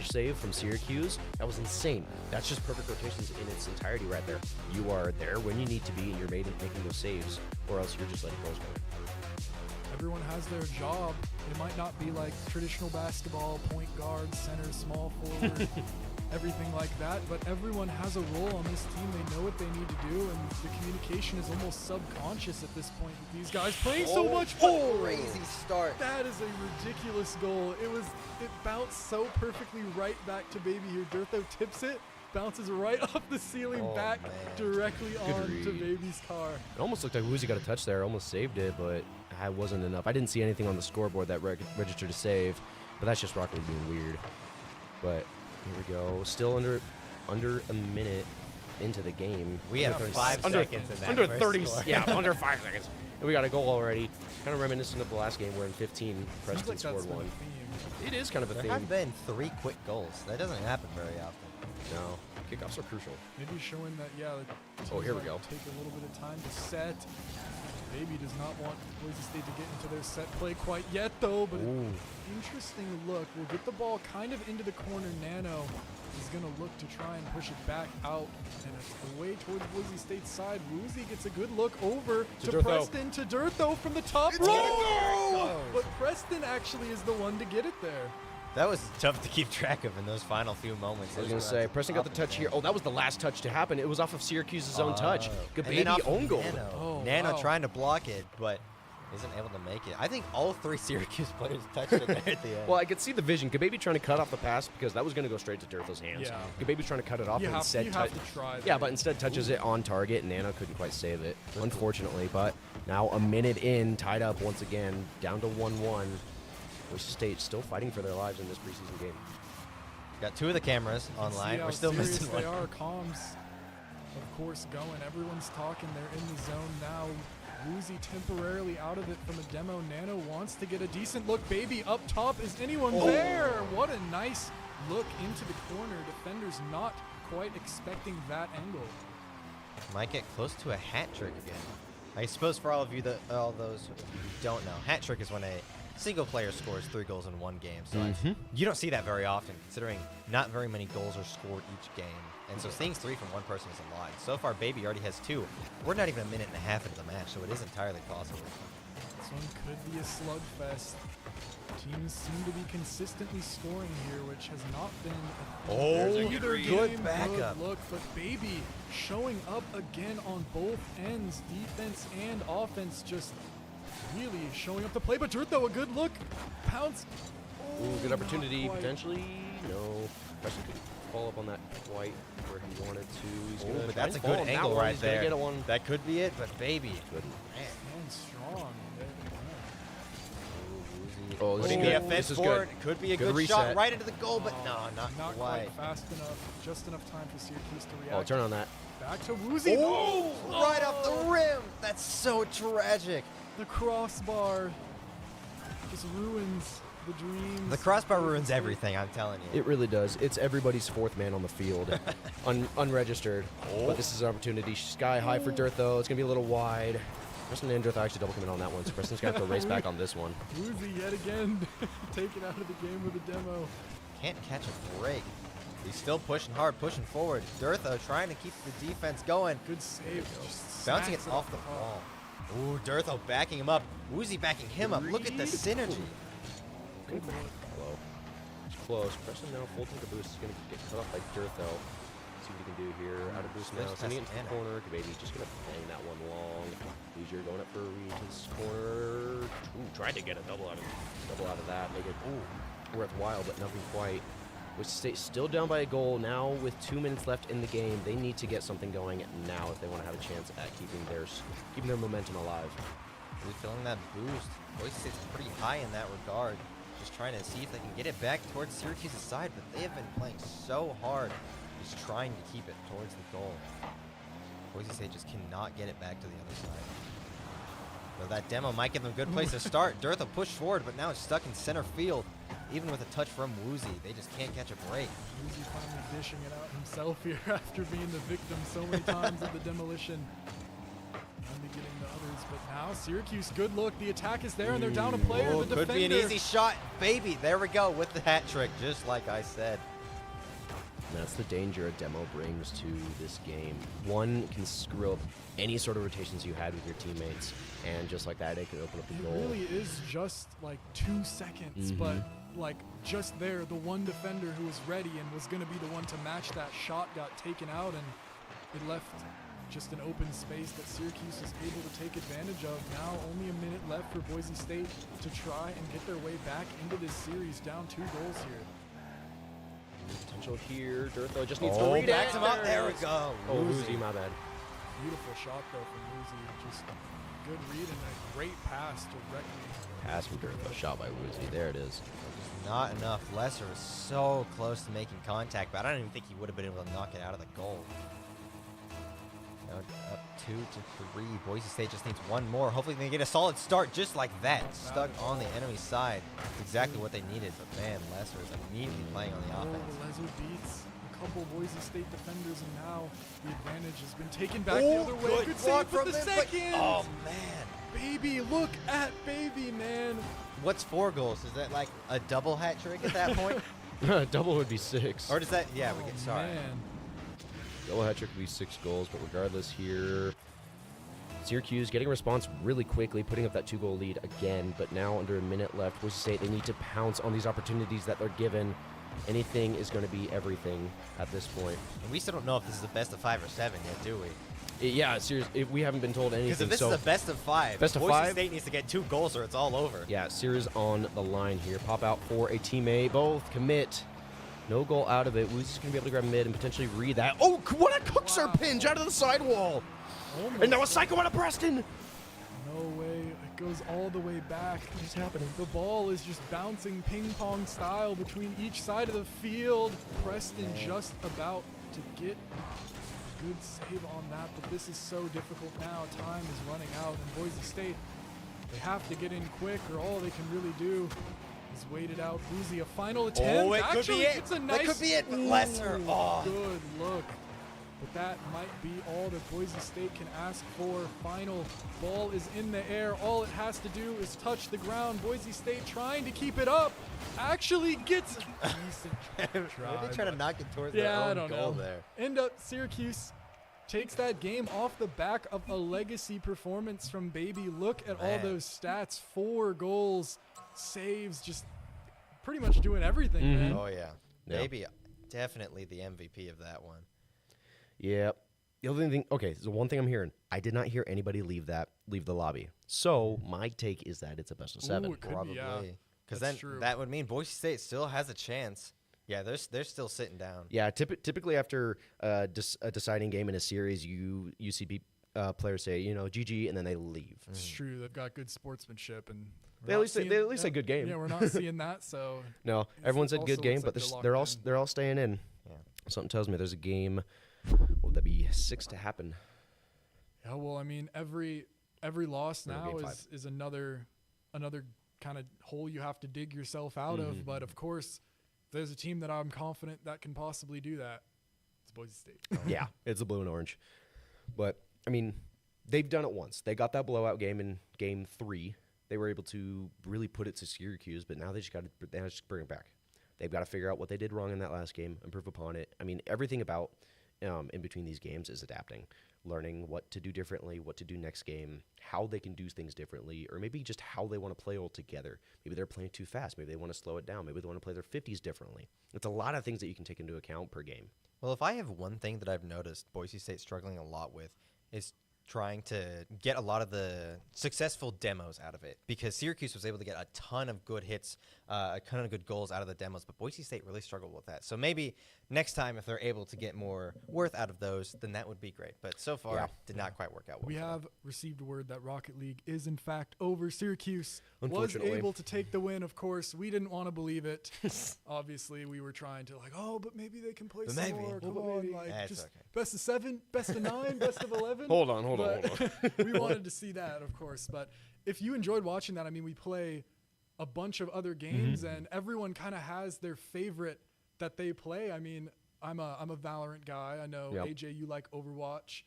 save from Syracuse, that was insane. That's just perfect rotations in its entirety right there. You are there when you need to be, and you're making those saves, or else you're just letting goals go. Everyone has their job. It might not be like traditional basketball, point guard, center, small forward, everything like that, but everyone has a role on this team. They know what they need to do, and the communication is almost subconscious at this point with these guys playing so much. Crazy start. That is a ridiculous goal. It bounced so perfectly right back to Baby here. Durtho tips it, bounces right off the ceiling back directly onto Baby's car. It almost looked like Woozy got a touch there, almost saved it, but it wasn't enough. I didn't see anything on the scoreboard that registered a save, but that's just Rocket League being weird. But here we go. Still under a minute into the game. We have 5 seconds in that under first 30. score. Yeah, under 5 seconds. And we got a goal already. Kind of reminiscent of the last game where in 15 Preston like scored one. It is kind of a theme. There have been 3 quick goals. That doesn't happen very often. No, kickoffs are crucial. Maybe showing that, the oh, here we teams go. Take a little bit of time to set. Baby does not want Boise State to get into their set play quite yet, though. But interesting look. We'll get the ball kind of into the corner. Nano is going to look to try and push it back out, and it's away towards Boise State's side. Woozy gets a good look over to Preston, to Durtho from the top row. But Preston actually is the one to get it there. That was tough to keep track of in those final few moments. I was going to say, Preston got the touch here. Oh, that was the last touch to happen. It was off of Syracuse's own touch. Good baby own goal. Nano trying to block it, but isn't able to make it. I think all 3 Syracuse players touched it there at the end. Well, I could see the vision. Gababy trying to cut off the pass because that was going to go straight to Durtho's hands. Yeah. Gababy's trying to cut it off, You but have instead to try that. Yeah, but instead touches it on target, and Nano couldn't quite save it, unfortunately. But now a minute in, tied up once again, down to 1-1. Boise State still fighting for their lives in this preseason game. Got 2 of the cameras online. We're still missing one. They are. Comms, of course, going. Everyone's talking. They're in the zone now. Woozy temporarily out of it from a demo. Nano wants to get a decent look. Baby up top. Is anyone there? What a nice look into the corner. Defenders not quite expecting that angle. Might get close to a hat trick again. I suppose for all those who don't know, hat trick is when a single player scores 3 goals in one game. So you don't see that very often, considering not very many goals are scored each game. And so seeing 3 from one person is a lot. So far, Baby already has 2. We're not even a minute and a half into the match, so it is entirely possible. This one could be a slugfest. Teams seem to be consistently scoring here, which has not been either good backup. Look, but Baby showing up again on both ends, defense and offense, just really showing up to play. But Durtho, a good look, pounce. Good opportunity potentially. No, Preston couldn't follow up on that quite where he wanted to. He's gonna but that's a good angle right there. Get a one. That could be it, but Baby couldn't. Man, strong. Oh, this is good. Could be a good shot right into the goal, but no, not quite fast enough. Just enough time for Syracuse to react. Oh, turn on that. Back to Woozy. Right off the rim. That's so tragic. The crossbar just ruins the dreams. The crossbar ruins everything, I'm telling you. It really does. It's everybody's 4th man on the field, unregistered. But this is an opportunity. Sky high for Durtho. It's going to be a little wide. Preston and Durtho actually double commit on that one, so Preston's going to have to race back on this one. Woozy yet again taken out of the game with a demo. Can't catch a break. He's still pushing hard, pushing forward. Durtho trying to keep the defense going. Good save. Bouncing it off the ball. Ooh, Durtho backing him up. Woozy backing him up. Look at the synergy. Hello. It's close. Preston now full tank of boost is going to get cut off by Durtho. See what he can do here. Out of boost now. Sending it into the corner. Baby just going to bang that one long. Leisure going up for a read to this corner. Ooh, tried to get a double out of that. Make it worthwhile, but nothing quite. Boise State still down by a goal now with 2 minutes left in the game. They need to get something going now if they want to have a chance at keeping their momentum alive. Really feeling that boost. Boise State's pretty high in that regard. Just trying to see if they can get it back towards Syracuse's side, but they have been playing so hard, just trying to keep it towards the goal. Boise State just cannot get it back to the other side. Well, that demo might give them a good place to start. Dirtha pushed forward, but now it's stuck in center field. Even with a touch from Woozy, they just can't catch a break. Woozy finally dishing it out himself here after being the victim so many times of the demolition. Only getting the others, but now Syracuse, good look. The attack is there, and they're down a player. The defender. Could be an easy shot. Baby, there we go with the hat trick, just like I said. And that's the danger a demo brings to this game. One can screw up any sort of rotations you had with your teammates, and just like that, it can open up the goal. It really is just like 2 seconds, but like just there, the one defender who was ready and was going to be the one to match that shot got taken out, and it left just an open space that Syracuse is able to take advantage of. Now only a minute left for Boise State to try and get their way back into this series, down 2 goals here. Potential here. Dirtha just needs to read backs him up. There we go. Oh, Woozy, my bad. Beautiful shot though from Woozy. Just a good read and a great pass directly. Pass from Dirtha, shot by Woozy. There it is. Not enough. Lesser was so close to making contact, but I don't even think he would have been able to knock it out of the goal. Now up 2 to 3. Boise State just needs one more. Hopefully they get a solid start just like that. Stuck on the enemy side. That's exactly what they needed. But man, Lesser is immediately playing on the offense. Lesser beats a couple Boise State defenders, and now the advantage has been taken back the other way. Good save for the second. Oh man. Baby, look at Baby, man. What's 4 goals? Is that like a double hat trick at that point? Double would be 6. Or does that, yeah, we get sorry. Man. Double hat trick would be 6 goals, but regardless here, Syracuse getting a response really quickly, putting up that 2-goal lead again, but now under a minute left, Boise State, they need to pounce on these opportunities that they're given. Anything is going to be everything at this point. And we still don't know if this is the best of 5 or 7 yet, do we? Yeah, seriously, we haven't been told anything. Because if this is a best of 5, Boise State needs to get 2 goals or it's all over. Yeah, series on the line here. Pop out for a teammate. Both commit. No goal out of it. Woozy's going to be able to grab mid and potentially read that. Oh, what a Cookser pinch out of the sidewall. And now a psycho out of Preston. No way. It goes all the way back. What is happening? The ball is just bouncing ping pong style between each side of the field. Preston just about to get a good save on that, but this is so difficult now. Time is running out, and Boise State, they have to get in quick, or all they can really do is wait it out. Woozy, a final attempt. Oh, it Actually, could be it. It's a nice, that could be it, but Lesser. Oh. Good look. But that might be all that Boise State can ask for. Final ball is in the air. All it has to do is touch the ground. Boise State trying to keep it up. Actually gets a decent try. Maybe trying to knock it towards their own goal there. End up Syracuse takes that game off the back of a legacy performance from Baby. Look at all those stats. 4 goals, saves, just pretty much doing everything, man. Oh, yeah. Baby, definitely the MVP of that one. Yeah. The other thing, okay, so one thing I'm hearing, I did not hear anybody leave the lobby. So my take is that it's a best of 7. Ooh, it could Probably. be, yeah. Because then that would mean Boise State still has a chance. Yeah, they're still sitting down. Yeah, typically after a deciding game in a series, you see players say, GG, and then they leave. It's true. They've got good sportsmanship, and they at least say good game. Yeah, we're not seeing that. So no, everyone said good game, but they're all staying in. Yeah. Something tells me there's a game. What would that be? 6 to happen. Yeah, well, I mean, every loss now is another kind of hole you have to dig yourself out of. But of course, if there's a team that I'm confident that can possibly do that, it's Boise State. Yeah, it's a blue and orange. But I mean, they've done it once. They got that blowout game in Game 3. They were able to really put it to Syracuse, but now they just bring it back. They've got to figure out what they did wrong in that last game, improve upon it. I mean, everything about in between these games is adapting, learning what to do differently, what to do next game, how they can do things differently, or maybe just how they want to play all together. Maybe they're playing too fast. Maybe they want to slow it down. Maybe they want to play their 50s differently. It's a lot of things that you can take into account per game. Well, if I have one thing that I've noticed Boise State struggling a lot with is trying to get a lot of the successful demos out of it, because Syracuse was able to get a ton of good hits, a ton of good goals out of the demos, but Boise State really struggled with that. So maybe next time if they're able to get more worth out of those, then that would be great. But so far, did not quite work out well. We have received word that Rocket League is in fact over. Syracuse was Unfortunately. able to take the win, of course. We didn't want to believe it. Obviously, we were trying to but maybe they can play some more. Come on, just best of 7, best of 9, best of 11. Hold on. hold on. We wanted to see that, of course. But if you enjoyed watching that, I mean, we play a bunch of other games, and everyone kind of has their favorite that they play. I mean, I'm a Valorant guy. I know, AJ, you like Overwatch,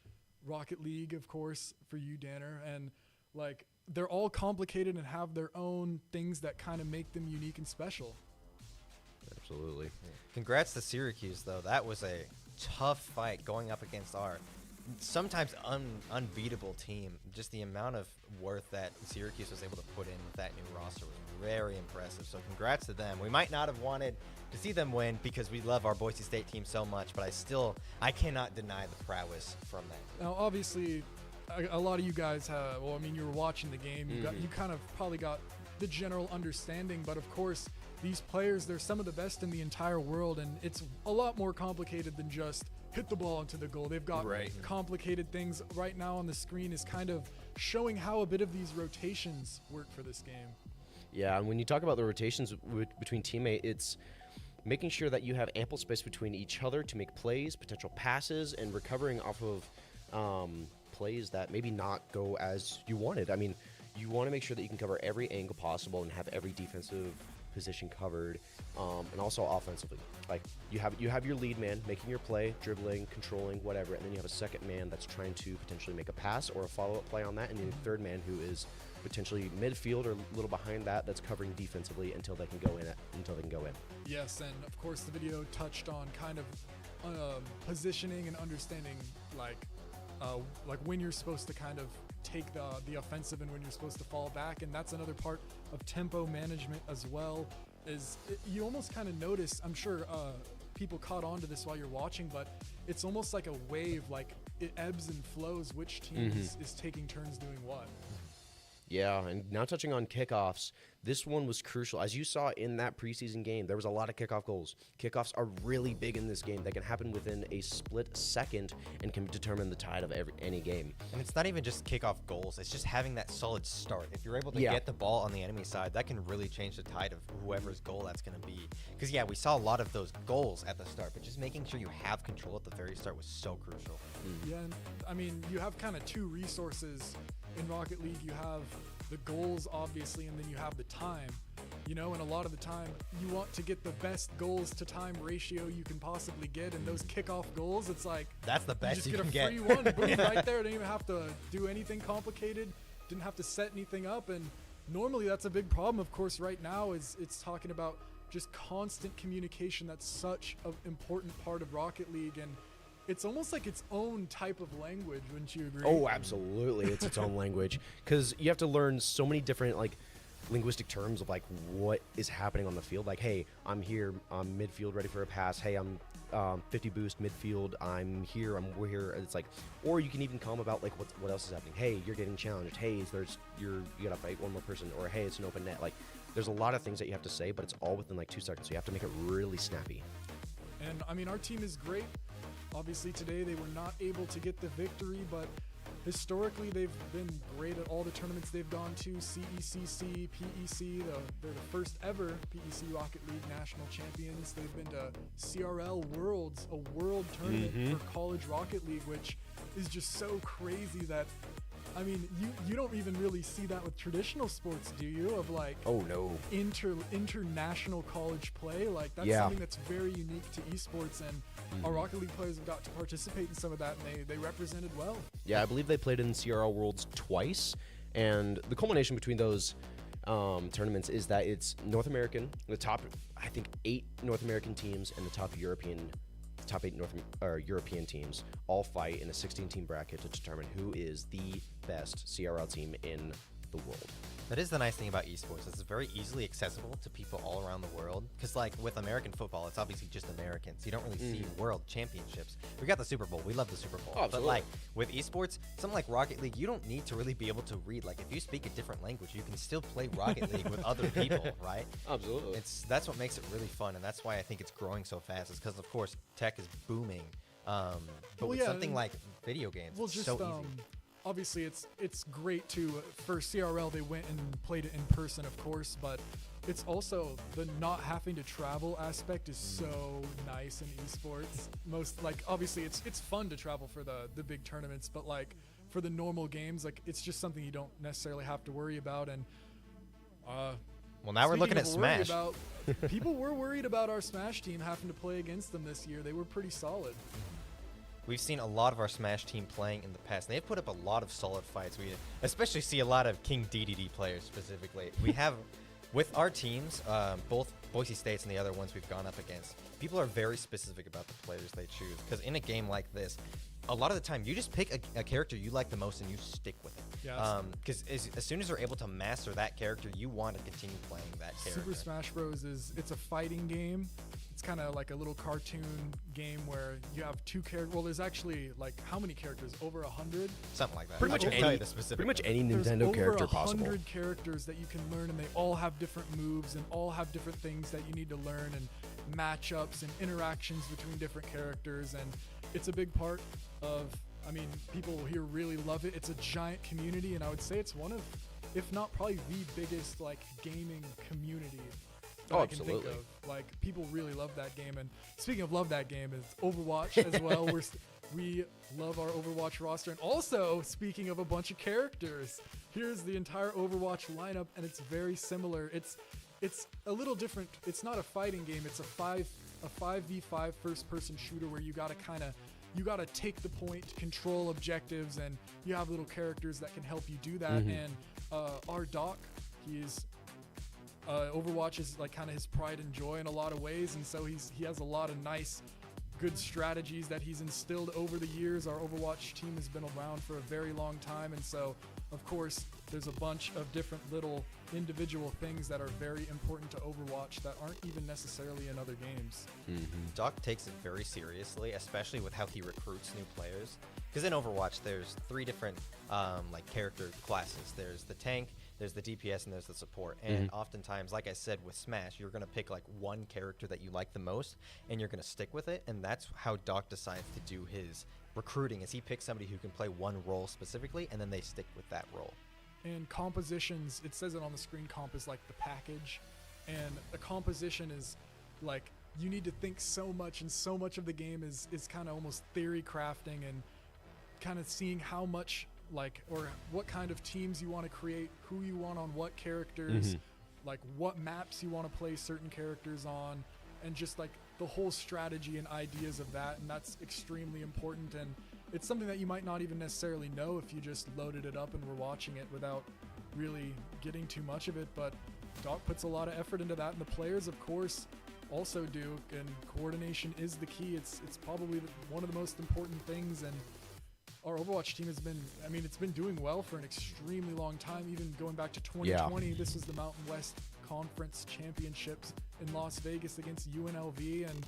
Rocket League, of course, for you, Danner. And, like, they're all complicated and have their own things that kind of make them unique and special. Absolutely. Congrats to Syracuse, though. That was a tough fight going up against our sometimes unbeatable team. Just the amount of worth that Syracuse was able to put in with that new roster was very impressive. So congrats to them. We might not have wanted to see them win because we love our Boise State team so much, but I cannot deny the prowess from that. Now, obviously, a lot of you guys have, well, I mean, you were watching the game. You kind of probably got the general understanding, but of course, these players, they're some of the best in the entire world, and it's a lot more complicated than just hit the ball into the goal. They've got complicated things. Right now on the screen is kind of showing how a bit of these rotations work for this game. Yeah, and when you talk about the rotations between teammates, it's making sure that you have ample space between each other to make plays, potential passes, and recovering off of plays that maybe not go as you wanted. I mean, you want to make sure that you can cover every angle possible and have every defensive position covered, and also offensively. Like you have your lead man making your play, dribbling, controlling, whatever, and then you have a second man that's trying to potentially make a pass or a follow-up play on that, and then a third man who is potentially midfield or a little behind that's covering defensively until they can go in. Yes, and of course the video touched on kind of positioning and understanding like when you're supposed to kind of take the offensive and when you're supposed to fall back, and that's another part of tempo management as well. You almost kind of notice, I'm sure people caught on to this while you're watching, but it's almost like a wave, like it ebbs and flows which team is taking turns doing what. Yeah, and now touching on kickoffs, this one was crucial. As you saw in that preseason game, there was a lot of kickoff goals. Kickoffs are really big in this game. They can happen within a split second and can determine the tide of any game. And it's not even just kickoff goals. It's just having that solid start. If you're able to get the ball on the enemy side, that can really change the tide of whoever's goal that's going to be. Because, yeah, we saw a lot of those goals at the start, but just making sure you have control at the very start was so crucial. Yeah, and I mean, you have kind of two resources in Rocket League. You have the goals, obviously, and then you have the time, and a lot of the time you want to get the best goals to time ratio you can possibly get, and those kickoff goals, it's like that's the best you can get. Free one, boom, right there. Didn't even have to do anything complicated, didn't have to set anything up, and normally that's a big problem. Of course, right now it's talking about just constant communication. That's such an important part of Rocket League, and it's almost like its own type of language, wouldn't you agree? Oh, absolutely. It's its own language, because you have to learn so many different linguistic terms of what is happening on the field. Like, hey, I'm here, I'm midfield ready for a pass. Hey, I'm 50 boost midfield. We're here. It's like, or you can even comment about what else is happening. Hey, you're getting challenged. Hey, you gotta fight one more person. Or hey, it's an open net. Like, there's a lot of things that you have to say, but it's all within 2 seconds. So you have to make it really snappy. And I mean, our team is great. Obviously today they were not able to get the victory, but historically they've been great at all the tournaments they've gone to. CECC, PEC, they're the first ever PEC Rocket League national champions. They've been to CRL Worlds, a world tournament for college Rocket League, which is just so crazy that, I mean, you don't even really see that with traditional sports, do you? Of oh no, international college play. Like that's something that's very unique to esports, and our Rocket League players have got to participate in some of that, and they represented well. Yeah, I believe they played in CRL Worlds twice, and the culmination between those tournaments is that it's North American, the top, I think, 8 North American teams and the top 8 European teams all fight in a 16-team bracket to determine who is the best CRL team in the world. That is the nice thing about esports. It's very easily accessible to people all around the world. Because with American football, it's obviously just Americans. You don't really see world championships. We got the Super Bowl. We love the Super Bowl. Oh, but with esports, something like Rocket League, you don't need to really be able to read. Like if you speak a different language, you can still play Rocket League with other people, right? Absolutely. That's what makes it really fun, and that's why I think it's growing so fast. It's because, of course, tech is booming. But with something like video games, it's so easy. Obviously, it's great for CRL, they went and played it in person, of course, but it's also the not having to travel aspect is so nice in esports. Obviously, it's fun to travel for the big tournaments, but for the normal games, like it's just something you don't necessarily have to worry about. And well, now we're looking at Smash. People were worried about our Smash team having to play against them this year. They were pretty solid. We've seen a lot of our Smash team playing in the past, and they've put up a lot of solid fights. We especially see a lot of King DDD players specifically. We have, with our teams, both Boise State's and the other ones we've gone up against, people are very specific about the players they choose. Because in a game like this, a lot of the time, you just pick a character you like the most and you stick with it. Because as soon as you're able to master that character, you want to continue playing that character. Super Smash Bros. It's a fighting game. It's kind of like a little cartoon game where you have 2 characters. Well, there's actually like how many characters? Over 100? Something like that. Pretty much any Nintendo character possible. There's over 100 characters that you can learn, and they all have different moves and all have different things that you need to learn, and matchups and interactions between different characters. And it's a big part of, I mean, people here really love it. It's a giant community, and I would say it's one of, if not probably the biggest like gaming community that I can think of. Like, people really love that game. And speaking of love that game, is Overwatch as well. We love our Overwatch roster. And also, speaking of a bunch of characters, here's the entire Overwatch lineup, and it's very similar. It's a little different. It's not a fighting game. It's a 5v5 first-person shooter where you gotta take the point, control objectives, and you have little characters that can help you do that. And our Doc, he's Overwatch is like kind of his pride and joy in a lot of ways, and so he has a lot of nice, good strategies that he's instilled over the years. Our Overwatch team has been around for a very long time, and so of course there's a bunch of different little individual things that are very important to Overwatch that aren't even necessarily in other games. Doc takes it very seriously, especially with how he recruits new players. Because in Overwatch, there's 3 different like character classes. There's the tank, there's the DPS, and there's the support. And oftentimes, like I said, with Smash, you're going to pick like one character that you like the most, and you're going to stick with it. And that's how Doc decides to do his recruiting, is he picks somebody who can play one role specifically, and then they stick with that role. And compositions, it says it on the screen, comp is like the package, and a composition is like, you need to think so much, and so much of the game is kind of almost theory crafting and kind of seeing how much, like, or what kind of teams you want to create, who you want on what characters, like what maps you want to play certain characters on, and just like the whole strategy and ideas of that. And that's extremely important, and it's something that you might not even necessarily know if you just loaded it up and were watching it without really getting too much of it. But Doc puts a lot of effort into that, and the players, of course, also do. And coordination is the key. It's probably one of the most important things. And our Overwatch team has been, I mean, it's been doing well for an extremely long time, even going back to 2020. This is the Mountain West Conference Championships in Las Vegas against UNLV, and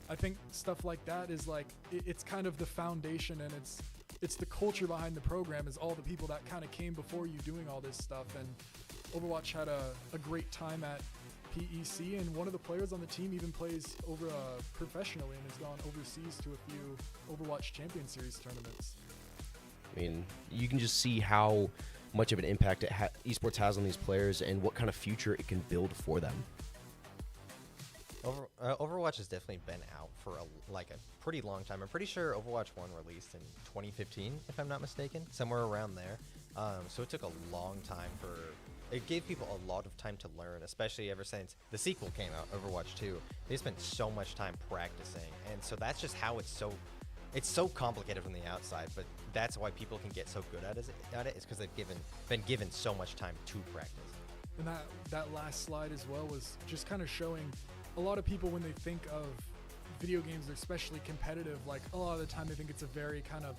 I think stuff like that is like, it's kind of the foundation, and it's the culture behind the program, is all the people that kind of came before you doing all this stuff. And Overwatch had a great time at PEC, and one of the players on the team even plays over professionally and has gone overseas to a few Overwatch Champion Series tournaments. I mean, you can just see how much of an impact esports has on these players and what kind of future it can build for them. Overwatch has definitely been out for a pretty long time. I'm pretty sure Overwatch 1 released in 2015, if I'm not mistaken, somewhere around there. So it took a long time it gave people a lot of time to learn, especially ever since the sequel came out, Overwatch 2. They spent so much time practicing, and so that's just how it's so complicated from the outside, but that's why people can get so good at it, is because they've been given so much time to practice. And that last slide as well was just kind of showing a lot of people, when they think of video games, especially competitive, like a lot of the time they think it's a very kind of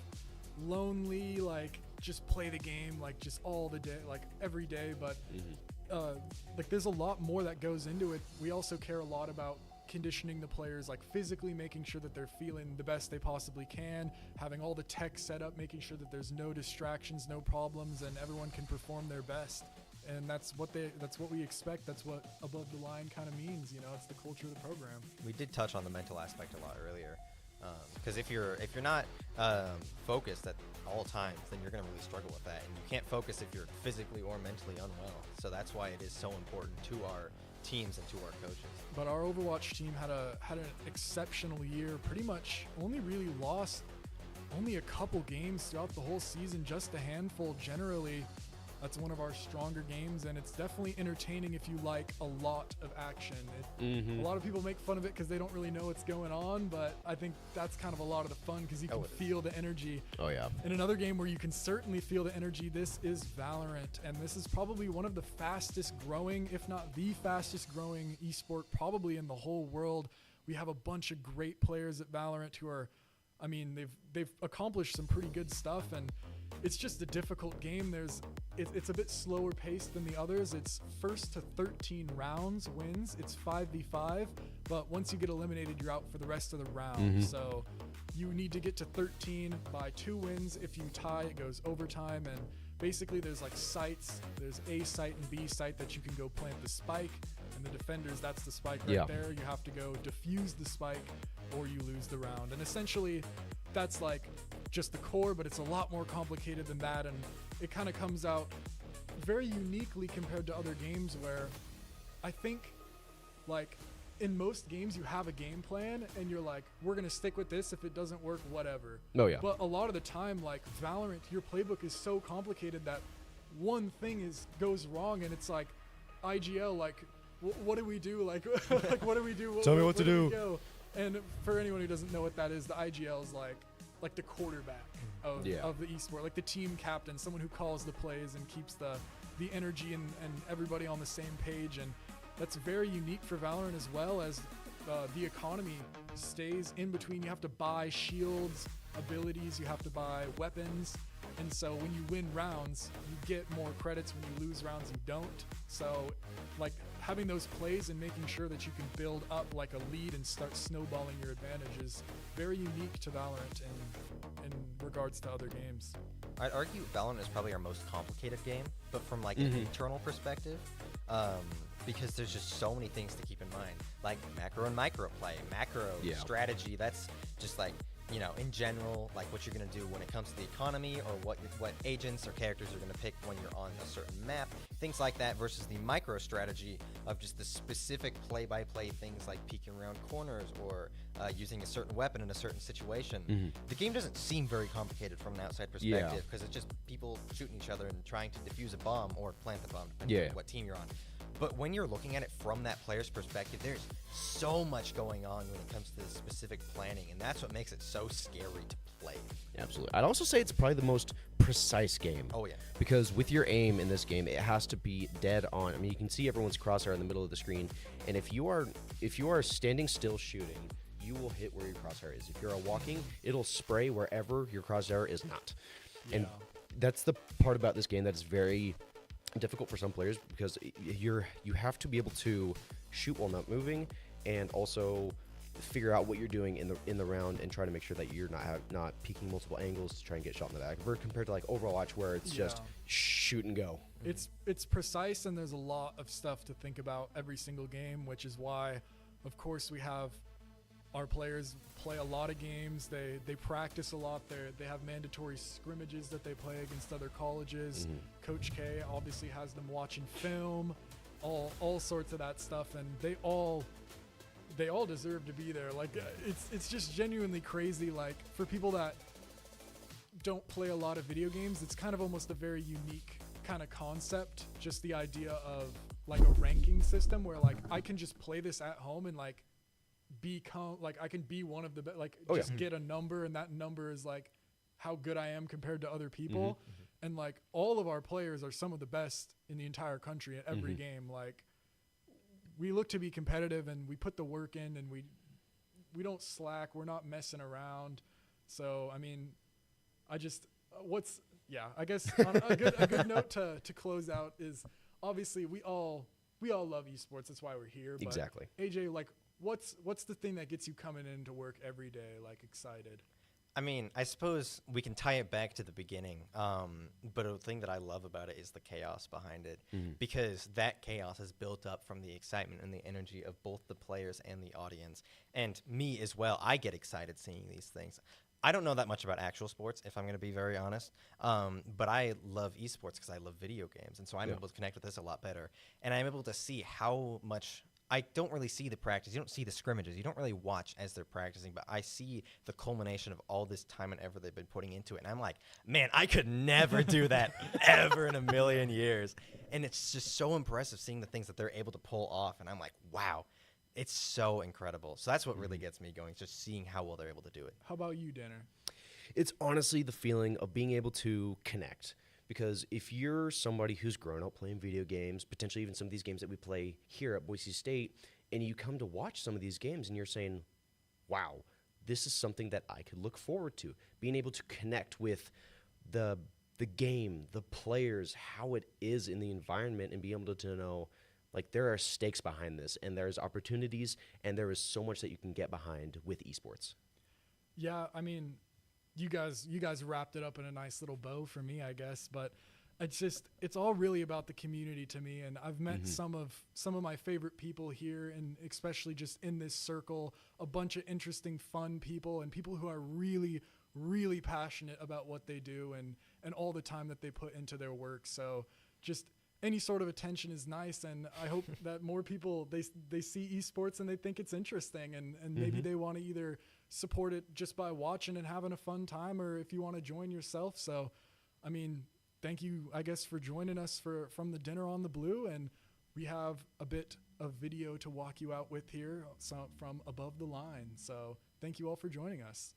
lonely, like just play the game like just all the day, like every day. But like there's a lot more that goes into it. We also care a lot about conditioning the players, like physically making sure that they're feeling the best they possibly can, having all the tech set up, making sure that there's no distractions, no problems, and everyone can perform their best. And that's what we expect. That's what above the line kind of means. You know, it's the culture of the program. We did touch on the mental aspect a lot earlier, because if you're not focused at all times, then you're going to really struggle with that, and you can't focus if you're physically or mentally unwell. So that's why it is so important to our teams and to our coaches. But our Overwatch team had an exceptional year. Pretty much only really lost only a couple games throughout the whole season, just a handful generally. That's one of our stronger games, and it's definitely entertaining if you like a lot of action. A lot of people make fun of it because they don't really know what's going on, but I think that's kind of a lot of the fun because you can feel the energy. Oh, yeah. In another game where you can certainly feel the energy, this is Valorant, and this is probably one of the fastest growing, if not the fastest growing esport probably in the whole world. We have a bunch of great players at Valorant who are, I mean, they've accomplished some pretty good stuff, and it's just a difficult game. It's a bit slower paced than the others. It's first to 13 rounds wins. It's 5v5, but once you get eliminated, you're out for the rest of the round. So you need to get to 13 by 2 wins. If you tie, it goes overtime, and basically there's like sites. There's A site and B site that you can go plant the spike, and the defenders, that's the spike right there. You have to go defuse the spike or you lose the round. And essentially that's like just the core, but it's a lot more complicated than that, and it kind of comes out very uniquely compared to other games where I think like in most games you have a game plan and you're like, we're gonna stick with this. If it doesn't work, whatever. Oh yeah. But a lot of the time, like Valorant, your playbook is so complicated that one thing goes wrong, and it's like IGL, like what do we do? Like, like what do we do? Tell me what to do. Go? And for anyone who doesn't know what that is, the IGL is like the quarterback of the esport, like the team captain, someone who calls the plays and keeps the energy and everybody on the same page. And that's very unique for Valorant, as well as the economy stays in between. You have to buy shields, abilities, you have to buy weapons, and so when you win rounds you get more credits. When you lose rounds you don't. So like having those plays and making sure that you can build up like a lead and start snowballing your advantage is very unique to Valorant in regards to other games. I'd argue Valorant is probably our most complicated game, but from like an internal perspective, because there's just so many things to keep in mind, like macro and micro play, macro strategy. That's just like, you know, in general, like what you're going to do when it comes to the economy, or what agents or characters you're going to pick when you're on a certain map, things like that, versus the micro strategy of just the specific play-by-play things like peeking around corners or using a certain weapon in a certain situation. The game doesn't seem very complicated from an outside perspective, because it's just people shooting each other and trying to defuse a bomb or plant the bomb, depending on what team you're on. But when you're looking at it from that player's perspective, there's so much going on when it comes to the specific planning, and that's what makes it so scary to play. Absolutely. I'd also say it's probably the most precise game. Oh, yeah. Because with your aim in this game, it has to be dead on. I mean, you can see everyone's crosshair in the middle of the screen, and if you are standing still shooting, you will hit where your crosshair is. If you're walking, it'll spray wherever your crosshair is not. And that's the part about this game that is very difficult for some players, because you have to be able to shoot while not moving, and also figure out what you're doing in the round and try to make sure that you're not peeking multiple angles to try and get shot in the back. Compared to like Overwatch, where it's just shoot and go. It's precise, and there's a lot of stuff to think about every single game, which is why, of course, we have our players play a lot of games. They practice a lot. They have mandatory scrimmages that they play against other colleges. Coach K obviously has them watching film, all sorts of that stuff, and they all deserve to be there. Like it's just genuinely crazy. Like for people that don't play a lot of video games, it's kind of almost a very unique kind of concept. Just the idea of like a ranking system where like I can just play this at home and like become like I can be one of the like get a number, and that number is like how good I am compared to other people. And like all of our players are some of the best in the entire country at every game. Like we look to be competitive, and we put the work in, and we don't slack. We're not messing around. So I mean, I guess on a good note to close out is obviously we all love esports. That's why we're here. But Exactly. AJ, like what's the thing that gets you coming into work every day like excited? I mean, I suppose we can tie it back to the beginning, but a thing that I love about it is the chaos behind it, because that chaos is built up from the excitement and the energy of both the players and the audience, and me as well. I get excited seeing these things. I don't know that much about actual sports, if I'm going to be very honest, but I love esports because I love video games, and so I'm able to connect with this a lot better, and I'm able to see how much I don't really see the practice. You don't see the scrimmages. You don't really watch as they're practicing, but I see the culmination of all this time and effort they've been putting into it. And I'm like, man, I could never do that ever in a million years. And it's just so impressive seeing the things that they're able to pull off. And I'm like, wow, it's so incredible. So that's what really gets me going, just seeing how well they're able to do it. How about you, Danner? It's honestly the feeling of being able to connect. Because if you're somebody who's grown up playing video games, potentially even some of these games that we play here at Boise State, and you come to watch some of these games and you're saying, wow, this is something that I could look forward to. Being able to connect with the game, the players, how it is in the environment, and be able to know, like, there are stakes behind this, and there's opportunities, and there is so much that you can get behind with esports. Yeah, I mean, you guys wrapped it up in a nice little bow for me, I guess, but it's all really about the community to me. And I've met some of my favorite people here, and especially just in this circle, a bunch of interesting, fun people, and people who are really, really passionate about what they do and all the time that they put into their work. So just any sort of attention is nice, and I hope that more people, they see esports and they think it's interesting, and maybe they want to either support it just by watching and having a fun time, or if you want to join yourself. So, I mean, thank you, I guess, for joining us from the Dinner on the Blue, and we have a bit of video to walk you out with here from above the line. So thank you all for joining us.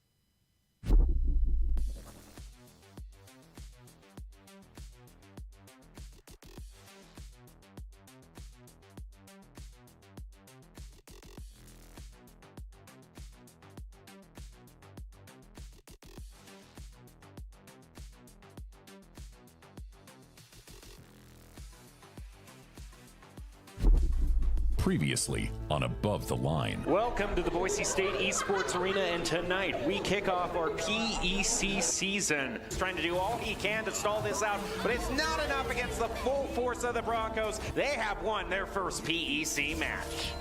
Previously on Above the Line. Welcome to the Boise State Esports Arena, and tonight we kick off our PEC season. He's trying to do all he can to stall this out, but it's not enough against the full force of the Broncos. They have won their first PEC match.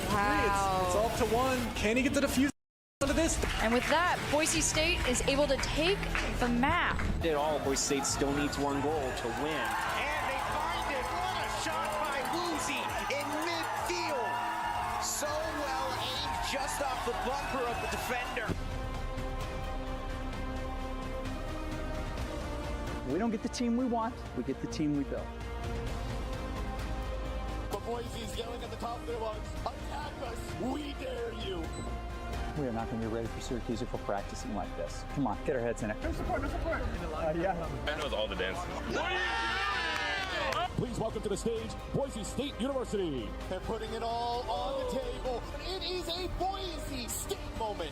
Wow. It's off to one. Can he get the defuse onto this? And with that, Boise State is able to take the map. Did all Boise State still needs one goal to win. And they find it. What a shot by Woozy in midfield. So well aimed, just off the bumper of the defender. We don't get the team we want, we get the team we built. But Boise's yelling at the top of their lungs, attack us, we dare you. We are not going to be ready for Syracuse if we're practicing like this. Come on, get our heads in it. No support, no support. Yeah. That knows all the dances. Please welcome to the stage, Boise State University. They're putting it all on the table. It is a Boise State moment.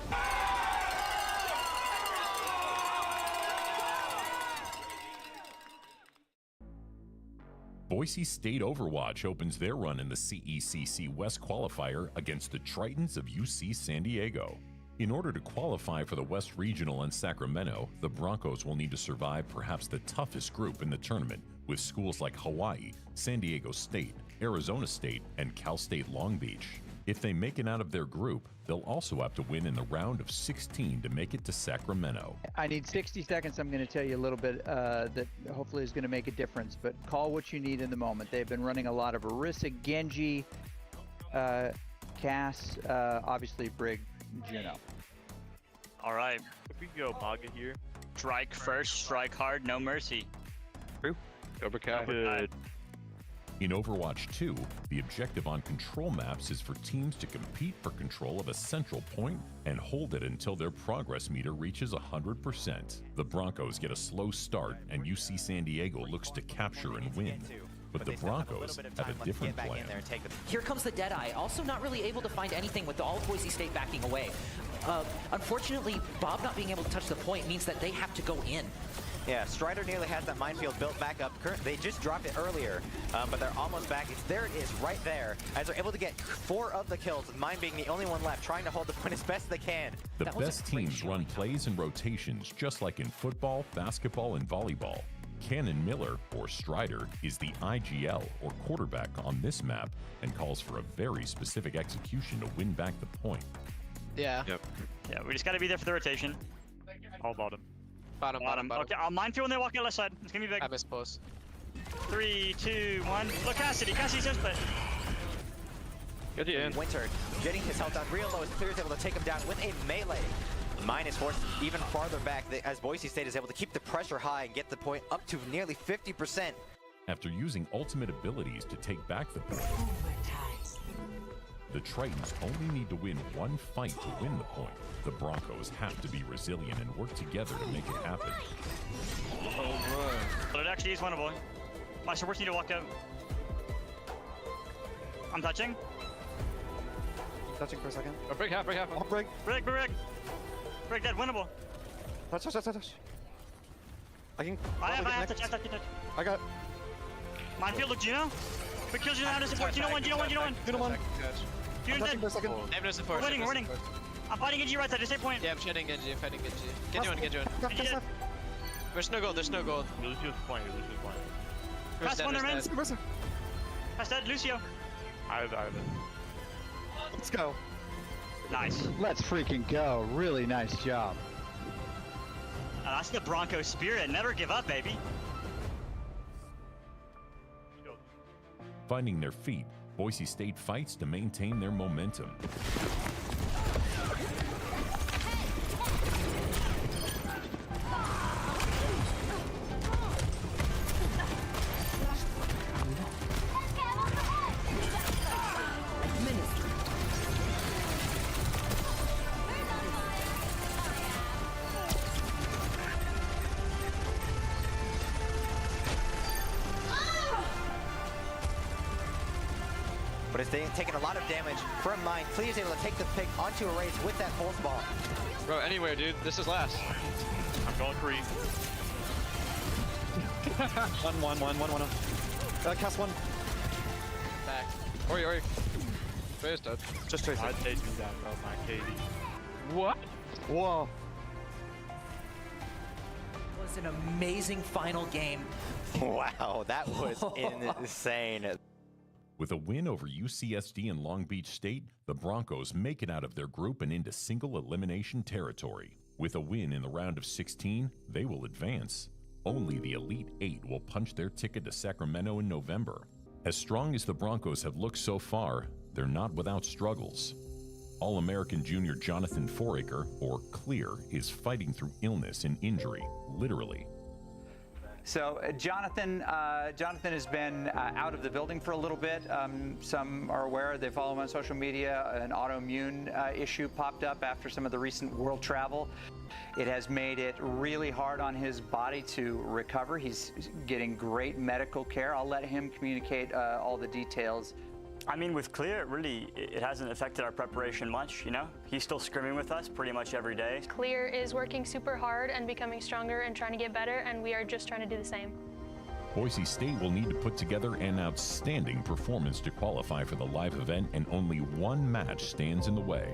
Boise State Overwatch opens their run in the CECC West qualifier against the Tritons of UC San Diego. In order to qualify for the West Regional in Sacramento, the Broncos will need to survive perhaps the toughest group in the tournament, with schools like Hawaii, San Diego State, Arizona State, and Cal State Long Beach. If they make it out of their group, they'll also have to win in the round of 16 to make it to Sacramento. I need 60 seconds. I'm going to tell you a little bit that hopefully is going to make a difference, but call what you need in the moment. They've been running a lot of Orisa, Genji, Cass, obviously Brig, Juno. All right, if we go Baga here. Strike first, strike hard, no mercy. True. Overcast. Good. In Overwatch 2, the objective on control maps is for teams to compete for control of a central point and hold it until their progress meter reaches 100%. The Broncos get a slow start, and UC San Diego looks to capture and win. But the Broncos have a different plan. Here comes the Deadeye, also not really able to find anything with all of Boise State backing away. Unfortunately, Bob not being able to touch the point means that they have to go in. Yeah, Strider nearly has that minefield built back up. They just dropped it earlier, but they're almost back. There it is, right there, as they're able to get 4 of the kills, mine being the only one left, trying to hold the point as best they can. The best teams run plays and rotations, just like in football, basketball, and volleyball. Cannon Miller, or Strider, is the IGL, or quarterback, on this map, and calls for a very specific execution to win back the point. Yeah. Yep. Yeah, we just gotta be there for the rotation. All bottom. Bottom. Okay, I'll mine through when they walk in left side. It's gonna be big. I miss post. 3, 2, 1. Look, Cassidy. Cassidy's just but Good in. Winter getting his health down real low. Clear is able to take him down with a melee. Minus force even farther back as Boise State is able to keep the pressure high and get the point up to nearly 50%. After using ultimate abilities to take back the point, the Tritons only need to win one fight to win the point. The Broncos have to be resilient and work together to make it happen. But it actually is winnable. My supports need to walk out. I'm touching. Touching for a second. Oh, break half, break half. Oh, break. Break dead, winnable. Touch. I can. I have touch. I got. Minefield, look, Gino. Quick kills, Gino out of support. Gino one. Gino one. Gino dead. For a second. I have no support. We're winning. I'm fighting Genji right side, just 8 point. Yeah, I'm fighting Genji. Get you in. There's no gold. Lucio's point. Pass one, man. Pass dead, Lucio. I have it. Let's go. Nice. Let's freaking go. Really nice job. That's the Broncos spirit. Never give up, baby. Finding their feet, Boise State fights to maintain their momentum. But it's taking a lot of damage from Mine. Flea is able to take the pick onto a race with that pulse ball. Bro, anywhere, dude. This is last. I'm going free. One. Cast one. Back. Ori. Trace dead. Just Trace. I'd take you down, bro, my KD. What? Whoa. It was an amazing final game. Wow, that was insane. With a win over UCSD and Long Beach State, the Broncos make it out of their group and into single elimination territory. With a win in the round of 16, they will advance. Only the Elite 8 will punch their ticket to Sacramento in November. As strong as the Broncos have looked so far, they're not without struggles. All-American junior Jonathan Foraker, or Clear, is fighting through illness and injury, literally. So Jonathan has been out of the building for a little bit. Some are aware, they follow him on social media, an autoimmune issue popped up after some of the recent world travel. It has made it really hard on his body to recover. He's getting great medical care. I'll let him communicate all the details. I mean, with Clear, it hasn't affected our preparation much, you know? He's still scrimming with us pretty much every day. Clear is working super hard and becoming stronger and trying to get better, and we are just trying to do the same. Boise State will need to put together an outstanding performance to qualify for the live event, and only one match stands in the way.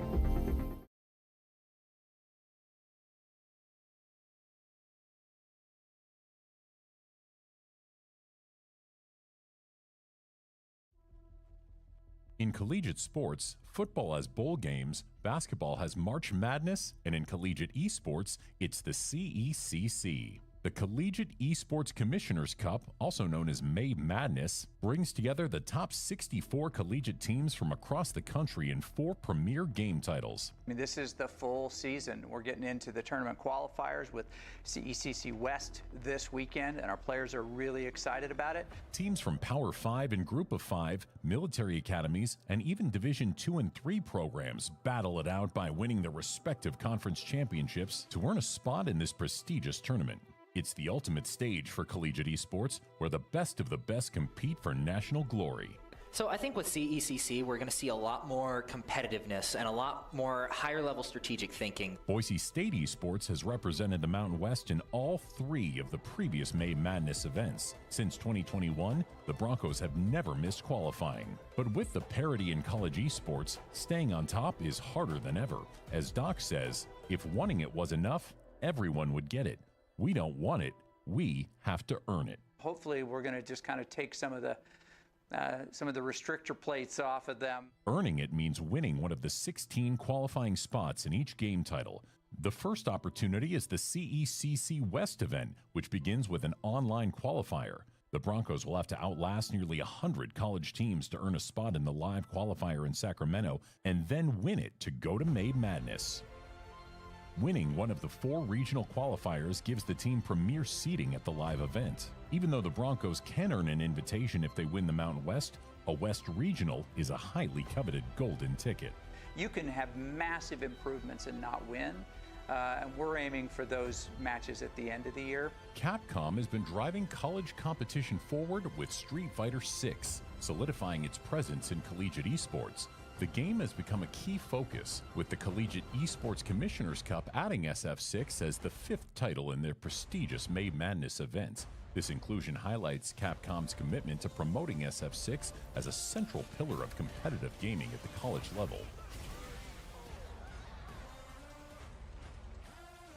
In collegiate sports, football has bowl games, basketball has March Madness, and in collegiate esports, it's the CECC. The Collegiate Esports Commissioners Cup, also known as May Madness, brings together the top 64 collegiate teams from across the country in 4 premier game titles. I mean, this is the full season. We're getting into the tournament qualifiers with CECC West this weekend, and our players are really excited about it. Teams from Power 5 and Group of 5, military academies, and even Division 2 and 3 programs battle it out by winning their respective conference championships to earn a spot in this prestigious tournament. It's the ultimate stage for collegiate esports, where the best of the best compete for national glory. So I think with CECC, we're going to see a lot more competitiveness and a lot more higher level strategic thinking. Boise State Esports has represented the Mountain West in all 3 of the previous May Madness events. Since 2021, the Broncos have never missed qualifying. But with the parity in college esports, staying on top is harder than ever. As Doc says, if wanting it was enough, everyone would get it. We don't want it, we have to earn it. Hopefully we're going to just kind of take some of the restrictor plates off of them. Earning it means winning one of the 16 qualifying spots in each game title. The first opportunity is the CECC West event, which begins with an online qualifier. The Broncos will have to outlast nearly 100 college teams to earn a spot in the live qualifier in Sacramento and then win it to go to May Madness. Winning one of the 4 regional qualifiers gives the team premier seeding at the live event. Even though the Broncos can earn an invitation if they win the Mountain West, a West Regional is a highly coveted golden ticket. You can have massive improvements and not win, and we're aiming for those matches at the end of the year. Capcom has been driving college competition forward with Street Fighter VI, solidifying its presence in collegiate esports. The game has become a key focus, with the Collegiate Esports Commissioners Cup adding SF6 as the 5th title in their prestigious May Madness event. This inclusion highlights Capcom's commitment to promoting SF6 as a central pillar of competitive gaming at the college level.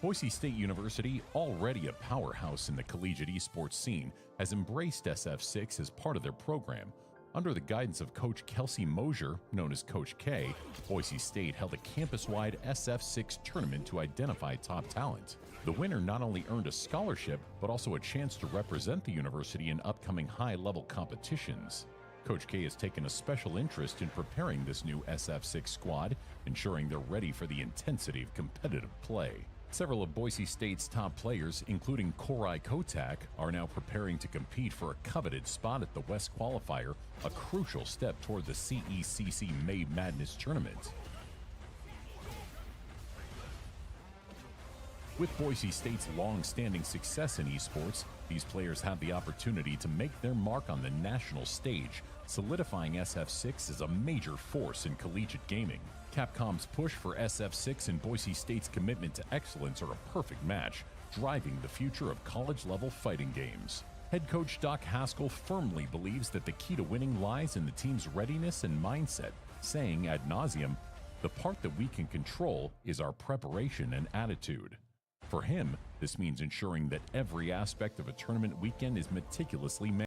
Boise State University, already a powerhouse in the collegiate esports scene, has embraced SF6 as part of their program. Under the guidance of Coach Kelsey Mosier, known as Coach K, Boise State held a campus-wide SF6 tournament to identify top talent. The winner not only earned a scholarship, but also a chance to represent the university in upcoming high-level competitions. Coach K has taken a special interest in preparing this new SF6 squad, ensuring they're ready for the intensity of competitive play. Several of Boise State's top players, including Korai Kotak, are now preparing to compete for a coveted spot at the West Qualifier, a crucial step toward the CECC May Madness tournament. With Boise State's long-standing success in esports, these players have the opportunity to make their mark on the national stage, solidifying SF6 as a major force in collegiate gaming. Capcom's push for SF6 and Boise State's commitment to excellence are a perfect match, driving the future of college-level fighting games. Head coach Doc Haskell firmly believes that the key to winning lies in the team's readiness and mindset, saying ad nauseum, "The part that we can control is our preparation and attitude." For him, this means ensuring that every aspect of a tournament weekend is meticulously managed.